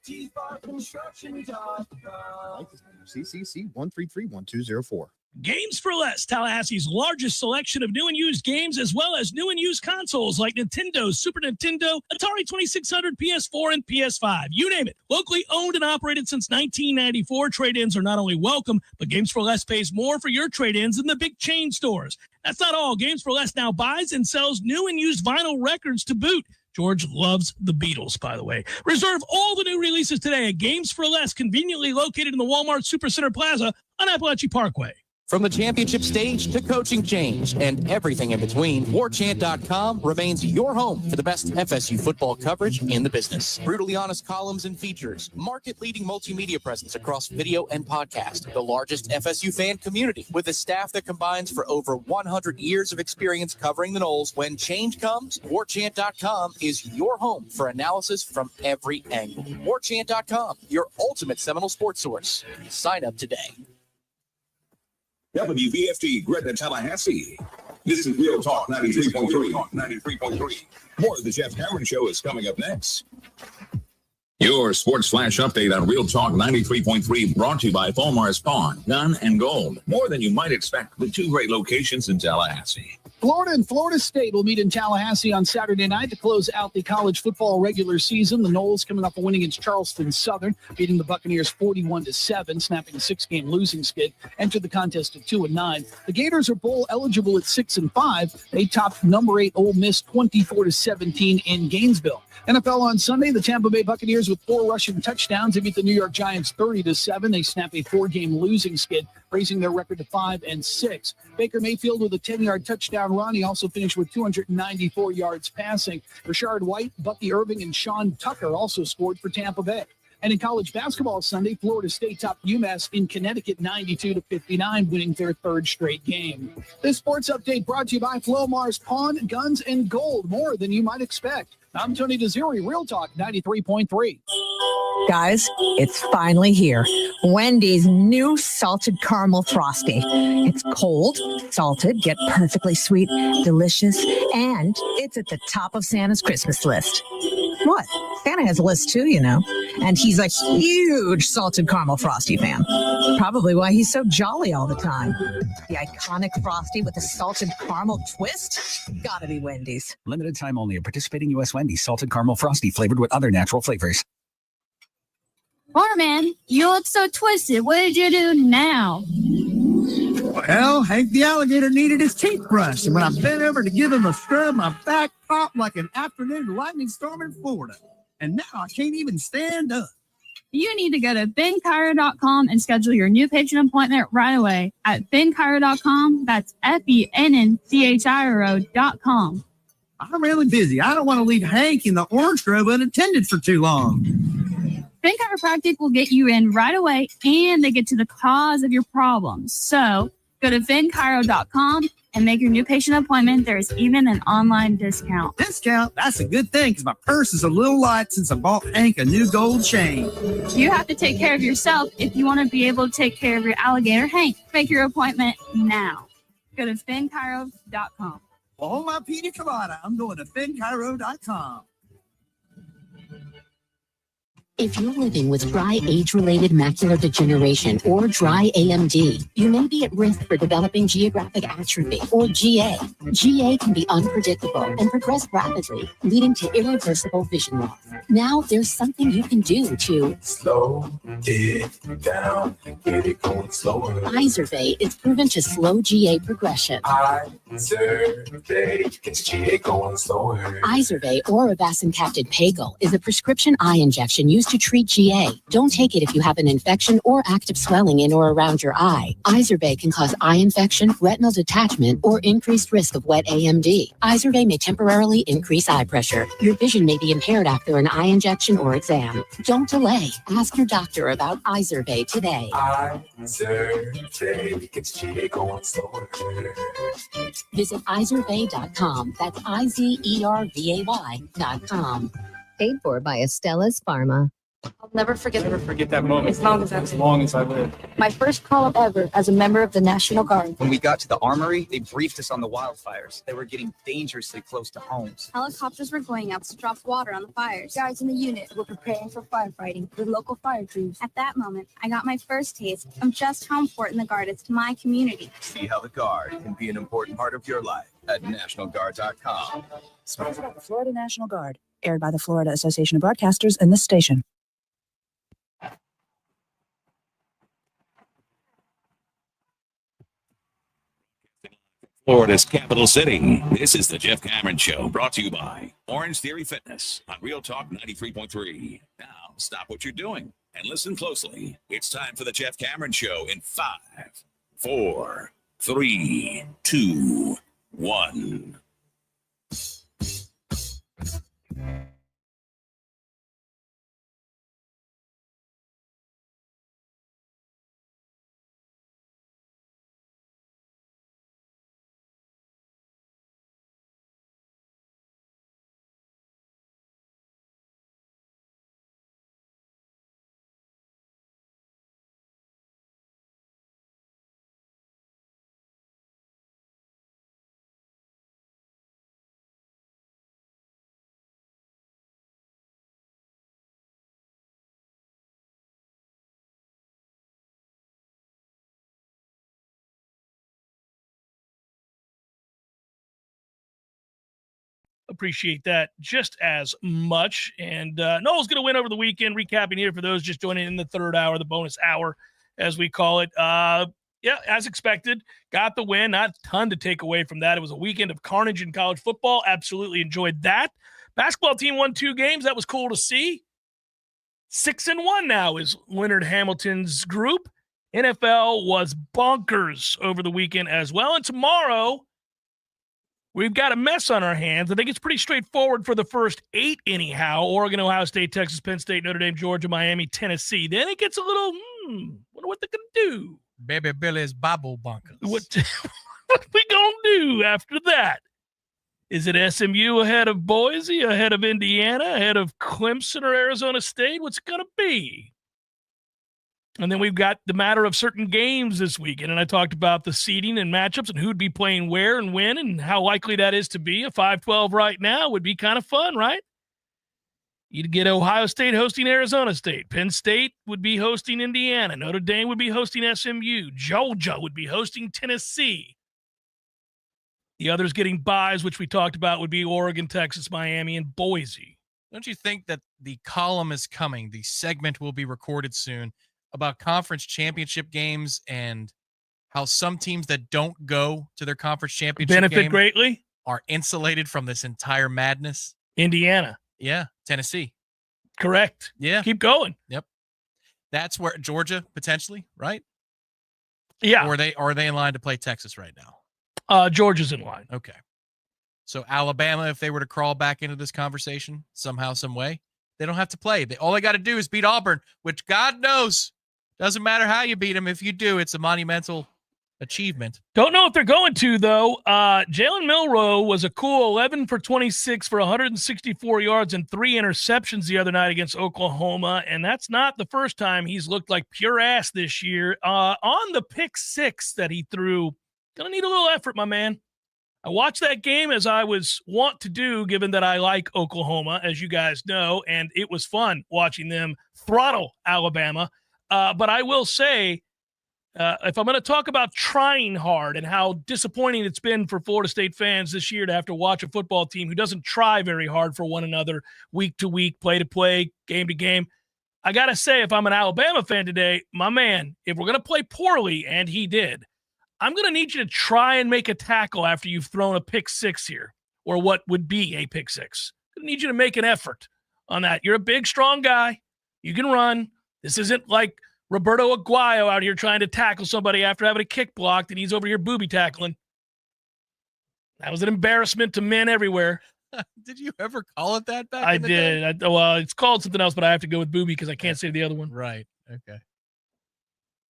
T5construction.com. CCC 1331204. Games for Less, Tallahassee's largest selection of new and used games, as well as new and used consoles like Nintendo, Super Nintendo, Atari 2600, PS4, and PS5. You name it. Locally owned and operated since 1994, trade-ins are not only welcome, but Games for Less pays more for your trade-ins than the big chain stores. That's not all. Games for Less now buys and sells new and used vinyl records to boot. George loves the Beatles, by the way. Reserve all the new releases today at Games for Less, conveniently located in the Walmart Supercenter Plaza on Appalachian Parkway. From the championship stage to coaching change and everything in between, Warchant.com remains your home for the best FSU football coverage in the business. Brutally honest columns and features, market-leading multimedia presence across video and podcast, the largest FSU fan community with a staff that combines for over 100 years of experience covering the Noles. When change comes, Warchant.com is your home for analysis from every angle. Warchant.com, your ultimate Seminole sports source. Sign up today. WVFT Greater Tallahassee. This is Real Talk 93.3. More of the Jeff Cameron Show is coming up next. Your sports flash update on Real Talk 93.3 brought to you by Fulmar's Pawn, Gun and Gold. More than you might expect with two great locations in Tallahassee. Florida and Florida State will meet in Tallahassee on Saturday night to close out the college football regular season. The Noles coming off a win against Charleston Southern, beating the Buccaneers 41-7, snapping a 6-game losing skid, entered the contest at 2-9. The Gators are bowl eligible at 6-5. They topped number 8 Ole Miss 24-17 in Gainesville. NFL on Sunday, the Tampa Bay Buccaneers with 4 rushing touchdowns. They beat the New York Giants 30-7. They snap a 4-game losing skid, raising their record to 5-6. Baker Mayfield with a 10-yard touchdown run. He also finished with 294 yards passing. Rashard White, Bucky Irving, and Sean Tucker also scored for Tampa Bay. And in college basketball Sunday, Florida State topped UMass in Connecticut 92-59, winning their 3rd straight game. This sports update brought to you by Flomar's Pawn, Guns, and Gold. More than you might expect. I'm Tony Desiri, Real Talk 93.3. Guys, it's finally here. Wendy's new salted caramel frosty. It's cold, salted, yet perfectly sweet, delicious, and it's at the top of Santa's Christmas list. What? Santa has a list too, you know. And he's a huge salted caramel frosty fan. Probably why he's so jolly all the time. The iconic frosty with a salted caramel twist? Gotta be Wendy's. Limited time only at participating U.S. Wendy's salted caramel frosty flavored with other natural flavors. Barman, you look so twisted. What did you do now? Well, Hank the alligator needed his teeth brushed, and when I bent over to give him a scrub, my back popped like an afternoon lightning storm in Florida. And now I can't even stand up. You need to go to FinChiro.com and schedule your new patient appointment right away at FinChiro.com. That's FENNCHIRO.com. I'm really busy. I don't want to leave Hank in the orange grove unattended for too long. Fin Chiropractic will get you in right away, and they get to the cause of your problems. So go to FinChiro.com and make your new patient appointment. There's even an online discount. Discount? That's a good thing because my purse is a little light since I bought Hank a new gold chain. You have to take care of yourself if you want to be able to take care of your alligator Hank. Make your appointment now. Go to FinChiro.com. All my pina colada, I'm going to FinChiro.com. If you're living with dry age-related macular degeneration or dry AMD, you may be at risk for developing geographic atrophy or GA. GA can be unpredictable and progress rapidly, leading to irreversible vision loss. Now there's something you can do to slow it down, get it going slower. Izervay is proven to slow GA progression. Izervay gets GA going slower. Izervay or avacincaptad pagel is a prescription eye injection used to treat GA. Don't take it if you have an infection or active swelling in or around your eye. Izervay can cause eye infection, retinal detachment, or increased risk of wet AMD. Izervay may temporarily increase eye pressure. Your vision may be impaired after an eye injection or exam. Don't delay. Ask your doctor about Izervay today. Izervay gets GA going slower. Visit Izervay.com. That's IZERVAY.com. Paid for by Estella's Pharma. I'll never forget that moment. As long as I live. my first call-up ever as a member of the National Guard. When we got to the armory, they briefed us on the wildfires. They were getting dangerously close to homes. Helicopters were going out to drop water on the fires. Guys in the unit were preparing for firefighting with local fire crews. At that moment, I got my first taste of just how important the Guard is to my community. See how the Guard can be an important part of your life at NationalGuard.com. Sponsored by the Florida National Guard. Aired by the Florida Association of Broadcasters and this station. Florida's capital city. This is the Jeff Cameron Show, brought to you by Orange Theory Fitness on Real Talk 93.3. Now, stop what you're doing and listen closely. It's time for the Jeff Cameron Show in 5, 4, 3, 2, 1. Appreciate that just as much. And Noel's going to win over the weekend. Recapping here for those just joining in the third hour, the bonus hour, as we call it. Yeah, as expected, got the win. Not a ton to take away from that. It was a weekend of carnage in college football. Absolutely enjoyed that. Basketball team won 2 games. That was cool to see. 6-1 now is Leonard Hamilton's group. NFL was bonkers over the weekend as well. And tomorrow, we've got a mess on our hands. I think it's pretty straightforward for the first 8 anyhow. Oregon, Ohio State, Texas, Penn State, Notre Dame, Georgia, Miami, Tennessee. Then it gets a little, wonder what they're going to do. Baby Billy's Bible Bunkers. What we going to do after that? Is it SMU ahead of Boise, ahead of Indiana, ahead of Clemson or Arizona State? What's it going to be? And then we've got the matter of certain games this weekend. And I talked about the seeding and matchups and who'd be playing where and when and how likely that is to be. A 5-12 right now would be kind of fun, right? You'd get Ohio State hosting Arizona State. Penn State would be hosting Indiana. Notre Dame would be hosting SMU. Georgia would be hosting Tennessee. The others getting buys, which we talked about, would be Oregon, Texas, Miami, and Boise. Don't you think that the column is coming? The segment will be recorded soon about conference championship games and how some teams that don't go to their conference championship benefit game greatly are insulated from this entire madness. Indiana. Yeah. Tennessee. Correct. Yeah. Keep going. Yep. That's where Georgia potentially, right? Yeah. Or are they in line to play Texas right now? Georgia's in line. Okay. So Alabama, if they were to crawl back into this conversation somehow, some way, they don't have to play. All they got to do is beat Auburn, which God knows doesn't matter how you beat them. If you do, it's a monumental achievement. Don't know if they're going to, though. Jalen Milroe was a cool 11 for 26 for 164 yards and 3 interceptions the other night against Oklahoma, and that's not the first time he's looked like pure ass this year. On the pick 6 that he threw, gonna need a little effort, my man. I watched that game as I was wont to do, given that I like Oklahoma, as you guys know, and it was fun watching them throttle Alabama. But I will say, if I'm going to talk about trying hard and how disappointing it's been for Florida State fans this year to have to watch a football team who doesn't try very hard for one another week to week, play to play, game to game, I got to say, if I'm an Alabama fan today, my man, if we're going to play poorly, and he did, I'm going to need you to try and make a tackle after you've thrown a pick 6 here, or what would be a pick 6. I need you to make an effort on that. You're a big, strong guy. You can run. This isn't like Roberto Aguayo out here trying to tackle somebody after having a kick blocked, and he's over here booby tackling. That was an embarrassment to men everywhere. Did you ever call it that back? I did. Well, it's called something else, but I have to go with booby because I can't say the other one. Right. Okay.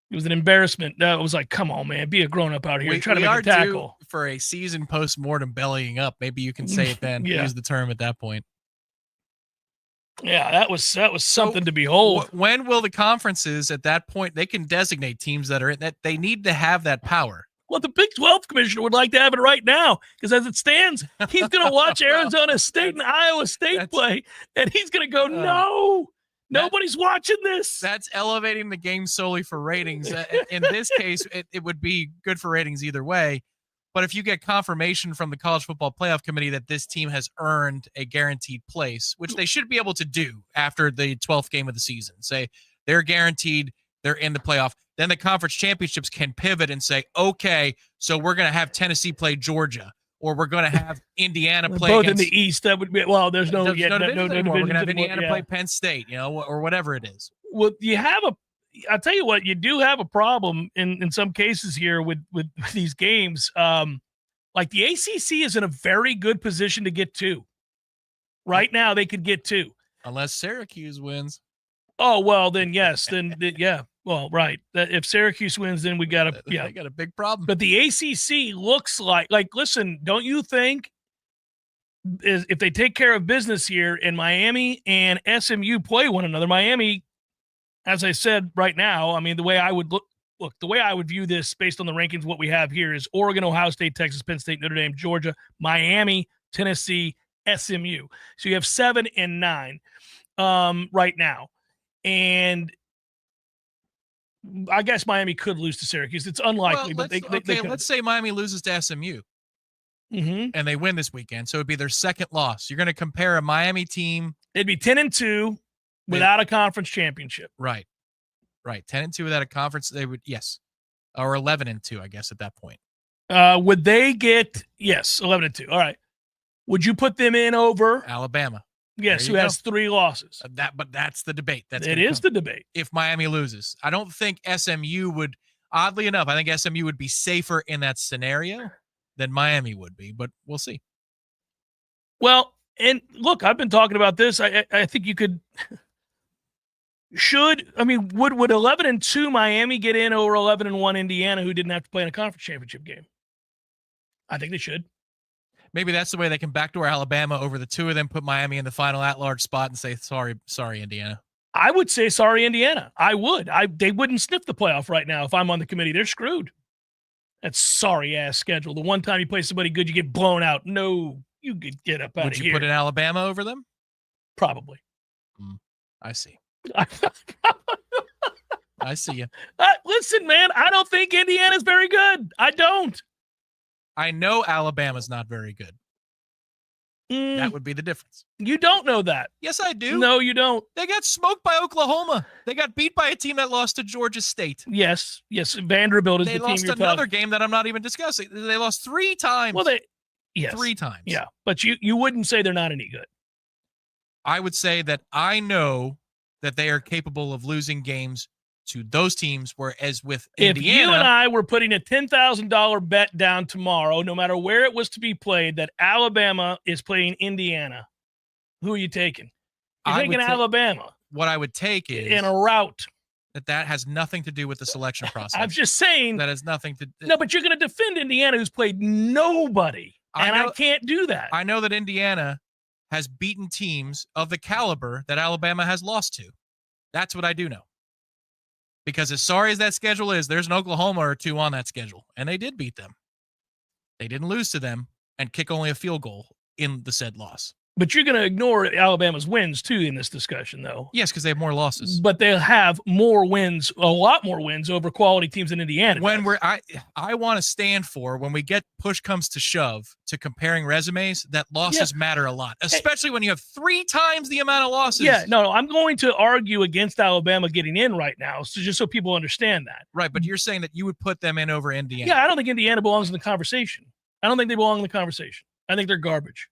It was an embarrassment. It was like, come on, man, be a grown up out here. Try to make a tackle. For a season post-mortem bellying up. Maybe you can say it then. Yeah. Use the term at that point. Yeah, that was something to behold. When will the conferences at that point, they can designate teams that are in that they need to have that power? Well, the Big 12 commissioner would like to have it right now because as it stands, he's going to watch Arizona State and Iowa State play, and he's going to go, no. Nobody's watching this. That's elevating the game solely for ratings. In this case, it would be good for ratings either way. But if you get confirmation from the College Football Playoff Committee that this team has earned a guaranteed place, which they should be able to do after the 12th game of the season, say they're guaranteed, they're in the playoff, then the conference championships can pivot and say, okay, so we're going to have Tennessee play Georgia. Or we're going to have Indiana play both against, in the East. That would be there's no divisions no anymore. We're going to have Indiana yeah. play Penn State, or whatever it is. Well, you have I'll tell you what, you do have a problem in some cases here with these games. Like the ACC is in a very good position to get 2. Right now, they could get 2. Unless Syracuse wins. Oh, well, then yes. Yeah. Well, right. If Syracuse wins, then we got They got a big problem. But the ACC looks like listen, don't you think if they take care of business here and Miami and SMU play one another, Miami, as I said right now, I mean, the way I would the way I would view this based on the rankings, what we have here is Oregon, Ohio State, Texas, Penn State, Notre Dame, Georgia, Miami, Tennessee, SMU. So you have 7 and 9 right now. And I guess Miami could lose to Syracuse. It's unlikely, but they could. Let's say Miami loses to SMU and they win this weekend. So it'd be their second loss. You're going to compare a Miami team. It'd be 10-2 without a conference championship. Right. 10-2 without a conference. They would, yes. Or 11-2, I guess, at that point. Would they get, 11-2. All right. Would you put them in over Alabama? Yes, who has 3 losses. But that's the debate. It is the debate. If Miami loses, I don't think SMU would. Oddly enough, I think SMU would be safer in that scenario than Miami would be. But we'll see. Well, and look, I've been talking about this. I think you could. Would 11-2 Miami get in over 11-1 Indiana, who didn't have to play in a conference championship game? I think they should. Maybe that's the way they can backdoor Alabama over the 2 of them, put Miami in the final at-large spot and say, sorry, Indiana. I would say sorry, Indiana. I would. They wouldn't sniff the playoff right now if I'm on the committee. They're screwed. That sorry-ass schedule. The one time you play somebody good, you get blown out. No, you could get up out of here. Would you put in Alabama over them? Probably. I see. I see you. Listen, man, I don't think Indiana's very good. I don't. I know Alabama's not very good. That would be the difference. You don't know that. Yes, I do. No, you don't. They got smoked by Oklahoma. They got beat by a team that lost to Georgia State. Yes. Vanderbilt is the team you're They lost another game that I'm not even discussing. They lost 3 times. Well, 3 times. Yeah, but you wouldn't say they're not any good. I would say that I know that they are capable of losing games to those teams, whereas with Indiana. If you and I were putting a $10,000 bet down tomorrow, no matter where it was to be played, that Alabama is playing Indiana, who are you taking? You're taking Alabama. What I would take is in a route. That has nothing to do with the selection process. I'm just saying. That has nothing to do. No, but you're going to defend Indiana, who's played nobody. I can't do that. I know that Indiana has beaten teams of the caliber that Alabama has lost to. That's what I do know. Because as sorry as that schedule is, there's an Oklahoma or 2 on that schedule, and they did beat them. They didn't lose to them and kick only a field goal in the said loss. But you're going to ignore Alabama's wins, too, in this discussion, though. Yes, because they have more losses. But they'll have more wins, a lot more wins over quality teams in Indiana. I want to stand for, when we get push comes to shove to comparing resumes, that losses matter a lot, especially when you have 3 times the amount of losses. Yeah, no, I'm going to argue against Alabama getting in right now, just so people understand that. Right, but you're saying that you would put them in over Indiana. Yeah, I don't think Indiana belongs in the conversation. I don't think they belong in the conversation. I think they're garbage.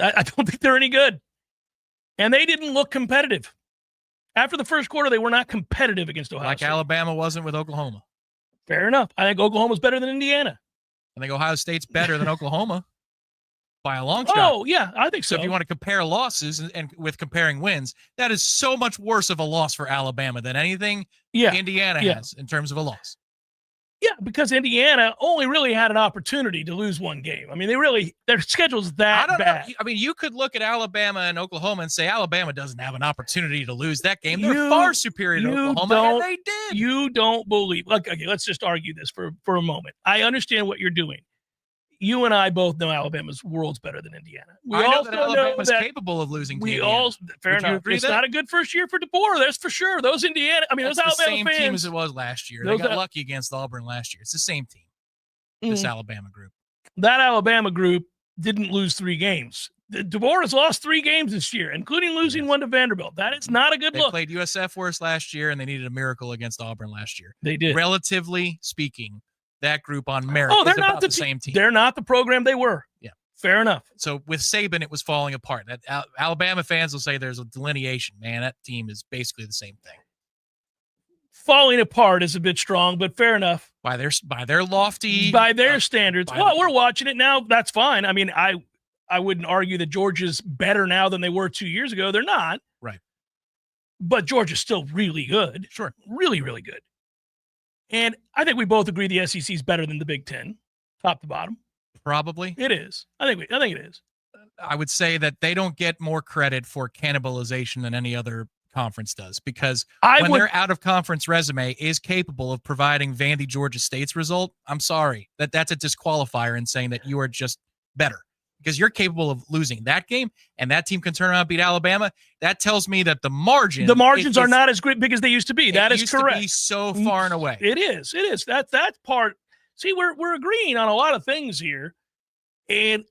I don't think they're any good. And they didn't look competitive. After the first quarter, they were not competitive against Ohio State. Like Alabama wasn't with Oklahoma. Fair enough. I think Oklahoma's better than Indiana. I think Ohio State's better than Oklahoma by a long shot. Oh, yeah, I think so. So if you want to compare losses and with comparing wins, that is so much worse of a loss for Alabama than anything Indiana has in terms of a loss. Yeah, because Indiana only really had an opportunity to lose 1 game. I mean, their schedule's that bad. I mean, you could look at Alabama and Oklahoma and say Alabama doesn't have an opportunity to lose that game. They're far superior to Oklahoma, and they did. You don't believe. Okay, let's just argue this for a moment. I understand what you're doing. You and I both know Alabama's world's better than Indiana. I know that Alabama's capable of losing to Indiana. Fair enough. It's not a good first year for DeBoer, that's for sure. Those Alabama fans. the same team as it was last year. They got lucky against Auburn last year. It's the same team, this Alabama group. That Alabama group didn't lose 3 games. DeBoer has lost 3 games this year, including losing 1 to Vanderbilt. That is not a good look. They played USF worse last year, and they needed a miracle against Auburn last year. They did. Relatively speaking, that group on merit they're is not about the same team. They're not the program they were. Yeah. Fair enough. So with Saban, it was falling apart. That Alabama fans will say there's a delineation. Man, that team is basically the same thing. falling apart is a bit strong, but fair enough. By their lofty, by their standards. by We're watching it now. That's fine. I mean, I wouldn't argue that Georgia's better now than they were 2 years ago. They're not. Right. But Georgia's still really good. Sure. Really, really good. And I think we both agree the SEC is better than the Big Ten, top to bottom. Probably. It is. I think it is. I would say that they don't get more credit for cannibalization than any other conference does, because their out-of-conference resume is capable of providing Vandy Georgia State's result, I'm sorry, that's a disqualifier in saying that you are just better, because you're capable of losing that game, and that team can turn around and beat Alabama. That tells me that the margins are not as big as they used to be. That is correct. To be so far and away. It is. That part. See, we're agreeing on a lot of things here, and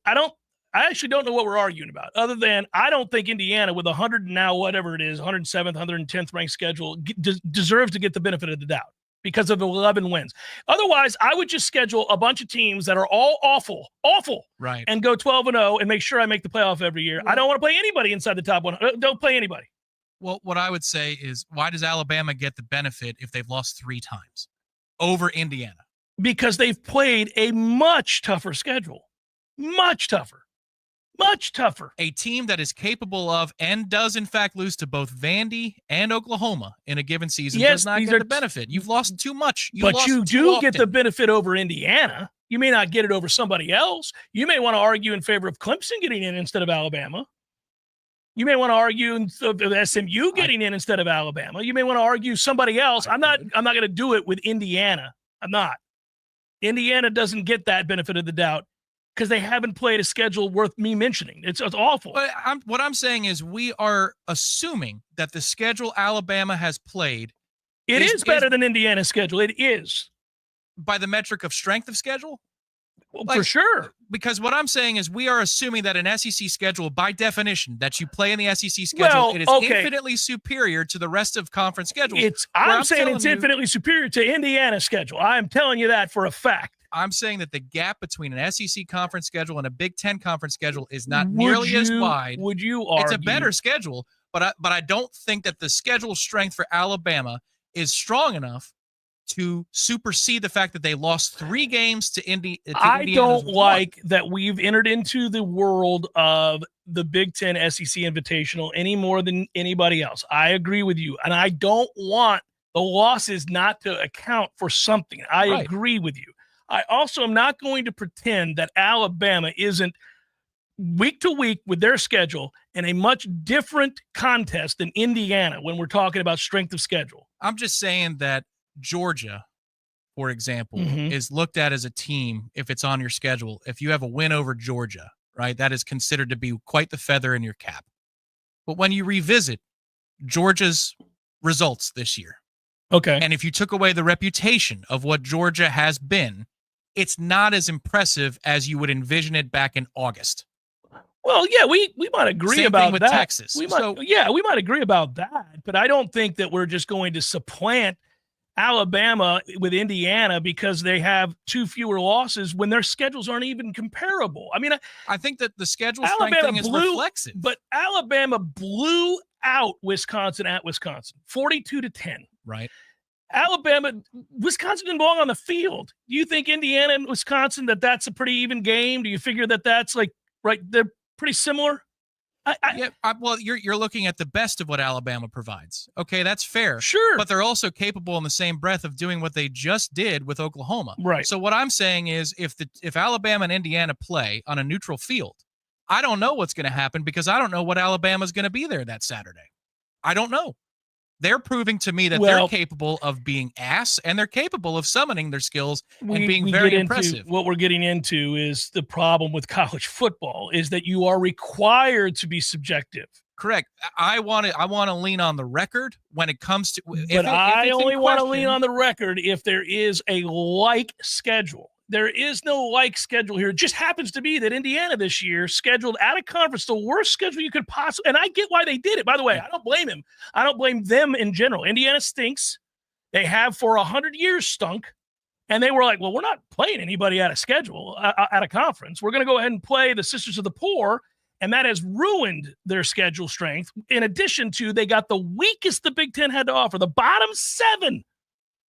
I actually don't know what we're arguing about, other than I don't think Indiana, with 100 now, whatever it is, 107th, 110th ranked schedule, deserves to get the benefit of the doubt because of 11 wins. Otherwise, I would just schedule a bunch of teams that are all awful, right, and go 12-0 and make sure I make the playoff every year. I don't want to play anybody inside the top 100. Don't play anybody. Well, what I would say is, why does Alabama get the benefit if they've lost 3 times over Indiana? Because they've played a much tougher schedule. Much tougher. Much tougher. A team that is capable of and does, in fact, lose to both Vandy and Oklahoma in a given season does not get the benefit. You've lost too much. But you do get the benefit over Indiana. You may not get it over somebody else. You may want to argue in favor of Clemson getting in instead of Alabama. You may want to argue of SMU getting in instead of Alabama. You may want to argue somebody else. I'm not going to do it with Indiana. I'm not. Indiana doesn't get that benefit of the doubt, because they haven't played a schedule worth me mentioning. It's awful. But what I'm saying is, we are assuming that the schedule Alabama has played is better than Indiana's schedule. It is. By the metric of strength of schedule? Well, for sure. Because what I'm saying is, we are assuming that an SEC schedule, by definition, that you play in the SEC schedule, it is infinitely superior to the rest of conference schedules. I'm saying it's infinitely superior to Indiana's schedule. I'm telling you that for a fact. I'm saying that the gap between an SEC conference schedule and a Big Ten conference schedule is not nearly as wide. Would you argue? It's a better schedule, but I don't think that the schedule strength for Alabama is strong enough to supersede the fact that they lost 3 games to Indiana. I don't like that we've entered into the world of the Big Ten SEC Invitational any more than anybody else. I agree with you, and I don't want the losses not to account for something. I agree with you. I also am not going to pretend that Alabama isn't week to week with their schedule in a much different contest than Indiana when we're talking about strength of schedule. I'm just saying that Georgia, for example, is looked at as a team, if it's on your schedule, if you have a win over Georgia, right, that is considered to be quite the feather in your cap. But when you revisit Georgia's results this year, and if you took away the reputation of what Georgia has been, it's not as impressive as you would envision it back in August. Well, yeah, we might agree Same about thing with that. Texas. We might agree about that, but I don't think that we're just going to supplant Alabama with Indiana because they have 2 fewer losses when their schedules aren't even comparable. I mean, I think that the schedule strength thing is reflexive. But Alabama blew out Wisconsin at Wisconsin, 42-10. Right. Wisconsin didn't belong on the field. Do you think Indiana and Wisconsin, that's a pretty even game? Do you figure that that's they're pretty similar? Well, you're looking at the best of what Alabama provides. Okay, that's fair. Sure. But they're also capable in the same breath of doing what they just did with Oklahoma. Right. So what I'm saying is, if Alabama and Indiana play on a neutral field, I don't know what's going to happen, because I don't know what Alabama's going to be there that Saturday. I don't know. They're proving to me that they're capable of being ass, and they're capable of summoning their skills and being very impressive. What we're getting into is the problem with college football is that you are required to be subjective. Correct. I want to lean on the record when it comes to. I only want to lean on the record if there is a like schedule. There is no like schedule here. It just happens to be that Indiana this year scheduled out of conference the worst schedule you could possibly. And I get why they did it. By the way, I don't blame him. I don't blame them in general. Indiana stinks. They have for 100 years stunk. And they were like, well, we're not playing anybody out of schedule, out of conference. We're going to go ahead and play the Sisters of the Poor. And that has ruined their schedule strength. In addition to, they got the weakest the Big Ten had to offer, the bottom 7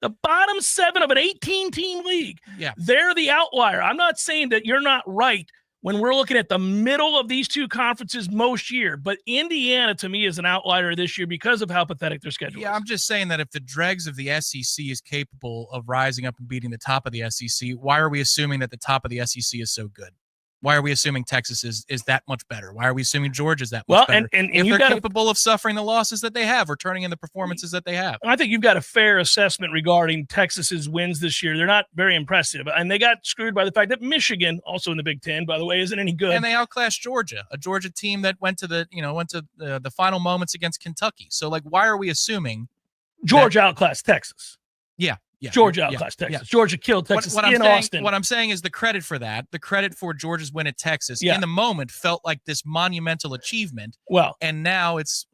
The bottom 7 of an 18-team league. Yeah. They're the outlier. I'm not saying that you're not right when we're looking at the middle of these two conferences most year, but Indiana, to me, is an outlier this year because of how pathetic their schedule is. Yeah, I'm just saying that if the dregs of the SEC is capable of rising up and beating the top of the SEC, why are we assuming that the top of the SEC is so good? Why are we assuming Texas is that much better? Why are we assuming Georgia's that much better? And if they're capable of suffering the losses that they have or turning in the performances that they have. I think you've got a fair assessment regarding Texas's wins this year. They're not very impressive. And they got screwed by the fact that Michigan, also in the Big Ten, by the way, isn't any good. And they outclassed Georgia, a Georgia team that went to the final moments against Kentucky. So, like, why are we assuming Georgia outclassed Texas? Yeah. Georgia outclassed Texas. Yeah. Georgia killed Texas Austin. What I'm saying is the credit for Georgia's win at Texas in the moment felt like this monumental achievement. Well, and now it's.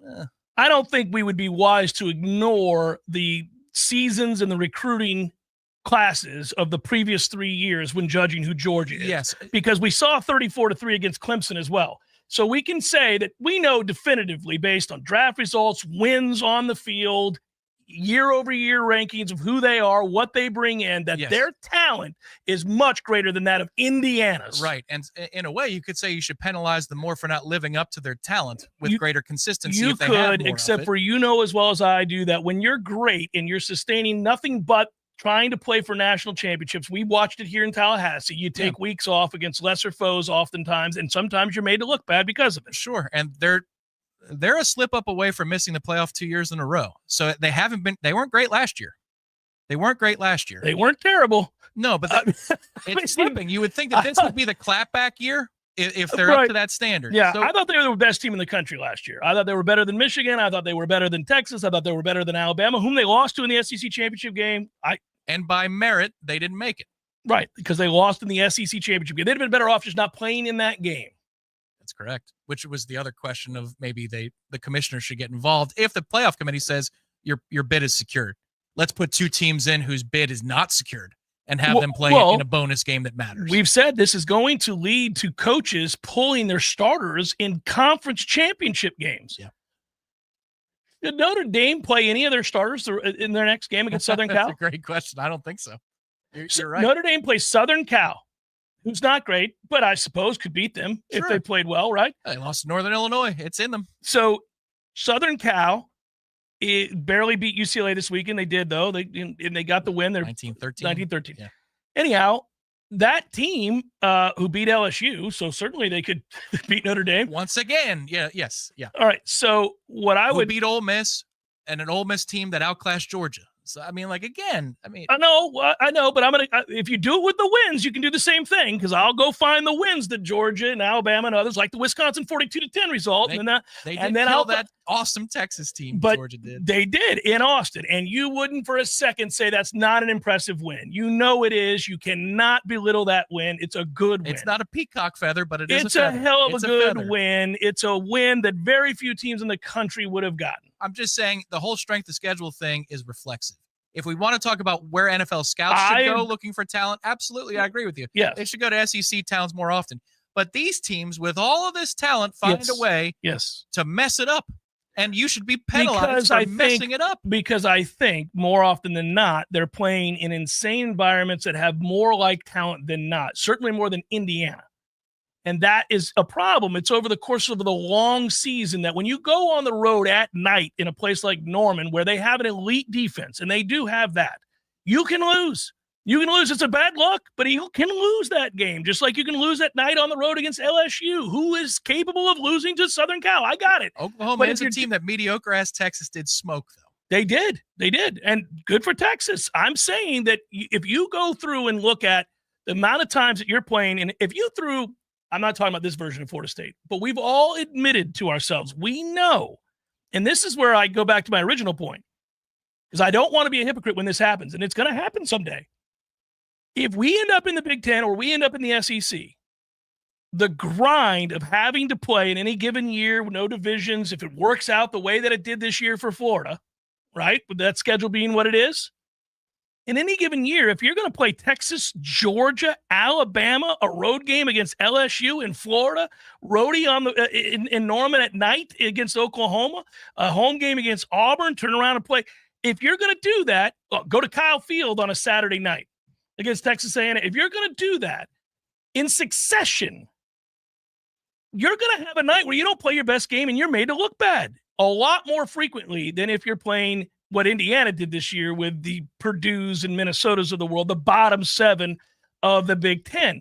I don't think we would be wise to ignore the seasons and the recruiting classes of the previous 3 years when judging who Georgia is. Yes, because we saw 34-3 against Clemson as well. So we can say that we know definitively based on draft results, wins on the field, year-over-year rankings of who they are, what they bring in, that their talent is much greater than that of Indiana's. Right. And in a way, you could say you should penalize them more for not living up to their talent with greater consistency. You could, except for you know as well as I do that when you're great and you're sustaining nothing but trying to play for national championships, we watched it here in Tallahassee. You take weeks off against lesser foes oftentimes, and sometimes you're made to look bad because of it. Sure. And they're a slip up away from missing the playoff 2 years in a row. So they weren't great last year. They weren't terrible. No, but it's slipping. You would think that this would be the clapback year if they're up to that standard. Yeah, so, I thought they were the best team in the country last year. I thought they were better than Michigan. I thought they were better than Texas. I thought they were better than Alabama, whom they lost to in the SEC championship game. And by merit, they didn't make it. Right, because they lost in the SEC championship game. They'd have been better off just not playing in that game. That's correct. Which was the other question of maybe the commissioner should get involved. If the playoff committee says your bid is secured, let's put 2 teams in whose bid is not secured and have them play in a bonus game that matters. We've said this is going to lead to coaches pulling their starters in conference championship games. Yeah. Did Notre Dame play any of their starters in their next game against Southern Cal? That's a great question. I don't think so. You're right. Notre Dame plays Southern Cal, who's not great, but I suppose could beat them if they played well, right? They lost to Northern Illinois. It's in them. So Southern Cal barely beat UCLA this weekend. They did, though. They got the win. They're 19-13. Yeah. Anyhow, that team who beat LSU, so certainly they could beat Notre Dame. Once again. Yeah. Yes. Yeah. All right. So what I would beat Ole Miss and an Ole Miss team that outclassed Georgia. So, I mean, I know, but if you do it with the wins, you can do the same thing because I'll go find the wins that Georgia and Alabama and others, like the Wisconsin 42-10 result. They did kill that awesome Texas team. But Georgia did. They did in Austin. And you wouldn't for a second say that's not an impressive win. You know it is. You cannot belittle that win. It's a good win. It's not a peacock feather, but it's a hell of a good win. It's a win that very few teams in the country would have gotten. I'm just saying the whole strength of schedule thing is reflexive. If we want to talk about where NFL scouts should go looking for talent, absolutely, I agree with you. Yeah, they should go to SEC towns more often. But these teams, with all of this talent, find a way to mess it up. And you should be penalized for messing it up. Because I think more often than not, they're playing in insane environments that have more like talent than not, certainly more than Indiana. And that is a problem. It's over the course of the long season that when you go on the road at night in a place like Norman, where they have an elite defense, and they do have that, you can lose. You can lose. It's a bad luck, but you can lose that game, just like you can lose at night on the road against LSU, who is capable of losing to Southern Cal. I got it. Oklahoma is a team that mediocre-ass Texas did smoke, though. They did. And good for Texas. I'm saying that if you go through and look at the amount of times that you're playing, and if you threw – I'm not talking about this version of Florida State, but we've all admitted to ourselves, we know, and this is where I go back to my original point, because I don't want to be a hypocrite when this happens, and it's going to happen someday. If we end up in the Big Ten or we end up in the SEC, the grind of having to play in any given year with no divisions, if it works out the way that it did this year for Florida, right, with that schedule being what it is, in any given year, if you're going to play Texas, Georgia, Alabama, a road game against LSU in Florida, roadie on in Norman at night against Oklahoma, a home game against Auburn, turn around and play. if you're going to do that, go to Kyle Field on a Saturday night against Texas A&M. If you're going to do that in succession, you're going to have a night where you don't play your best game and you're made to look bad a lot more frequently than if you're playing what Indiana did this year with the Purdues and Minnesotas of the world, the bottom 7 of the Big Ten.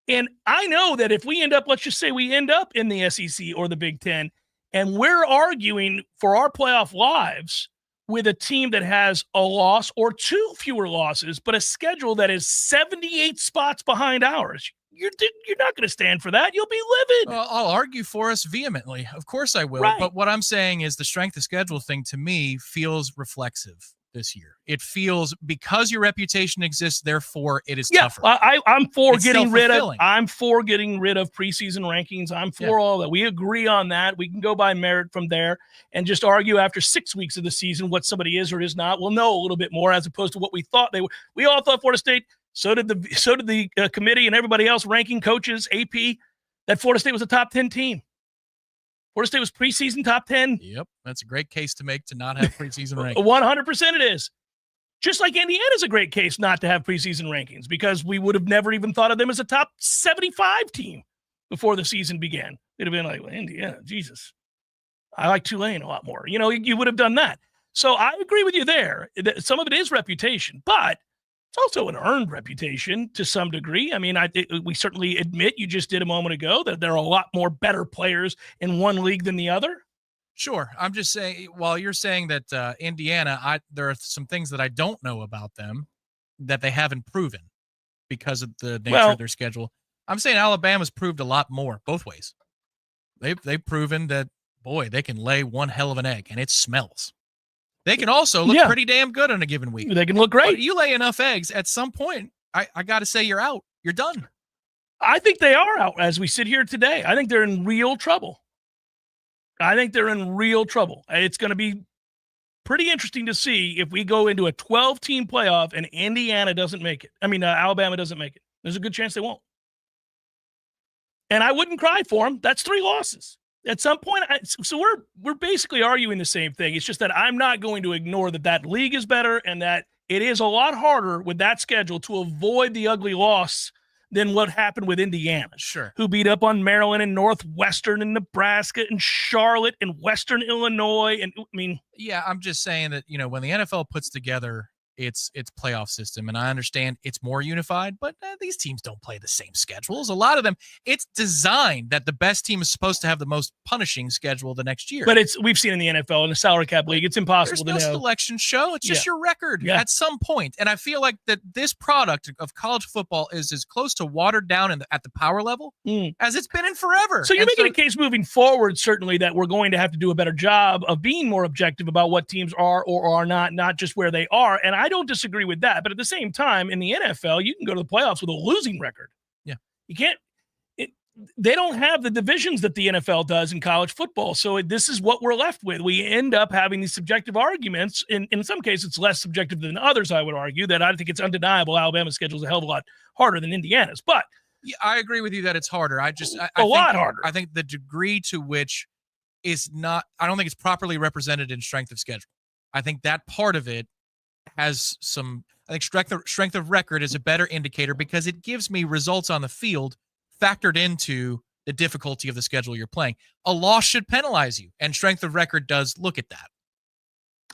And I know that if we end up, let's just say we end up in the SEC or the Big Ten, and we're arguing for our playoff lives with a team that has a loss or 2 fewer losses, but a schedule that is 78 spots behind ours, you're not going to stand for that. You'll be livid. Well, I'll argue for us vehemently. Of course I will. Right. But what I'm saying is the strength of schedule thing to me feels reflexive this year. It feels because your reputation exists, therefore it is tougher. I'm for It's getting rid of self-fulfilling. preseason rankings. I'm for all that. We agree on that. We can go by merit from there and just argue after 6 weeks of the season what somebody is or is not. We'll know a little bit more as opposed to what we thought they were. We all thought Florida State. So did the committee and everybody else ranking coaches, AP, that Florida State was a top 10 team. Florida State was preseason top 10. Yep. That's a great case to make to not have preseason rankings. 100% it is. Just like Indiana's a great case not to have preseason rankings because we would have never even thought of them as a top 75 team before the season began. They'd have been like, well, Indiana, Jesus. I like Tulane a lot more. You would have done that. So I agree with you there. Some of it is reputation, but it's also an earned reputation to some degree. I mean, we certainly admit, you just did a moment ago, that there are a lot more better players in one league than the other. Sure. I'm just saying, while you're saying that Indiana, there are some things that I don't know about them that they haven't proven because of the nature of their schedule. I'm saying Alabama's proved a lot more both ways. They've proven that, boy, they can lay one hell of an egg, and it smells. They can also look pretty damn good on a given week. They can look great. But you lay enough eggs, at some point, I got to say you're out. You're done. I think they are out as we sit here today. I think they're in real trouble. It's going to be pretty interesting to see if we go into a 12-team playoff and Indiana doesn't make it. Alabama doesn't make it. There's a good chance they won't. And I wouldn't cry for them. That's 3 losses. At some point, so we're basically arguing the same thing. It's just that I'm not going to ignore that league is better and that it is a lot harder with that schedule to avoid the ugly loss than what happened with Indiana. Sure. Who beat up on Maryland and Northwestern and Nebraska and Charlotte and Western Illinois. Yeah, I'm just saying that, when the NFL puts together its playoff system, and I understand it's more unified, but these teams don't play the same schedules. A lot of them, it's designed that the best team is supposed to have the most punishing schedule the next year. But we've seen in the NFL, in the salary cap league, it's impossible There's no selection show. It's just your record at some point. And I feel like that this product of college football is as close to watered down at the power level as it's been in forever. So you're making a case moving forward, certainly, that we're going to have to do a better job of being more objective about what teams are or are not just where they are. And I don't disagree with that. But at the same time, in the NFL, you can go to the playoffs with a losing record. Yeah. You can't. They don't have the divisions that the NFL does in college football. So this is what we're left with. We end up having these subjective arguments. In some cases, it's less subjective than others, I would argue, that I think it's undeniable Alabama's schedule is a hell of a lot harder than Indiana's. But yeah, I agree with you that it's harder. I lot harder. I think the degree to which is not, I don't think it's properly represented in strength of schedule. I think that part of it has some, I think strength of record is a better indicator because it gives me results on the field factored into the difficulty of the schedule you're playing. A loss should penalize you, and strength of record does look at that.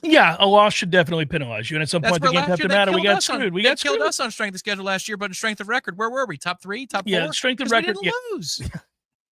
Yeah, a loss should definitely penalize you, and at some point the game have to matter. We got screwed. We got killed us on strength of schedule last year, but in strength of record, where were we? Top 3, top 4? Yeah, strength of record. We didn't lose.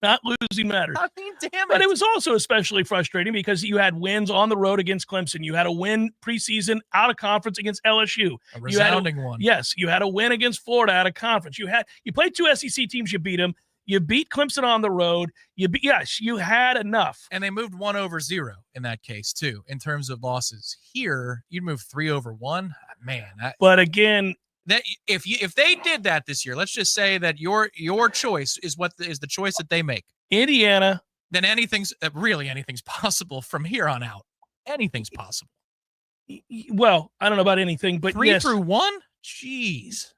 Not losing matters. I mean, damn it. But it was also especially frustrating because you had wins on the road against Clemson. You had a win preseason out of conference against LSU. A resounding one. Yes, you had a win against Florida out of conference. You played 2 SEC teams. You beat them. You beat Clemson on the road. You had enough. And they moved 1 over 0 in that case too, in terms of losses. Here, you'd move 3 over 1. Man. But again, that if they did that this year, let's just say that your choice is what is the choice that they make. Indiana. Then anything's possible from here on out. Anything's possible. Well, I don't know about anything, but 3 through 1? Jeez.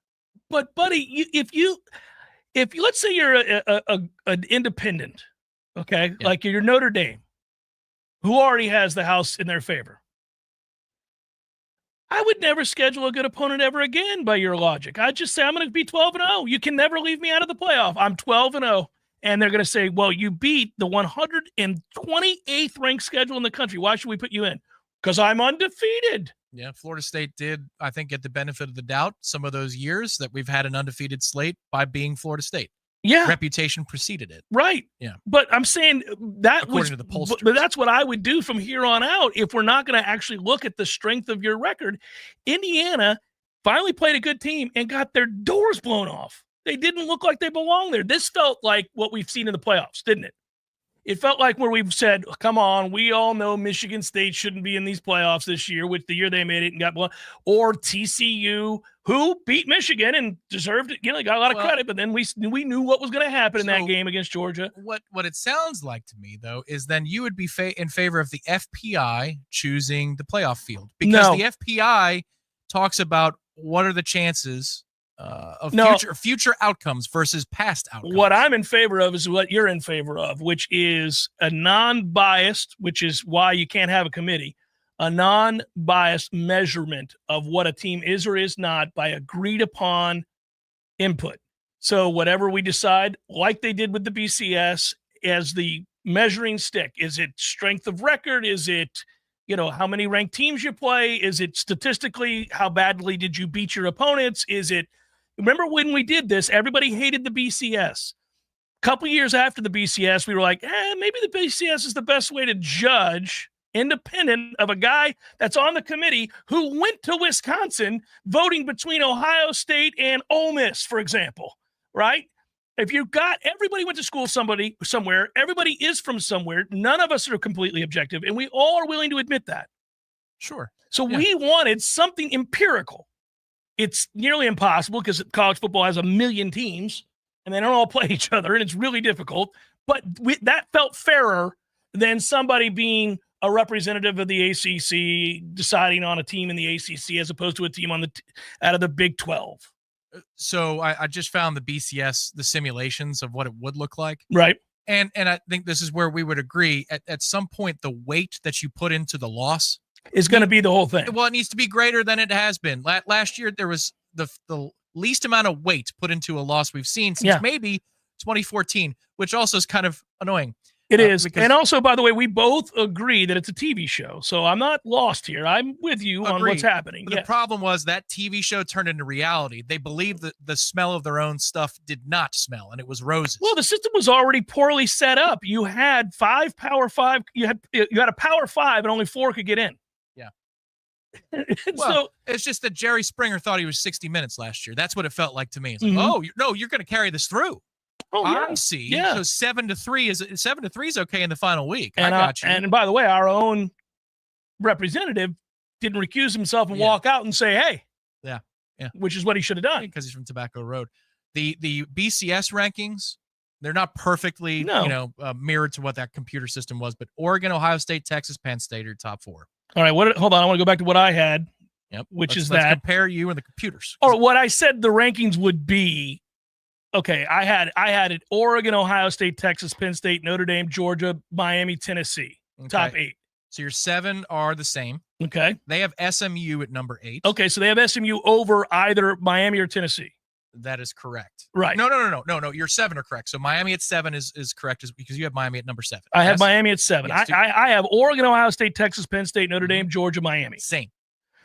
But buddy, if you let's say you're an independent, okay, like you're Notre Dame, who already has the house in their favor. I would never schedule a good opponent ever again by your logic. I'd just say I'm going to be 12-0. You can never leave me out of the playoff. I'm 12-0. And they're going to say, well, you beat the 128th ranked schedule in the country. Why should we put you in? Because I'm undefeated. Yeah, Florida State did, I think, get the benefit of the doubt some of those years that we've had an undefeated slate by being Florida State. Yeah. Reputation preceded it. Right. Yeah. But I'm saying that according to the pollsters. But that's what I would do from here on out if we're not going to actually look at the strength of your record. Indiana finally played a good team and got their doors blown off. They didn't look like they belonged there. This felt like what we've seen in the playoffs, didn't it? It felt like where we've said, come on, we all know Michigan State shouldn't be in these playoffs this year, which the year they made it and got blown, or TCU, who beat Michigan and deserved it. Got a lot of credit, but then we knew what was going to happen in that game against Georgia. What it sounds like to me, though, is then you would be in favor of the FPI choosing the playoff field because the FPI talks about what are the chances of future outcomes versus past outcomes. What I'm in favor of is what you're in favor of, which is a non-biased, which is why you can't have a committee, a non-biased measurement of what a team is or is not by agreed upon input. So whatever we decide, like they did with the BCS, as the measuring stick, is it strength of record? Is it, how many ranked teams you play? Is it statistically, how badly did you beat your opponents? Is it, remember when we did this, everybody hated the BCS. A couple years after the BCS, we were like, maybe the BCS is the best way to judge, independent of a guy that's on the committee who went to Wisconsin voting between Ohio State and Ole Miss, for example, right? If you've got everybody went to school somewhere, everybody is from somewhere, none of us are completely objective, and we all are willing to admit that. Sure. So we wanted something empirical. It's nearly impossible because college football has 1 million teams and they don't all play each other, and it's really difficult. But that felt fairer than somebody being a representative of the ACC deciding on a team in the ACC as opposed to a team out of the Big 12. So I just found the BCS, the simulations of what it would look like. Right. And I think this is where we would agree. At some point, the weight that you put into the loss is going to be the whole thing. Well, it needs to be greater than it has been. Last year, there was the least amount of weight put into a loss we've seen since maybe 2014, which also is kind of annoying. It is. And also, by the way, we both agree that it's a TV show. So I'm not lost here. I'm with you on what's happening. But the problem was that TV show turned into reality. They believed that the smell of their own stuff did not smell, and it was roses. Well, the system was already poorly set up. You had 5 Power 5. You had a Power 5, and only 4 could get in. Yeah. So it's just that Jerry Springer thought he was 60 Minutes last year. That's what it felt like to me. It's like, you're going to carry this through. Oh, yeah. I see. Yeah. So 7-3 is okay in the final week. And I got you. And by the way, our own representative didn't recuse himself and walk out and say, "Hey." Yeah. Which is what he should have done because he's from Tobacco Road. The BCS rankings, they're not perfectly mirrored to what that computer system was, but Oregon, Ohio State, Texas, Penn State are top 4. All right. Hold on. I want to go back to what I had. Yep. Let's compare you and the computers. Or what I said the rankings would be. Okay, I had it Oregon, Ohio State, Texas, Penn State, Notre Dame, Georgia, Miami, Tennessee. Okay. Top 8. So your 7 are the same. Okay. They have SMU at number 8. Okay, so they have SMU over either Miami or Tennessee. That is correct. Right. No. Your 7 are correct. So Miami at 7 is correct because you have Miami at number 7. I have Miami at 7. Yes, I have Oregon, Ohio State, Texas, Penn State, Notre Dame, Georgia, Miami. Same.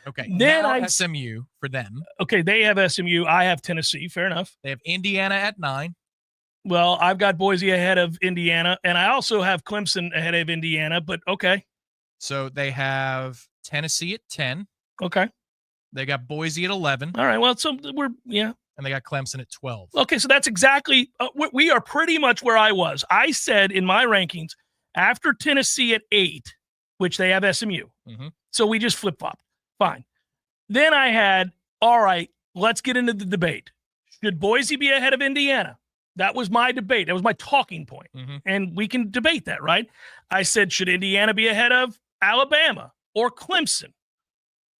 Okay. Then now SMU for them. Okay, they have SMU. I have Tennessee. Fair enough. They have Indiana at 9. Well, I've got Boise ahead of Indiana, and I also have Clemson ahead of Indiana, but okay. So they have Tennessee at 10. Okay. They got Boise at 11. All right. Well, so and they got Clemson at 12. Okay, so that's exactly we are pretty much where I was. I said in my rankings after Tennessee at 8, which they have SMU. Mm-hmm. So we just flip-flopped. Fine. Then I had, all right, let's get into the debate. Should Boise be ahead of Indiana? That was my debate. That was my talking point. Mm-hmm. And we can debate that, right? I said, should Indiana be ahead of Alabama or Clemson?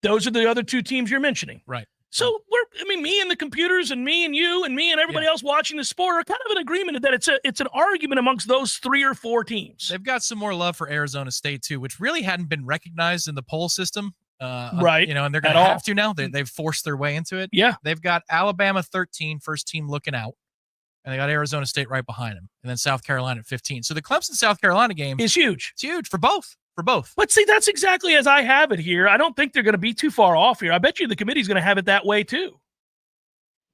Those are the other 2 teams you're mentioning. Right. So me and the computers and me and you and me and everybody else watching the sport are kind of in agreement that it's an argument amongst those 3 or 4 teams. They've got some more love for Arizona State too, which really hadn't been recognized in the poll system Right. You know, and they're going to have to now. They've forced their way into it. Yeah. They've got Alabama 13, first team looking out. And they got Arizona State right behind them. And then South Carolina at 15. So the Clemson-South Carolina game is huge. It's huge for both. For both. But see, that's exactly as I have it here. I don't think they're going to be too far off here. I bet you the committee's going to have it that way too.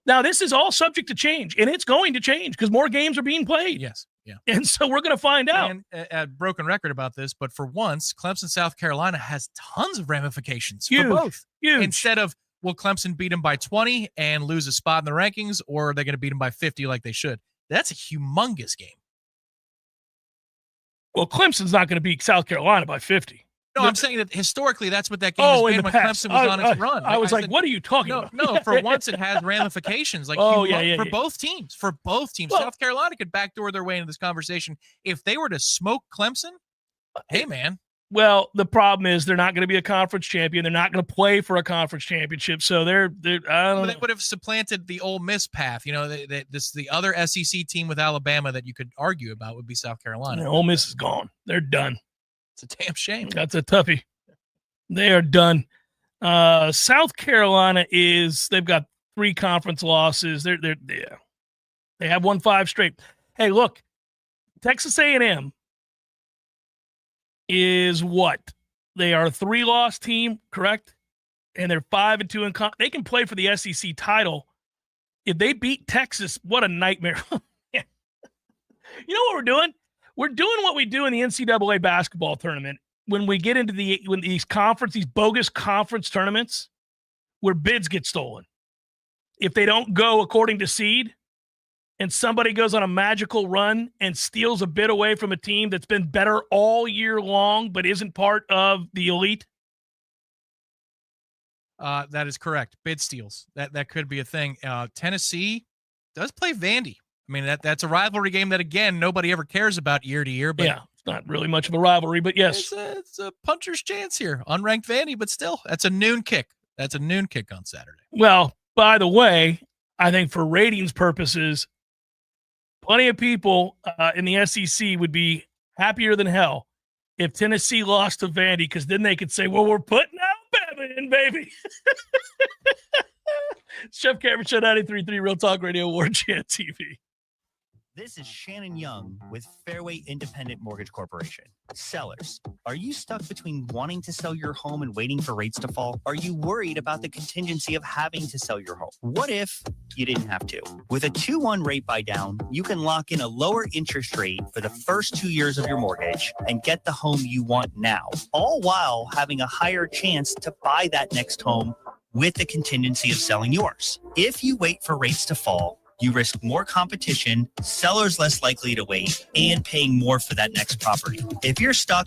Now, this is all subject to change, and it's going to change because more games are being played. Yes. Yeah. And so we're going to find out. And a broken record about this, but for once, Clemson-South Carolina has tons of ramifications for both. Huge. Instead of, will Clemson beat them by 20 and lose a spot in the rankings, or are they going to beat them by 50 like they should? That's a humongous game. Well, Clemson's not going to beat South Carolina by 50. No, I'm saying that historically, that's what that game has been when Clemson was on its run. I was like, what are you talking about? No, for once it has ramifications. Like for both teams. For both teams. Well, South Carolina could backdoor their way into this conversation. If they were to smoke Clemson, hey, man. Well, the problem is they're not going to be a conference champion. They're not going to play for a conference championship. So they're I don't know. They would have supplanted the Ole Miss path. You know, the other SEC team with Alabama that you could argue about would be South Carolina. Ole Miss is gone. They're done. It's a damn shame. That's a toughie. They are done. South Carolina they've got 3 conference losses. They have won 5 straight. Hey, look, Texas A&M is what? They are a 3-loss team, correct? And they're 5-2 in they can play for the SEC title. If they beat Texas, what a nightmare. You know what we're doing? We're doing what we do in the NCAA basketball tournament when we get into these bogus conference tournaments where bids get stolen. If they don't go according to seed and somebody goes on a magical run and steals a bid away from a team that's been better all year long but isn't part of the elite. That is correct. Bid steals. That could be a thing. Tennessee does play Vandy. I mean, that's a rivalry game that, again, nobody ever cares about year to year. But yeah, it's not really much of a rivalry, but yes. It's a puncher's chance here. Unranked Vandy, but still, that's a noon kick. That's a noon kick on Saturday. Well, by the way, I think for ratings purposes, plenty of people in the SEC would be happier than hell if Tennessee lost to Vandy, because then they could say, well, we're putting Alabama in, baby. Chef Cameron Show 93.3 Real Talk Radio, Warchant TV. This is Shannon Young with Fairway Independent Mortgage Corporation. Sellers, are you stuck between wanting to sell your home and waiting for rates to fall? Are you worried about the contingency of having to sell your home? What if you didn't have to? With a 2-1 rate buy down, you can lock in a lower interest rate for the first 2 years of your mortgage and get the home you want now, all while having a higher chance to buy that next home with the contingency of selling yours. If you wait for rates to fall, you risk more competition, sellers less likely to wait, and paying more for that next property. If you're stuck,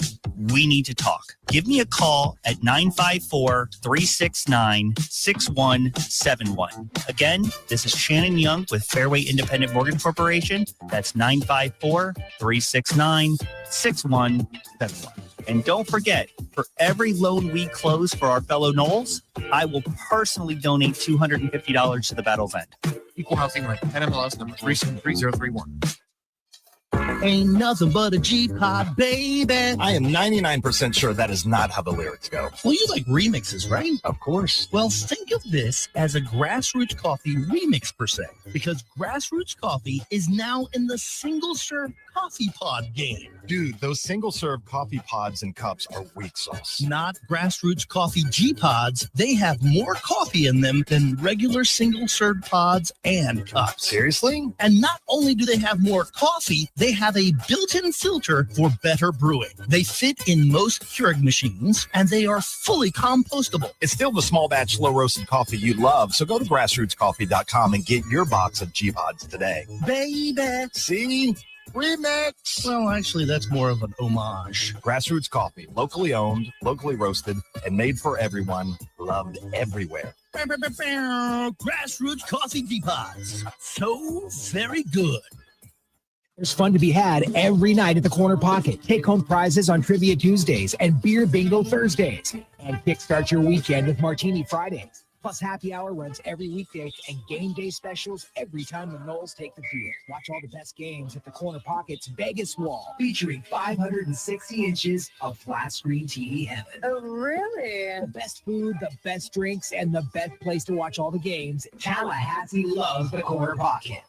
we need to talk. Give me a call at 954-369-6171. Again, this is Shannon Young with Fairway Independent Mortgage Corporation. That's 954-369-6171. And don't forget, for every loan we close for our fellow Noles, I will personally donate $250 to the Battle's End. Equal housing rent. NMLS number 373031. Ain't nothing but a G-pop, baby. I am 99% sure that is not how the lyrics go. Well, you like remixes, right? Of course. Well, think of this as a Grassroots Coffee remix per se, because Grassroots Coffee is now in the single-serve coffee pod game. Dude, those single-serve coffee pods and cups are weak sauce. Not Grassroots Coffee G-Pods. They have more coffee in them than regular single-serve pods and cups. Seriously? And not only do they have more coffee, they have a built-in filter for better brewing. They fit in most Keurig machines, and they are fully compostable. It's still the small batch, slow-roasted coffee you love, so go to grassrootscoffee.com and get your box of G-Pods today. Baby! See? Remix! Well, actually, that's more of an homage. Grassroots Coffee, locally owned, locally roasted, and made for everyone, loved everywhere. Grassroots Coffee G-Pods. So very good. There's fun to be had every night at the Corner Pocket. Take-home prizes on Trivia Tuesdays and Beer Bingo Thursdays. And kickstart your weekend with Martini Fridays. Plus happy hour runs every weekday and game day specials every time the Noles take the field. Watch all the best games at the Corner Pocket's Vegas wall, featuring 560 inches of flat screen TV heaven. Oh, really? The best food, the best drinks, and the best place to watch all the games. Tallahassee loves the Corner Pocket.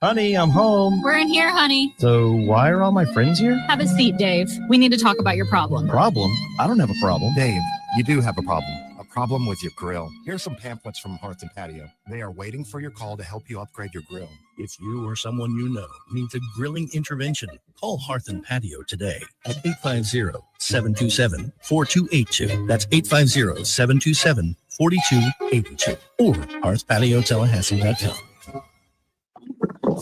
Honey, I'm home. We're in here, honey. So why are all my friends here? Have a seat, Dave. We need to talk about your problem. Problem? I don't have a problem. Dave, you do have a problem. A problem with your grill. Here's some pamphlets from Hearth and Patio. They are waiting for your call to help you upgrade your grill. If you or someone you know needs a grilling intervention, call Hearth and Patio today at 850-727-4282. That's 850-727-4282 or hearthpatiotallahassee.com.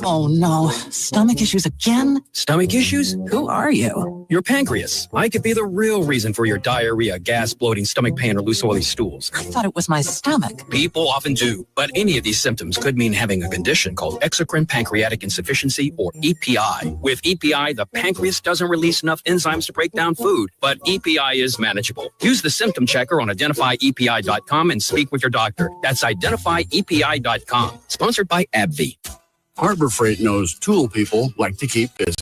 Oh no, stomach issues again? Stomach issues? Who are you? Your pancreas. I could be the real reason for your diarrhea, gas, bloating, stomach pain, or loose oily stools. I thought it was my stomach. People often do, but any of these symptoms could mean having a condition called exocrine pancreatic insufficiency, or EPI. With EPI, the pancreas doesn't release enough enzymes to break down food, but EPI is manageable. Use the symptom checker on identifyepi.com and speak with your doctor. That's identifyepi.com. Sponsored by AbbVie. Harbor Freight knows tool people like to keep busy.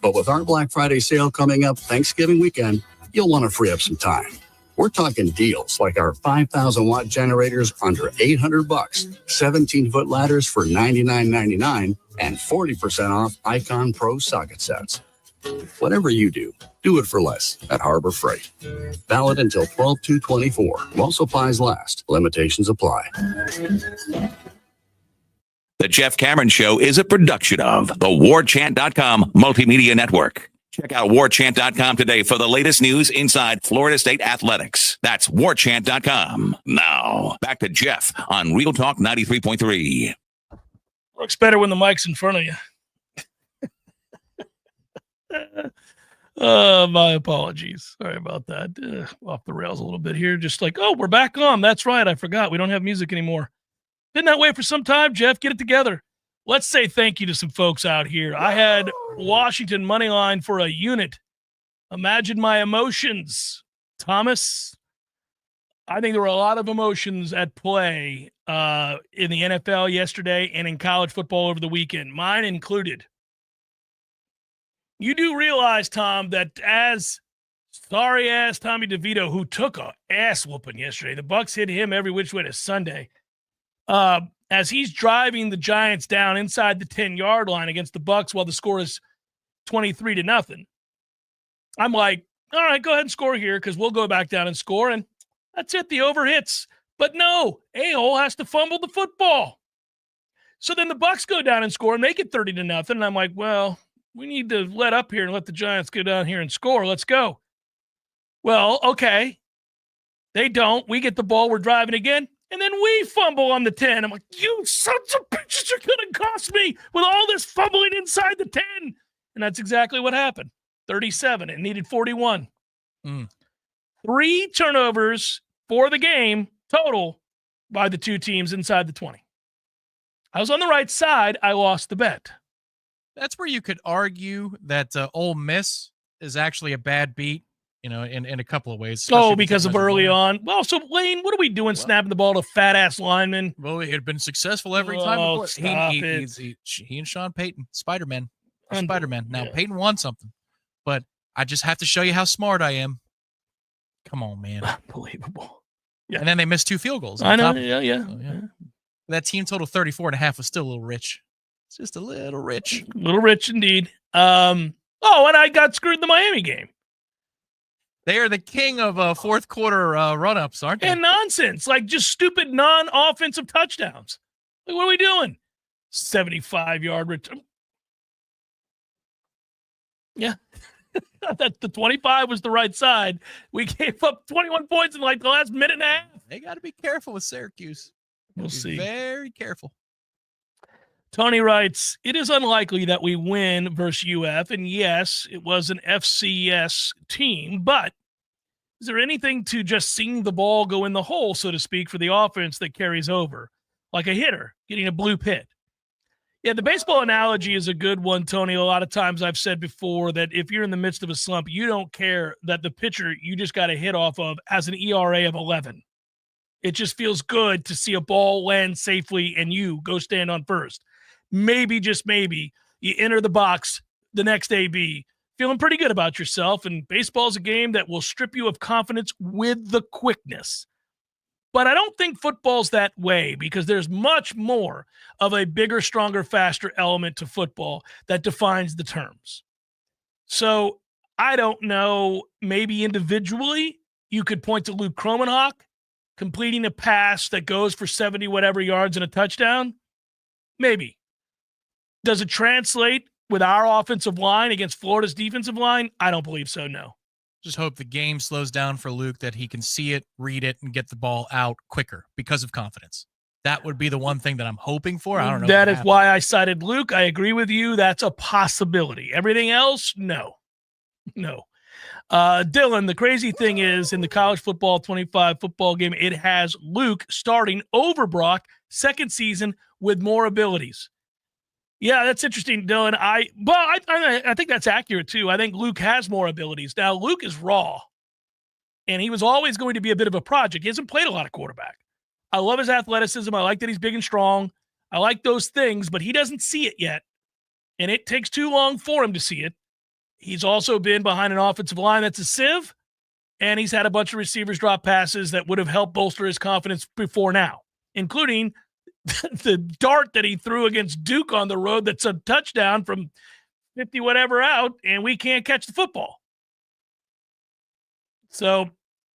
But with our Black Friday sale coming up Thanksgiving weekend, you'll want to free up some time. We're talking deals like our 5,000-watt generators under $800, 17-foot ladders for $99.99, and 40% off Icon Pro socket sets. Whatever you do it for less at Harbor Freight. Valid until 12/2/24. While supplies last. Limitations apply. The Jeff Cameron Show is a production of the Warchant.com Multimedia Network. Check out Warchant.com today for the latest news inside Florida State athletics. That's Warchant.com. Now, back to Jeff on Real Talk 93.3. Works better when the mic's in front of you. My apologies. Sorry about that. Off the rails a little bit here. Just like, oh, we're back on. That's right. I forgot. We don't have music anymore. Been that way for some time, Jeff. Get it together. Let's say thank you to some folks out here. I had Washington money line for a unit. Imagine my emotions, Thomas. I think there were a lot of emotions at play in the NFL yesterday and in college football over the weekend, mine included. You do realize, Tom, that as sorry-ass Tommy DeVito, who took a ass whooping yesterday, the Bucs hit him every which way to Sunday. As he's driving the Giants down inside the 10-yard line against the Bucs while the score is 23-0. I'm like, all right, go ahead and score here because we'll go back down and score, and that's it. The over hits. But no, A-hole has to fumble the football. So then the Bucs go down and score and make it 30-0. And I'm like, well, we need to let up here and let the Giants go down here and score. Let's go. Well, okay. They don't. We get the ball. We're driving again. And then we fumble on the 10. I'm like, you sons of bitches are going to cost me with all this fumbling inside the 10. And that's exactly what happened. 37. It needed 41. 3 turnovers for the game total by the two teams inside the 20. I was on the right side. I lost the bet. That's where you could argue that Ole Miss is actually a bad beat. In a couple of ways. Oh, because of early on. Well, so Lane, what are we doing snapping the ball to fat-ass linemen? Well, it had been successful every time before. He and Sean Payton, Spider-Man. Now, Payton won something, but I just have to show you how smart I am. Come on, man. Unbelievable. Yeah. And then they missed 2 field goals. I know, yeah. That team total 34.5 was still a little rich. It's just a little rich. A little rich indeed. And I got screwed in the Miami game. They are the king of fourth quarter run-ups, aren't they? And nonsense, like just stupid non-offensive touchdowns. Like, what are we doing? 75-yard return. Yeah. That the 25 was the right side. We gave up 21 points in like the last minute and a half. They got to be careful with Syracuse. We'll see. Very careful. Tony writes, it is unlikely that we win versus UF, and yes, it was an FCS team, but is there anything to just seeing the ball go in the hole, so to speak, for the offense that carries over? Like a hitter getting a blue pit. Yeah, the baseball analogy is a good one, Tony. A lot of times I've said before that if you're in the midst of a slump, you don't care that the pitcher you just got a hit off of has an ERA of 11. It just feels good to see a ball land safely and you go stand on first. Maybe, just maybe, you enter the box the next AB feeling pretty good about yourself, and baseball's a game that will strip you of confidence with the quickness. But I don't think football's that way because there's much more of a bigger, stronger, faster element to football that defines the terms. So I don't know, maybe individually you could point to Luke Kromenhoek completing a pass that goes for 70 whatever yards and a touchdown. Maybe. Does it translate with our offensive line against Florida's defensive line? I don't believe so, no. Just hope the game slows down for Luke, that he can see it, read it, and get the ball out quicker because of confidence. That would be the one thing that I'm hoping for. I don't know. That is why I cited Luke. I agree with you. That's a possibility. Everything else, no. No. Dylan, the crazy thing is in the college football 25 football game, it has Luke starting over Brock, second season with more abilities. Yeah, that's interesting, Dylan. I think that's accurate, too. I think Luke has more abilities. Now, Luke is raw, and he was always going to be a bit of a project. He hasn't played a lot of quarterback. I love his athleticism. I like that he's big and strong. I like those things, but he doesn't see it yet, and it takes too long for him to see it. He's also been behind an offensive line that's a sieve, and he's had a bunch of receivers drop passes that would have helped bolster his confidence before now, including the dart that he threw against Duke on the road that's a touchdown from 50 whatever out, and we can't catch the football. So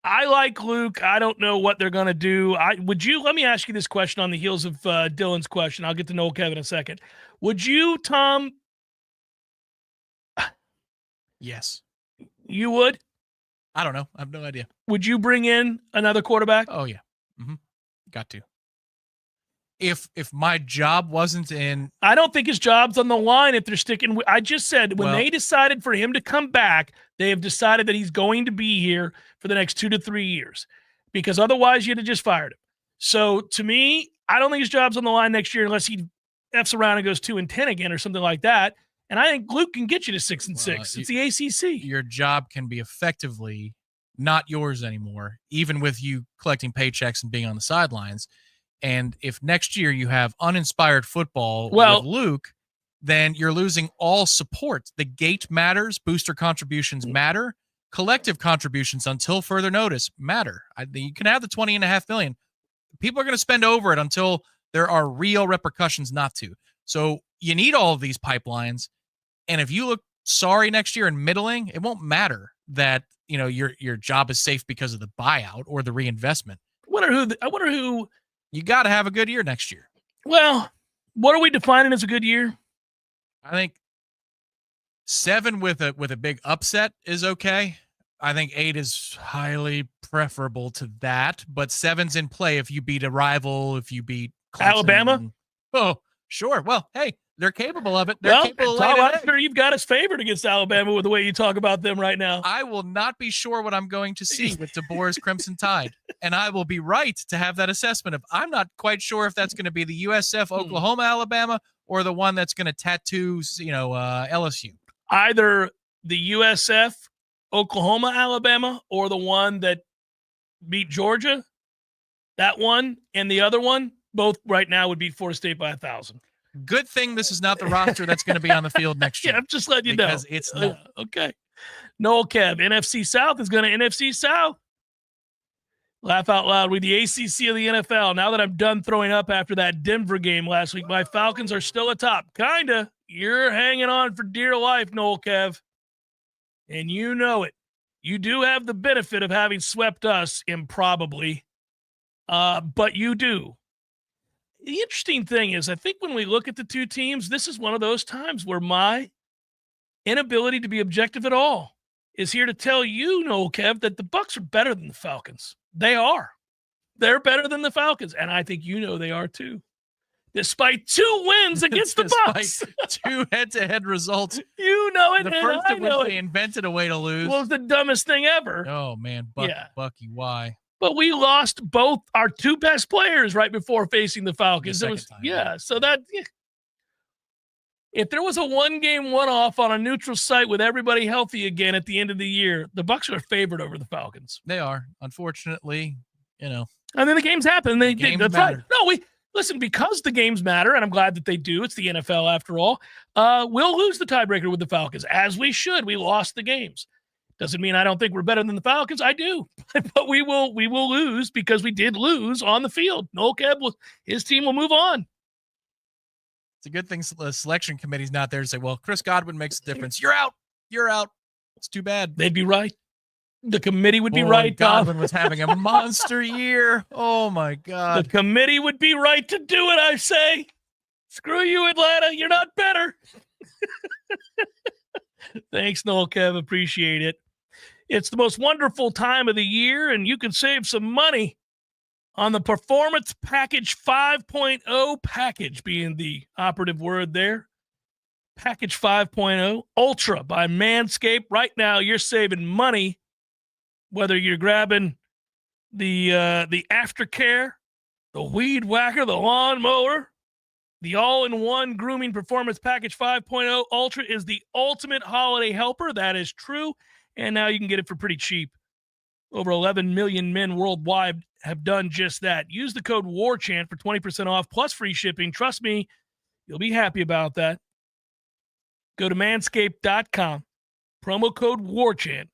I like Luke. I don't know what they're going to do. Let me ask you this question on the heels of Dylan's question. I'll get to Noel Kevin in a second. Would you, Tom? Yes. You would? I don't know. I have no idea. Would you bring in another quarterback? Oh, yeah. Mm-hmm. Got to. If my job wasn't in... I don't think his job's on the line if they're sticking with... I just said when they decided for him to come back, they have decided that he's going to be here for the next 2 to 3 years because otherwise you'd have just fired him. So to me, I don't think his job's on the line next year unless he F's around and goes 2-10 again or something like that. And I think Luke can get you to 6-6. It's the ACC. Your job can be effectively not yours anymore, even with you collecting paychecks and being on the sidelines. And if next year you have uninspired football with Luke, then you're losing all support. The gate matters. Booster contributions matter. Collective contributions until further notice matter. You can have the $20.5 million. People are going to spend over it until there are real repercussions not to. So you need all of these pipelines. And if you look sorry next year and middling, it won't matter that your job is safe because of the buyout or the reinvestment. I wonder who. You got to have a good year next year. Well, what are we defining as a good year? I think 7 with a big upset is okay. I think 8 is highly preferable to that, but 7's in play if you beat a rival, if you beat Clemson. Alabama. Oh, sure. Well, hey, they're capable of it. I'm sure you've got us favored against Alabama with the way you talk about them right now. I will not be sure what I'm going to see with DeBoer's Crimson Tide, and I will be right to have that assessment of I'm not quite sure if that's going to be the USF Oklahoma Alabama or the one that's going to tattoo LSU. Either the USF Oklahoma Alabama or the one that beat Georgia. That one and the other one both right now would beat Florida State by 1,000. Good thing this is not the roster that's going to be on the field next year. Yeah, I'm just letting you know. Because it's not. Okay. Noel Kev, NFC South is going to NFC South. Laugh out loud with the ACC of the NFL. Now that I'm done throwing up after that Denver game last week, my Falcons are still atop. Kinda. You're hanging on for dear life, Noel Kev. And you know it. You do have the benefit of having swept us improbably. But you do. The interesting thing is, I think when we look at the two teams, this is one of those times where my inability to be objective at all is here to tell you, Noel Kev, that the Bucs are better than the Falcons. They are. They're better than the Falcons, and I think you know they are too. Despite 2 wins against the Bucs. 2 head-to-head results. You know it. The first of which they invented a way to lose. Was the dumbest thing ever. Oh, man. Bucky, why? But we lost both our 2 best players right before facing the Falcons. So that If there was a one-game one-off on a neutral site with everybody healthy again at the end of the year, the Bucs are favored over the Falcons. They are, unfortunately, And then the games happen. That's right. No, listen, because the games matter, and I'm glad that they do. It's the NFL after all. We'll lose the tiebreaker with the Falcons, as we should. We lost the games. Doesn't mean I don't think we're better than the Falcons. I do, but we will lose because we did lose on the field. Noel Kebb, his team will move on. It's a good thing the selection committee's not there to say, well, Chris Godwin makes a difference. You're out. You're out. It's too bad. They'd be right. The committee would be right. Godwin was having a monster year. Oh, my God. The committee would be right to do it, I say. Screw you, Atlanta. You're not better. Thanks, Noel Kev. Appreciate it. It's the most wonderful time of the year, and you can save some money on the Performance Package 5.0 package being the operative word there. Package 5.0 Ultra by Manscaped. Right now, you're saving money, whether you're grabbing the aftercare, the weed whacker, the lawnmower, the all-in-one grooming Performance Package 5.0 Ultra is the ultimate holiday helper. That is true, and now you can get it for pretty cheap. Over 11 million men worldwide have done just that. Use the code WARCHANT for 20% off plus free shipping. Trust me, you'll be happy about that. Go to manscaped.com, promo code WARCHANT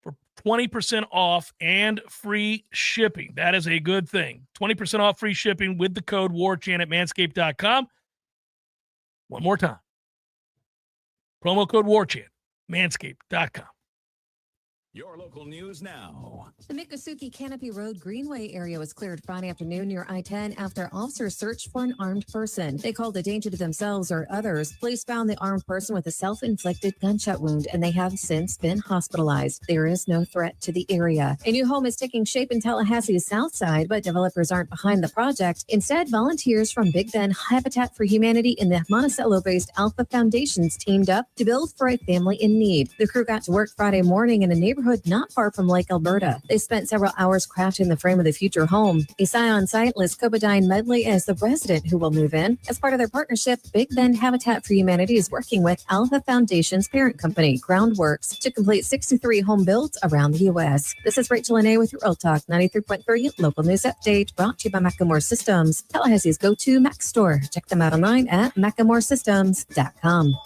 for 20% off and free shipping. That is a good thing. 20% off free shipping with the code WARCHANT at manscaped.com. One more time. Promo code WARCHANT, manscaped.com. Your local news now. The Miccosukee Canopy Road Greenway area was cleared Friday afternoon near I-10 after officers searched for an armed person. They called a danger to themselves or others. Police found the armed person with a self-inflicted gunshot wound, and they have since been hospitalized. There is no threat to the area. A new home is taking shape in Tallahassee's south side, but developers aren't behind the project. Instead, volunteers from Big Bend Habitat for Humanity and the Monticello-based Alpha Foundations teamed up to build for a family in need. The crew got to work Friday morning in a neighborhood not far from Lake Alberta. They spent several hours crafting the frame of the future home. A sign-on-site lists Cobadine Medley as the resident who will move in. As part of their partnership, Big Bend Habitat for Humanity is working with Alpha Foundation's parent company, Groundworks, to complete 63 home builds around the U.S. This is Rachel Anay with your Real Talk 93.3 local news update, brought to you by Macklemore Systems, Tallahassee's go-to Mac store. Check them out online at MaclemoreSystems.com.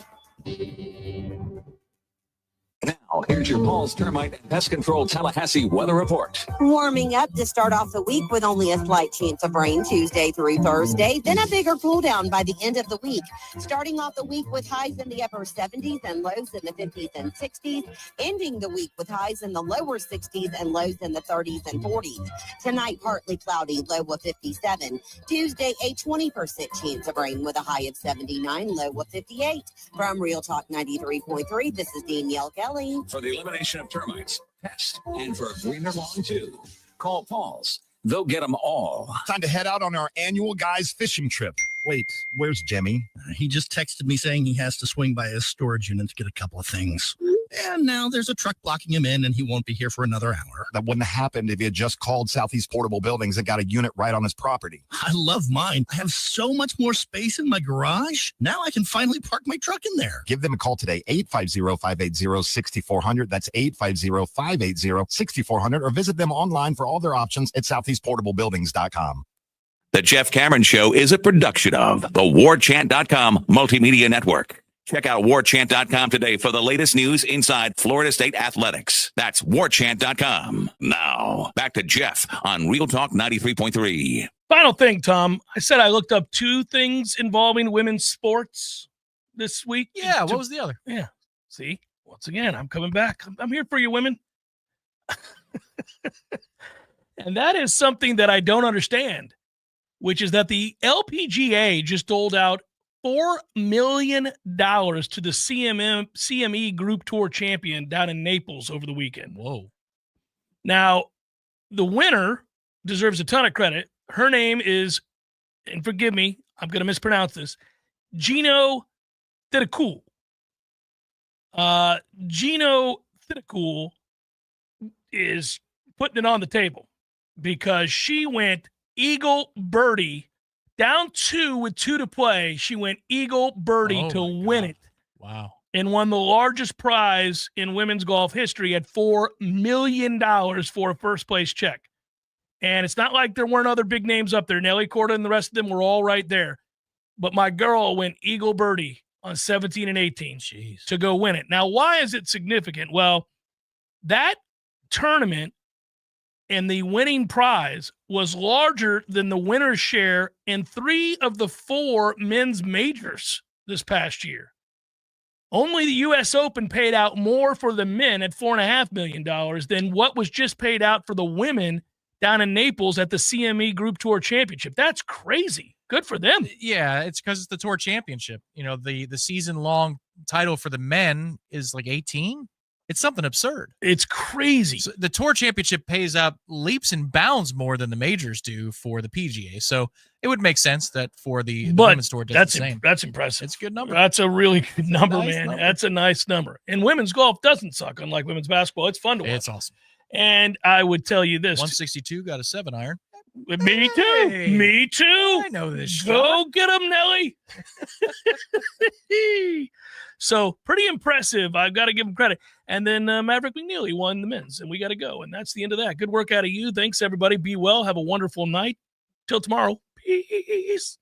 Now, here's your Paul's Termite and Pest Control Tallahassee weather report. Warming up to start off the week with only a slight chance of rain Tuesday through Thursday, then a bigger cool down by the end of the week. Starting off the week with highs in the upper 70s and lows in the 50s and 60s, ending the week with highs in the lower 60s and lows in the 30s and 40s. Tonight, partly cloudy, low of 57. Tuesday, a 20% chance of rain with a high of 79, low of 58. From Real Talk 93.3, this is Danielle Kelly. For the elimination of termites, pests, and for a greener lawn, too. Call Paul's. They'll get them all. Time to head out on our annual guys fishing trip. Wait, where's Jimmy? He just texted me saying he has to swing by his storage unit to get a couple of things. And now there's a truck blocking him in, and he won't be here for another hour. That wouldn't have happened if he had just called Southeast Portable Buildings and got a unit right on his property. I love mine. I have so much more space in my garage. Now I can finally park my truck in there. Give them a call today, 850-580-6400. That's 850-580-6400. Or visit them online for all their options at southeastportablebuildings.com. The Jeff Cameron Show is a production of the Warchant.com Multimedia Network. Check out Warchant.com today for the latest news inside Florida State athletics. That's Warchant.com. Now, back to Jeff on Real Talk 93.3. Final thing, Tom. I said I looked up 2 things involving women's sports this week. Yeah, what was the other? Yeah. See, once again, I'm coming back. I'm here for you, women. And that is something that I don't understand, which is that the LPGA just doled out $4 million to the CME Group Tour champion down in Naples over the weekend. Whoa. Now, the winner deserves a ton of credit. Her name is, and forgive me, I'm going to mispronounce this, Gino Thidakul. Gino Thidakul is putting it on the table because she went eagle birdie Down 2 with 2 to play, she went eagle birdie to win it. Wow. And won the largest prize in women's golf history at $4 million for a first-place check. And it's not like there weren't other big names up there. Nelly Korda and the rest of them were all right there. But my girl went eagle birdie on 17 and 18 to go win it. Now, why is it significant? Well, that tournament and the winning prize was larger than the winner's share in 3 of the 4 men's majors this past year. Only the U.S. Open paid out more for the men at $4.5 million than what was just paid out for the women down in Naples at the CME Group Tour Championship. That's crazy. Good for them. Yeah, it's because it's the Tour Championship. You know, the season-long title for the men is like 18. It's something absurd. It's crazy. So the Tour Championship pays out leaps and bounds more than the majors do for the PGA. So it would make sense that for the Women's Tour, does the same. That's impressive. It's a good number. That's a really good number, Nice man. number. That's a nice number. And women's golf doesn't suck, unlike women's basketball. It's fun to watch. It's awesome. And I would tell you this. 162 got a 7-iron. Me too. Hey. Me too. I know this. Go get them, Nelly. So pretty impressive. I've got to give him credit. And then Maverick McNeely won the men's, and we got to go. And that's the end of that. Good work out of you. Thanks, everybody. Be well. Have a wonderful night. Till tomorrow. Peace.